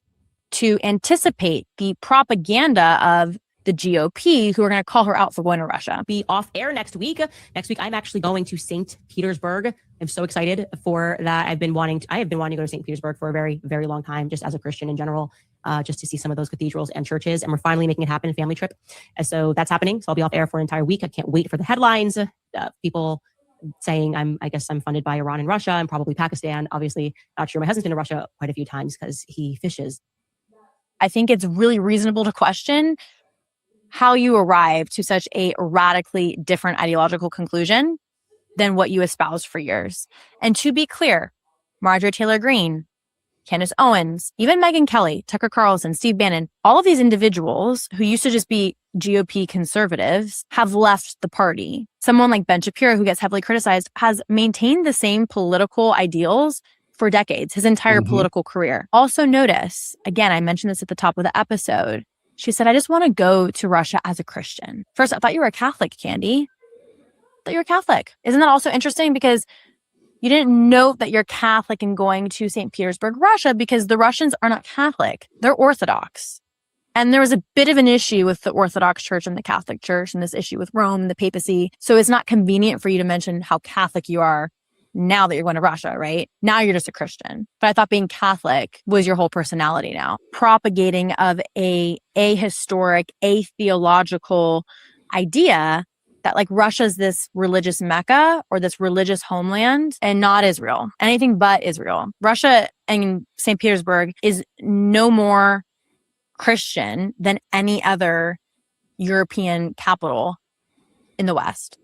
to anticipate the propaganda of the GOP, who are going to call her out for going to Russia. Be off air next week. Next week, I'm actually going to St. Petersburg. I'm so excited for that. I have been wanting to go to St. Petersburg for a very, very long time, just as a Christian in general, just to see some of those cathedrals and churches. And we're finally making it happen, a family trip. And so that's happening. So I'll be off air for an entire week. I can't wait for the headlines. People saying I guess I'm funded by Iran and Russia and probably Pakistan. Obviously, not sure. My husband's been to Russia quite a few times because he fishes. I think it's really reasonable to question how you arrive to such a radically different ideological conclusion than what you espoused for years. And to be clear, Marjorie Taylor Greene, Candace Owens, even Megyn Kelly, Tucker Carlson, Steve Bannon, all of these individuals who used to just be GOP conservatives have left the party. Someone like Ben Shapiro, who gets heavily criticized, has maintained the same political ideals for decades, his entire political career. Also notice, again, I mentioned this at the top of the episode, she said, I just want to go to Russia as a Christian. First, I thought you were a Catholic, Candy. I thought you were a Catholic. Isn't that also interesting? Because you didn't note that you're Catholic and going to St. Petersburg, Russia, because the Russians are not Catholic. They're Orthodox. And there was a bit of an issue with the Orthodox Church and the Catholic Church and this issue with Rome and the papacy. So it's not convenient for you to mention how Catholic you are now that you're going to Russia, right? Now you're just a Christian. But I thought being Catholic was your whole personality now. Propagating of a ahistoric, atheological idea that like Russia's this religious Mecca or this religious homeland and not Israel. Anything but Israel. Russia and St. Petersburg is no more Christian than any other European capital in the West.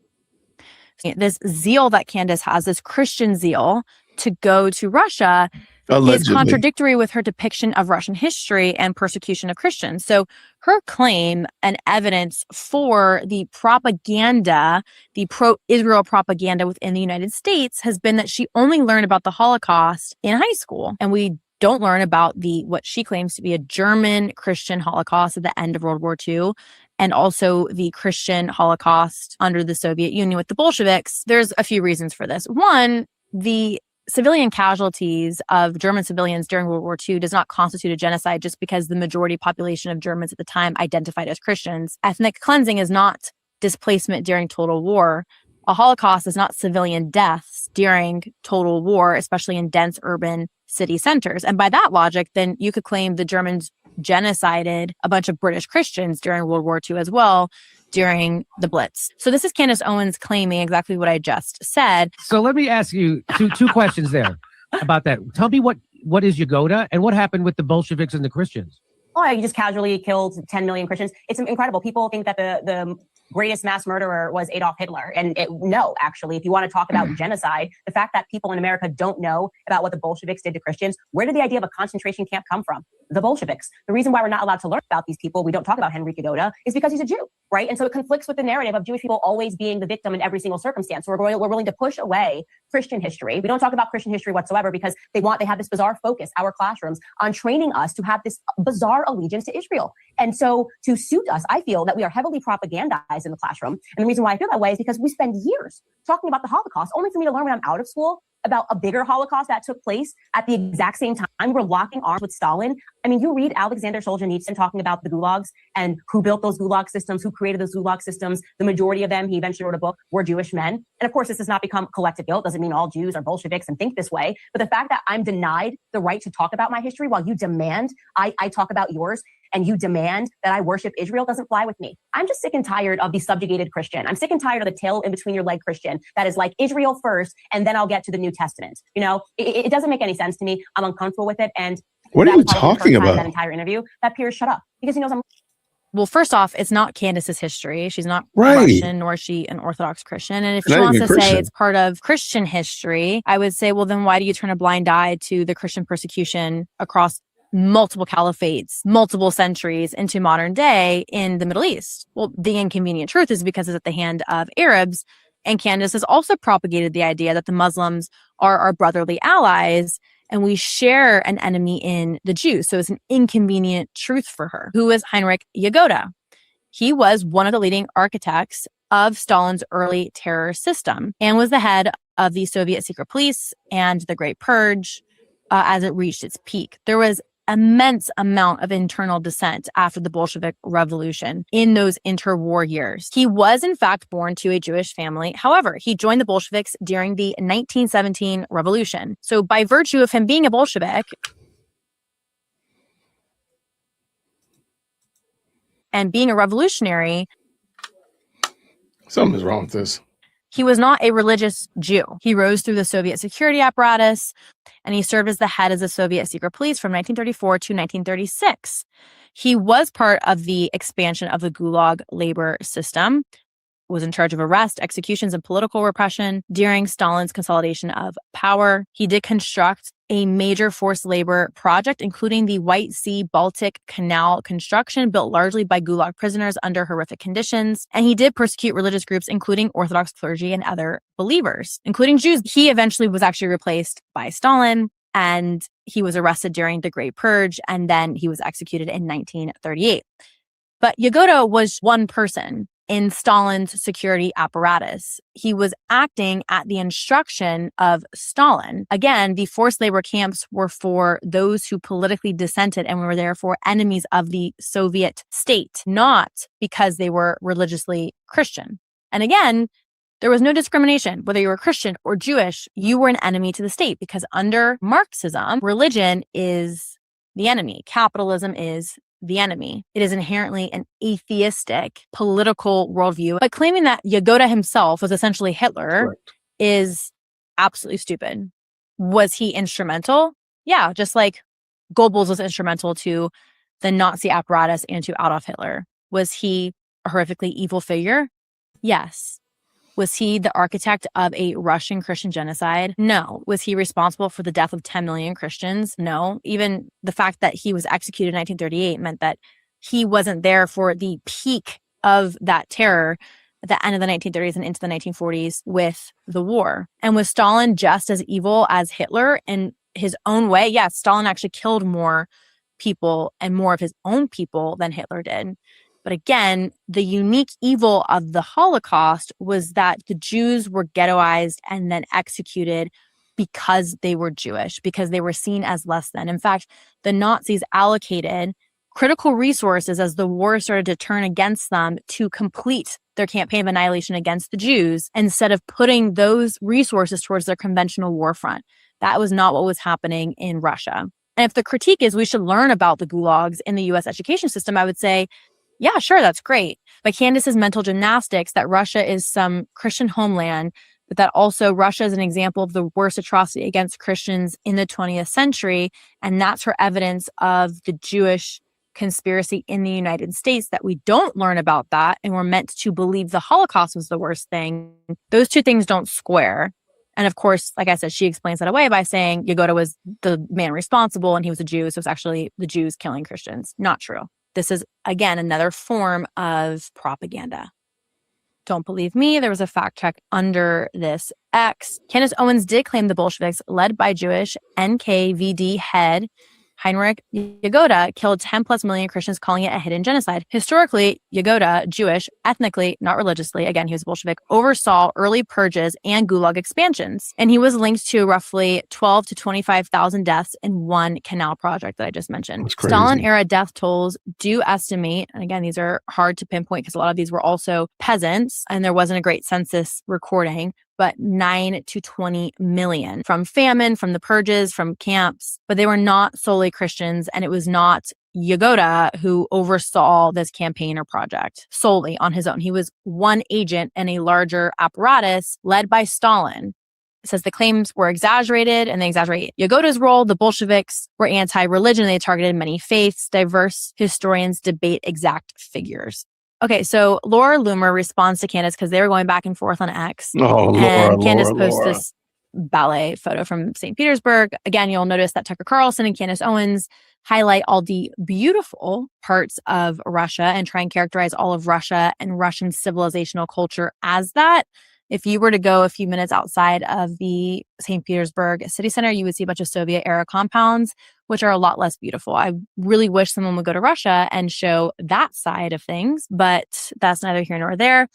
This zeal that Candace has, this Christian zeal to go to Russia, Allegedly. is contradictory with her depiction of Russian history and persecution of Christians. So her claim and evidence for the propaganda, the pro-Israel propaganda within the United States, has been that she only learned about the Holocaust in high school. And we don't learn about what she claims to be a German Christian Holocaust at the end of World War II, and also the Christian Holocaust under the Soviet Union with the Bolsheviks. There's a few reasons for this. One, the civilian casualties of German civilians during World War II does not constitute a genocide just because the majority population of Germans at the time identified as Christians. Ethnic cleansing is not displacement during total war. A Holocaust is not civilian deaths during total war, especially in dense urban city centers. And by that logic, then you could claim the Germans genocided a bunch of British Christians during World War II as well, during the Blitz. So this is Candace Owens claiming exactly what I just said. So let me ask you two questions there about that. Tell me what is Yagoda and what happened with the Bolsheviks and the Christians? Oh, you just casually killed 10 million Christians. It's incredible. People think that the greatest mass murderer was Adolf Hitler. And no, actually, if you want to talk about genocide, the fact that people in America don't know about what the Bolsheviks did to Christians, where did the idea of a concentration camp come from? The Bolsheviks. The reason why we're not allowed to learn about these people, we don't talk about Henry Yagoda, is because he's a Jew, right? And so it conflicts with the narrative of Jewish people always being the victim in every single circumstance. So we're willing to push away Christian history. We don't talk about Christian history whatsoever because they have this bizarre focus, our classrooms, on training us to have this bizarre allegiance to Israel. And so to suit us, I feel that we are heavily propagandized in the classroom. And the reason why I feel that way is because we spend years talking about the Holocaust, only for me to learn when I'm out of school about a bigger Holocaust that took place at the exact same time. We're locking arms with Stalin. I mean, you read Alexander Solzhenitsyn talking about the gulags and who built those gulag systems, who created those gulag systems. The majority of them, he eventually wrote a book, were Jewish men. And of course, this does not become collective guilt. Doesn't mean all Jews are Bolsheviks and think this way. But the fact that I'm denied the right to talk about my history while you demand I talk about yours, and you demand that I worship Israel doesn't fly with me. I'm just sick and tired of the subjugated Christian. I'm sick and tired of the tail in between your leg Christian that is like Israel first, and then I'll get to the New Testament. You know, it doesn't make any sense to me. I'm uncomfortable with it. And what are you talking about? That entire interview, that Piers shut up because he knows I'm. Well, first off, it's not Candace's history. She's not right. Russian, nor is she an Orthodox Christian. And if she wants to say it's part of Christian history, I would say, well, then why do you turn a blind eye to the Christian persecution across multiple caliphates, multiple centuries into modern day in the Middle East? Well, the inconvenient truth is because it's at the hand of Arabs. And Candace has also propagated the idea that the Muslims are our brotherly allies and we share an enemy in the Jews. So it's an inconvenient truth for her. Who is Heinrich Yagoda? He was one of the leading architects of Stalin's early terror system and was the head of the Soviet secret police and the Great Purge as it reached its peak. There was immense amount of internal dissent after the Bolshevik Revolution in those interwar years. He was, in fact, born to a Jewish family. However, he joined the Bolsheviks during the 1917 revolution. So by virtue of him being a Bolshevik and being a revolutionary, something's wrong with this. He was not a religious Jew. He rose through the Soviet security apparatus, and he served as the head of the Soviet secret police from 1934 to 1936. He was part of the expansion of the Gulag labor system, was in charge of arrest, executions, and political repression during Stalin's consolidation of power. He did construct a major forced labor project, including the White Sea-Baltic Canal construction, built largely by Gulag prisoners under horrific conditions. And he did persecute religious groups, including Orthodox clergy and other believers, including Jews. He eventually was actually replaced by Stalin, and he was arrested during the Great Purge, and then he was executed in 1938. But Yagoda was one person in Stalin's security apparatus. He was acting at the instruction of Stalin. Again, the forced labor camps were for those who politically dissented and were therefore enemies of the Soviet state, not because they were religiously Christian. And again, there was no discrimination. Whether you were Christian or Jewish, you were an enemy to the state because under Marxism, religion is the enemy. Capitalism is the enemy. It is inherently an atheistic political worldview. But claiming that Yagoda himself was essentially Hitler is absolutely stupid. Was he instrumental? Yeah, just like Goebbels was instrumental to the Nazi apparatus and to Adolf Hitler. Was he a horrifically evil figure? Yes. Was he the architect of a Russian Christian genocide? No. Was he responsible for the death of 10 million Christians? No. Even the fact that he was executed in 1938 meant that he wasn't there for the peak of that terror at the end of the 1930s and into the 1940s with the war. And was Stalin just as evil as Hitler in his own way? Yes, Stalin actually killed more people and more of his own people than Hitler did. But again, the unique evil of the Holocaust was that the Jews were ghettoized and then executed because they were Jewish, because they were seen as less than. In fact, the Nazis allocated critical resources as the war started to turn against them to complete their campaign of annihilation against the Jews instead of putting those resources towards their conventional war front. That was not what was happening in Russia. And if the critique is we should learn about the gulags in the US education system, I would say, yeah, sure, that's great. But Candace's mental gymnastics that Russia is some Christian homeland, but that also Russia is an example of the worst atrocity against Christians in the 20th century. And that's her evidence of the Jewish conspiracy in the United States, that we don't learn about that and we're meant to believe the Holocaust was the worst thing. Those two things don't square. And of course, like I said, she explains that away by saying Yagoda was the man responsible and he was a Jew, so it's actually the Jews killing Christians. Not true. This is, again, another form of propaganda. Don't believe me? There was a fact check under this X. Candace Owens did claim the Bolsheviks, led by Jewish NKVD head Heinrich Yagoda, killed 10 plus million Christians, calling it a hidden genocide. Historically, Yagoda, Jewish, ethnically, not religiously, again, he was Bolshevik, oversaw early purges and gulag expansions. And he was linked to roughly 12 to 25,000 deaths in one canal project that I just mentioned. Stalin-era death tolls do estimate, and again, these are hard to pinpoint because a lot of these were also peasants and there wasn't a great census recording, but 9 to 20 million from famine, from the purges, from camps. But they were not solely Christians, and it was not Yagoda who oversaw this campaign or project solely on his own. He was one agent in a larger apparatus led by Stalin. It says the claims were exaggerated, and they exaggerate Yagoda's role. The Bolsheviks were anti-religion. They targeted many faiths. Diverse historians debate exact figures. Okay, so Laura Loomer responds to Candace because they were going back and forth on X. Oh, and Candace posts Laura. this ballet photo from St. Petersburg. Again, you'll notice that Tucker Carlson and Candace Owens highlight all the beautiful parts of Russia and try and characterize all of Russia and Russian civilizational culture as that. If you were to go a few minutes outside of the St. Petersburg city center, you would see a bunch of Soviet-era compounds, which are a lot less beautiful. I really wish someone would go to Russia and show that side of things, but that's neither here nor there.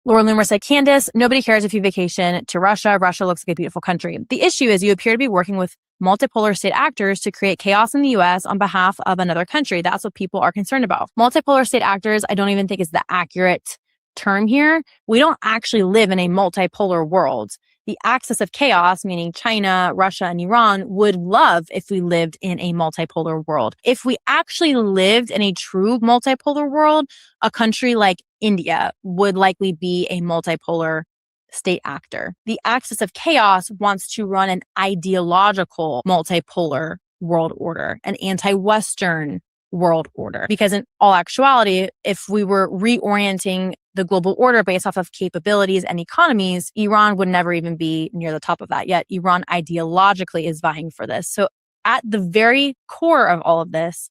Laura Loomer said, Candace, nobody cares if you vacation to Russia. Russia looks like a beautiful country. The issue is you appear to be working with multipolar state actors to create chaos in the U.S. on behalf of another country. That's what people are concerned about. Multipolar state actors, I don't even think is the accurate term here. We don't actually live in a multipolar world. The axis of chaos, meaning China, Russia, and Iran, would love if we lived in a multipolar world. If we actually lived in a true multipolar world, a country like India would likely be a multipolar state actor. The axis of chaos wants to run an ideological multipolar world order, an anti-Western world order. Because in all actuality, if we were reorienting the global order based off of capabilities and economies, Iran would never even be near the top of that. Yet Iran ideologically is vying for this. So at the very core of all of this,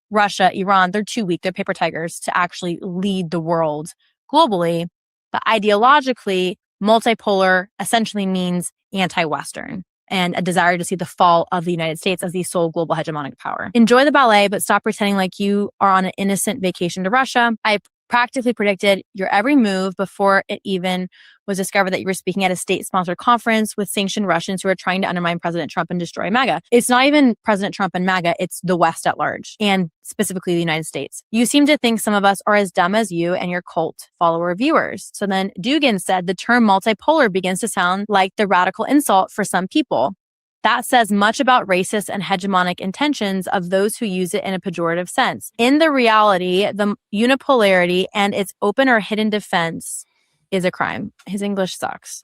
Russia, Iran, they're too weak. They're paper tigers to actually lead the world globally. But ideologically, multipolar essentially means anti-Western and a desire to see the fall of the United States as the sole global hegemonic power. Enjoy the ballet, but stop pretending like you are on an innocent vacation to Russia. I practically predicted your every move before it even was discovered that you were speaking at a state-sponsored conference with sanctioned Russians who are trying to undermine President Trump and destroy MAGA. It's not even President Trump and MAGA, it's the West at large, and specifically the United States. You seem to think some of us are as dumb as you and your cult follower viewers. So then Dugin said the term multipolar begins to sound like the radical insult for some people. That says much about racist and hegemonic intentions of those who use it in a pejorative sense. In the reality, the unipolarity and its open or hidden defense is a crime. His English sucks.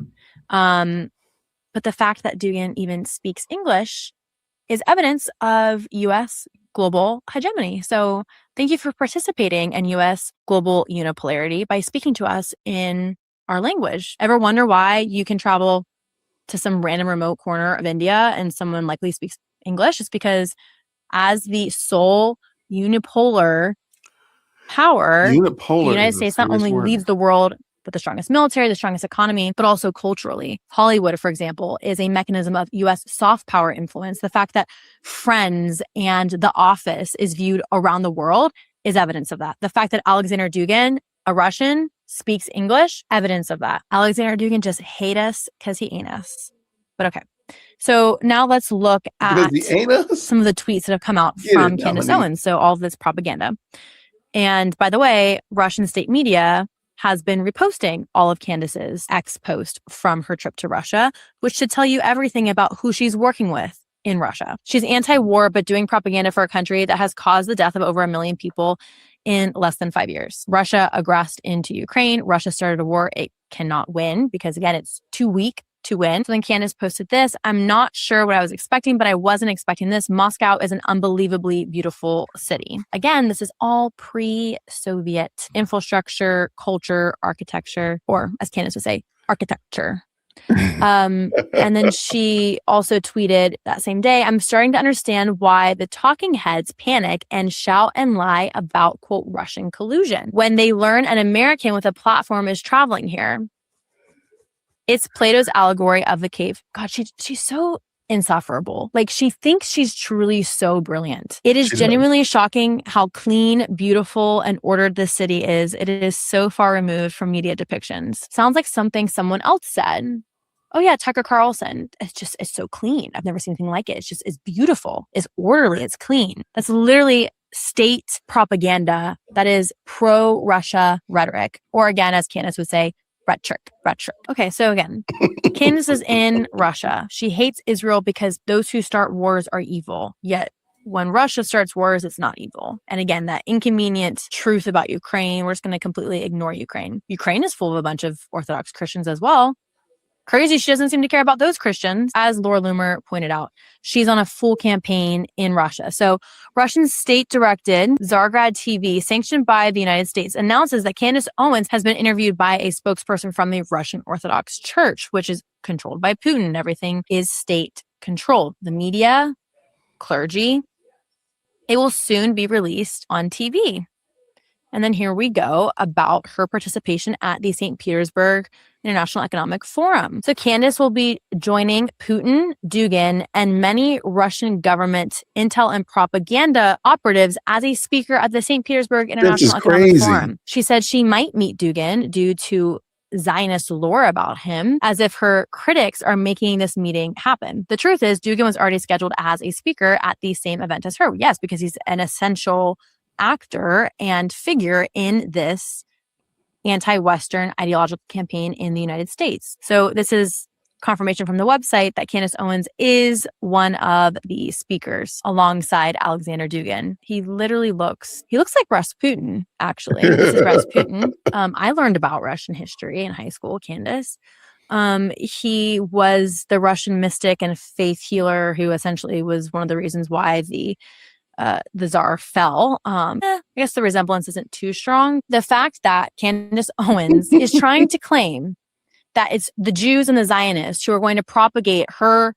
But the fact that Dugin even speaks English is evidence of U.S. global hegemony. So thank you for participating in U.S. global unipolarity by speaking to us in our language. Ever wonder why you can travel to some random remote corner of India and someone likely speaks English? It's because as the sole unipolar power, the United States not only leads the world with the strongest military, the strongest economy, but also culturally. Hollywood, for example, is a mechanism of U.S. soft power influence. The fact that Friends and The Office is viewed around the world is evidence of that. The fact that Alexander Dugin, a Russian, speaks English, evidence of that. Alexander Dugin just hate us because he ain't us. But okay. So now let's look at some of the tweets that have come out from Candace Owens. So all of this propaganda. And by the way, Russian state media has been reposting all of Candace's ex-post from her trip to Russia, which should tell you everything about who she's working with in Russia. She's anti-war, but doing propaganda for a country that has caused the death of over 1 million people in less than 5 years. Russia aggressed into Ukraine. Russia started a war it cannot win because, again, it's too weak to win. So then Candace posted this. I'm not sure what I was expecting, but I wasn't expecting this. Moscow is an unbelievably beautiful city. Again, this is all pre-Soviet infrastructure, culture, architecture, or as Candace would say, architecture. And then she also tweeted that same day, I'm starting to understand why the talking heads panic and shout and lie about, quote, Russian collusion when they learn an American with a platform is traveling here. It's Plato's allegory of the cave. God, she's so insufferable. Like, she thinks she's truly so brilliant. It is genuinely shocking how clean, beautiful, and ordered this city is. It is so far removed from media depictions. Sounds like something someone else said. Oh yeah, Tucker Carlson. It's so clean. I've never seen anything like it. It's beautiful. It's orderly. It's clean. That's literally state propaganda. That is pro-Russia rhetoric. Or again, as Candace would say, rhetoric. Okay, so again, Candace is in Russia. She hates Israel because those who start wars are evil. Yet when Russia starts wars, it's not evil. And again, that inconvenient truth about Ukraine, we're just going to completely ignore Ukraine. Ukraine is full of a bunch of Orthodox Christians as well. Crazy, she doesn't seem to care about those Christians. As Laura Loomer pointed out, she's on a full campaign in Russia. So Russian state-directed Zargrad TV, sanctioned by the United States, announces that Candace Owens has been interviewed by a spokesperson from the Russian Orthodox Church, which is controlled by Putin. Everything is state-controlled. The media, clergy. It will soon be released on TV. And then here we go about her participation at the St. Petersburg International Economic Forum. So Candace will be joining Putin, Dugin, and many Russian government intel and propaganda operatives as a speaker at the St. Petersburg International Economic Forum. She said she might meet Dugin due to Zionist lore about him, as if her critics are making this meeting happen. The truth is, Dugin was already scheduled as a speaker at the same event as her. Yes, because he's an essential actor and figure in this anti-Western ideological campaign in the United States. So this is confirmation from the website that Candace Owens is one of the speakers alongside Alexander Dugin. He literally looks like Rasputin, actually. This is Rasputin. I learned about Russian history in high school, Candace. He was the Russian mystic and faith healer who essentially was one of the reasons why the Tsar fell. I guess the resemblance isn't too strong. The fact that Candace Owens is trying to claim that it's the Jews and the Zionists who are going to propagate her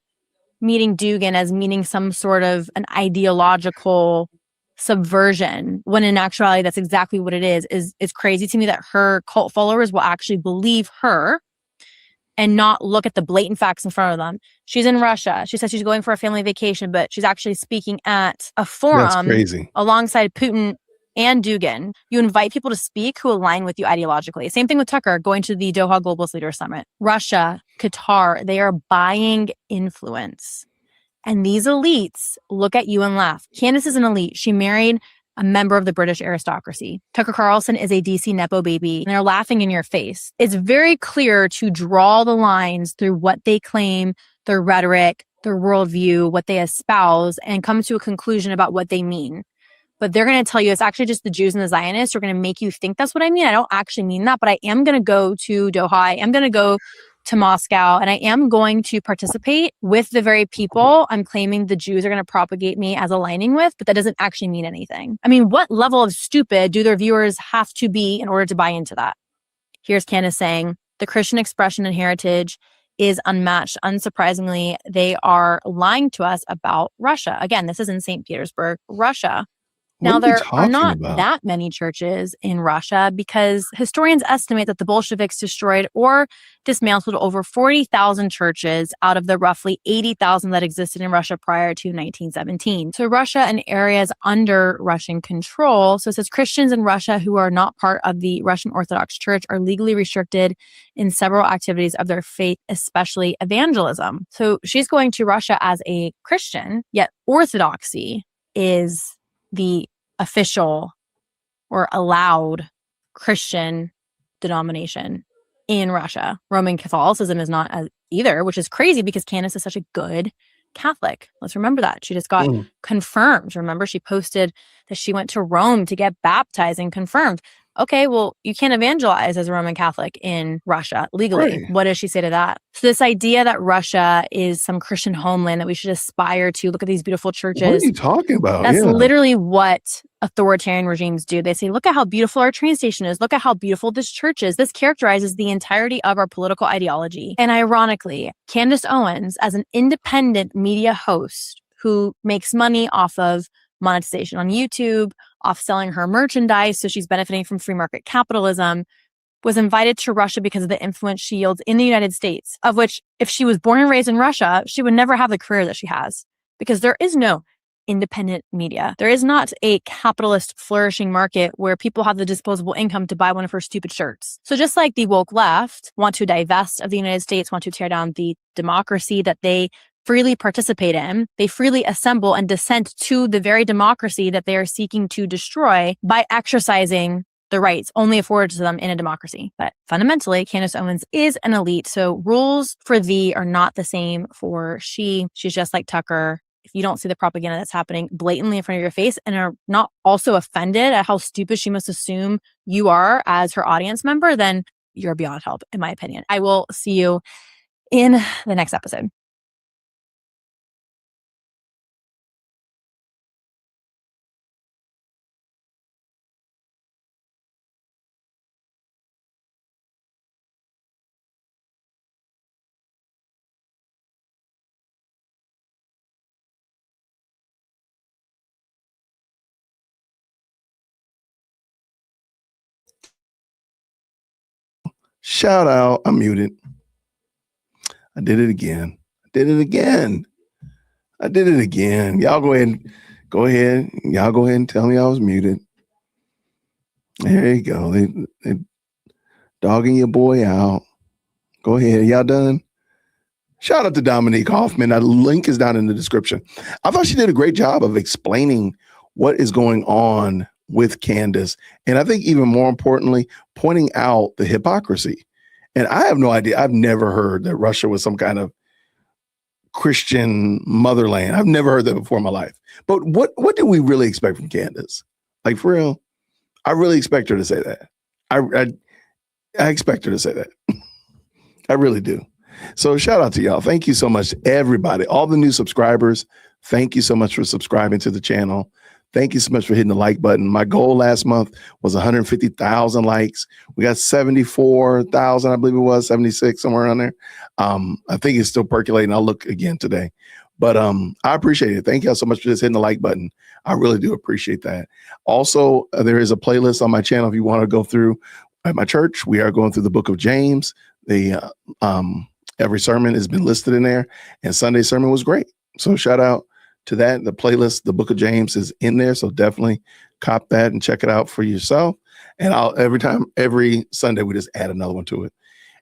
meeting Dugin as meaning some sort of an ideological subversion, when in actuality that's exactly what it is crazy to me that her cult followers will actually believe her and not look at the blatant facts in front of them. She's in Russia. She says she's going for a family vacation, but she's actually speaking at a forum alongside Putin and Dugin. You invite people to speak who align with you ideologically. Same thing with Tucker going to the Doha Globalist Leaders Summit. Russia, Qatar, they are buying influence. And these elites look at you and laugh. Candace is an elite. She married a member of the British aristocracy. Tucker Carlson is a DC Nepo baby, and they're laughing in your face. It's very clear to draw the lines through what they claim, their rhetoric, their worldview, what they espouse, and come to a conclusion about what they mean. But they're going to tell you it's actually just the Jews and the Zionists are going to make you think that's what I mean. I don't actually mean that, but I am going to go to Doha. I am going to go to Moscow, and I am going to participate with the very people I'm claiming the Jews are going to propagate me as aligning with, but that doesn't actually mean anything. I mean, what level of stupid do their viewers have to be in order to buy into that? Here's Candace saying, The Christian expression and heritage is unmatched. Unsurprisingly, they are lying to us about Russia. Again, this is in St. Petersburg, Russia. Now, there are not that many churches in Russia because historians estimate that the Bolsheviks destroyed or dismantled over 40,000 churches out of the roughly 80,000 that existed in Russia prior to 1917. So Russia and areas under Russian control. So it says Christians in Russia who are not part of the Russian Orthodox Church are legally restricted in several activities of their faith, especially evangelism. So she's going to Russia as a Christian, yet Orthodoxy is the official or allowed Christian denomination in Russia. Roman Catholicism is not either, which is crazy because Candace is such a good Catholic. Let's remember that. She just got confirmed. Remember, she posted that she went to Rome to get baptized and confirmed. Okay, well, you can't evangelize as a Roman Catholic in Russia legally. Right. What does she say to that? So this idea that Russia is some Christian homeland that we should aspire to, look at these beautiful churches. What are you talking about? That's literally what authoritarian regimes do. They say, look at how beautiful our train station is. Look at how beautiful this church is. This characterizes the entirety of our political ideology. And ironically, Candace Owens, as an independent media host who makes money off of monetization on YouTube, off selling her merchandise, so she's benefiting from free market capitalism, was invited to Russia because of the influence she yields in the United States, of which, if she was born and raised in Russia, she would never have the career that she has, because there is no independent media. There is not a capitalist flourishing market where people have the disposable income to buy one of her stupid shirts. So just like the woke left want to divest of the United States, want to tear down the democracy that they freely participate in, they freely assemble and dissent to the very democracy that they are seeking to destroy by exercising the rights only afforded to them in a democracy. But fundamentally, Candace Owens is an elite. So rules for thee are not the same for she. She's just like Tucker. If you don't see the propaganda that's happening blatantly in front of your face and are not also offended at how stupid she must assume you are as her audience member, then you're beyond help, in my opinion. I will see you in the next episode. Shout out. I'm muted. I did it again. Y'all go ahead. Y'all go ahead and tell me I was muted. There you go. They dogging your boy out. Go ahead. Y'all done? Shout out to Dominique Hoffman. That link is down in the description. I thought she did a great job of explaining what is going on with Candace. And I think even more importantly, pointing out the hypocrisy. And I have no idea. I've never heard that Russia was some kind of Christian motherland. I've never heard that before in my life. But what do we really expect from Candace? Like, for real, I really expect her to say that. I expect her to say that. I really do. So shout out to y'all. Thank you so much, everybody. All the new subscribers, thank you so much for subscribing to the channel. Thank you so much for hitting the like button. My goal last month was 150,000 likes. We got 74,000, I believe it was, 76, somewhere around there. I think it's still percolating. I'll look again today. But I appreciate it. Thank y'all so much for just hitting the like button. I really do appreciate that. Also, there is a playlist on my channel if you want to go through. At my church, we are going through the book of James. Every sermon has been listed in there, and Sunday's sermon was great. So shout out to that. The playlist, the book of James, is in there. So definitely cop that and check it out for yourself. And every Sunday, we just add another one to it.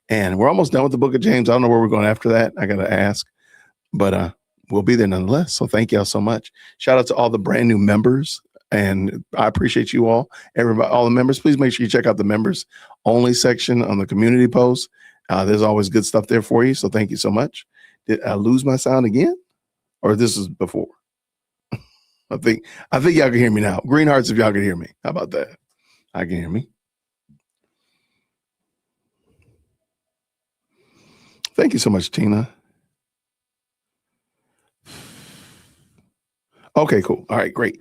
And we're almost done with the book of James. I don't know where we're going after that. I got to ask, but we'll be there nonetheless. So thank y'all so much. Shout out to all the brand new members. And I appreciate you all, everybody, all the members. Please make sure you check out the members only section on the community post. There's always good stuff there for you. So thank you so much. Did I lose my sound again? Or this is before? I think y'all can hear me now. Green hearts if y'all can hear me. How about that? I can hear me. Thank you so much, Tina. Okay, cool. All right, great.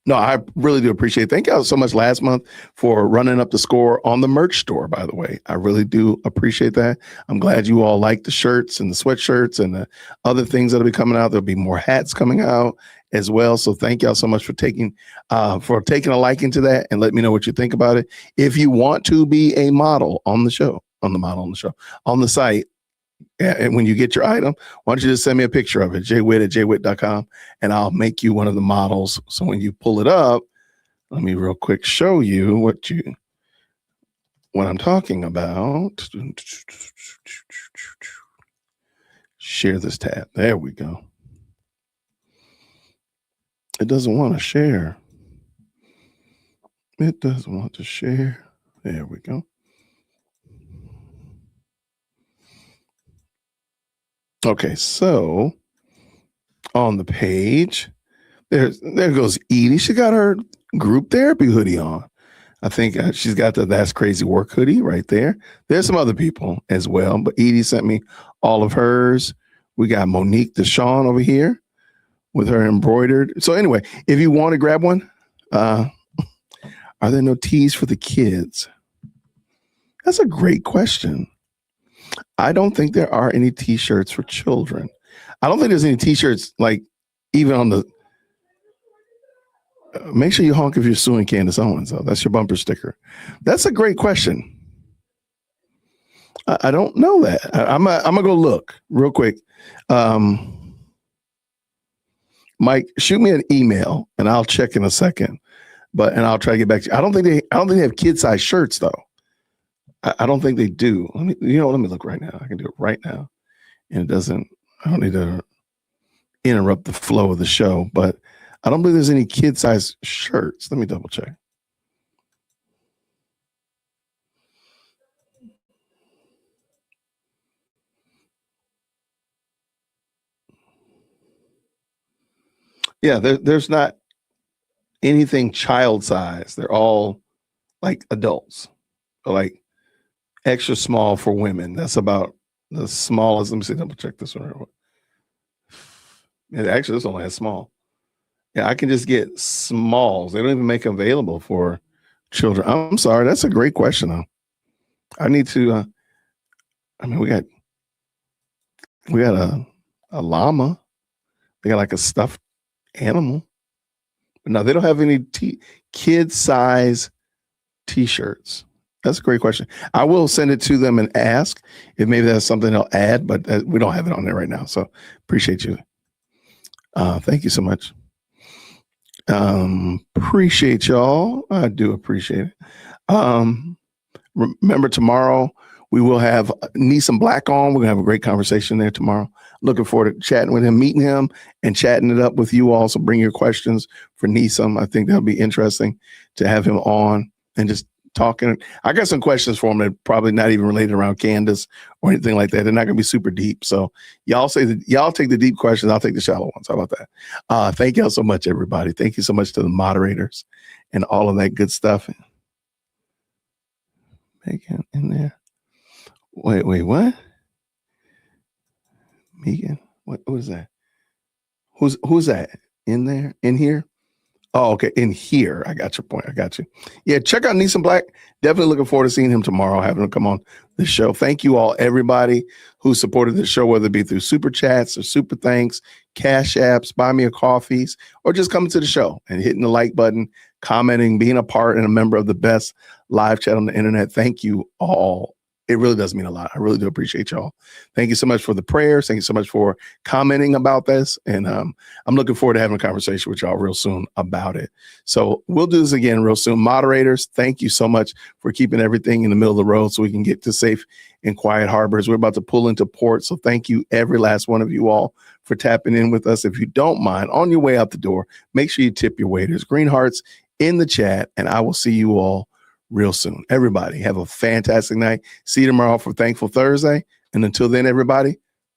No, I really do appreciate it. Thank y'all so much last month for running up the score on the merch store, by the way. I really do appreciate that. I'm glad you all like the shirts and the sweatshirts and the other things that'll be coming out. There'll be more hats coming out as well. So thank y'all so much for taking a liking to that, and let me know what you think about it. If you want to be a model on the show, on the site, and when you get your item, why don't you just send me a picture of it, jwitt@jwitt.com, and I'll make you one of the models. So when you pull it up, let me real quick show you what I'm talking about. Share this tab. There we go. It doesn't want to share. It doesn't want to share. There we go. Okay, so on the page, there goes Edie. She got her group therapy hoodie on. I think she's got the That's Crazy Work hoodie right there. There's some other people as well, but Edie sent me all of hers. We got Monique Deshawn over here with her embroidered. So anyway, if you want to grab one, are there no tees for the kids? That's a great question. I don't think there are any t-shirts for children. I don't think there's any t-shirts, like, even on the make sure you honk if you're suing Candace Owens. Though. That's your bumper sticker. That's a great question. I don't know that. I'm gonna go look real quick. Mike, shoot me an email and I'll check in a second. And I'll try to get back to you. I don't think they have kid size shirts though. I don't think they do. Let me look right now. I can do it right now. And I don't need to interrupt the flow of the show, but I don't believe there's any kid size shirts. Let me double check. Yeah, there's not anything child size. They're all like adults, or like extra small for women. That's about the smallest. Let me see, double check this one. Yeah, actually, this only has small. Yeah, I can just get smalls. They don't even make them available for children. I'm sorry. That's a great question, though. I need to. We got a llama. They got like a stuffed animal. But no, they don't have any kid size t-shirts. That's a great question. I will send it to them and ask if maybe that's something they'll add, but we don't have it on there right now. So appreciate you. Thank you so much. Appreciate y'all. I do appreciate it. Remember, tomorrow we will have Neeson Black on. We're gonna have a great conversation there tomorrow. Looking forward to chatting with him, meeting him, and chatting it up with you all. So bring your questions for Neeson. I think that'll be interesting to have him on and just talking. I got some questions for him that probably not even related around Candace or anything like that. They're not gonna be super deep. So y'all take the deep questions. I'll take the shallow ones. How about that? Thank y'all so much, everybody. Thank you so much to the moderators and all of that good stuff. Megan in there. Wait, what? Megan? What is that? Who's that? In there? In here? Oh, okay. In here. I got your point. I got you. Yeah, check out Neeson Black. Definitely looking forward to seeing him tomorrow, having him come on the show. Thank you all, everybody who supported the show, whether it be through super chats or super thanks, cash apps, buy me a coffees, or just coming to the show and hitting the like button, commenting, being a part and a member of the best live chat on the internet. Thank you all. It really does mean a lot. I really do appreciate y'all. Thank you so much for the prayers. Thank you so much for commenting about this. And I'm looking forward to having a conversation with y'all real soon about it. So we'll do this again real soon. Moderators, thank you so much for keeping everything in the middle of the road so we can get to safe and quiet harbors. We're about to pull into port. So thank you, every last one of you all, for tapping in with us. If you don't mind, on your way out the door, make sure you tip your waiters. Green hearts in the chat, and I will see you all real soon. Everybody have a fantastic night. See you tomorrow for Thankful Thursday. And until then, everybody,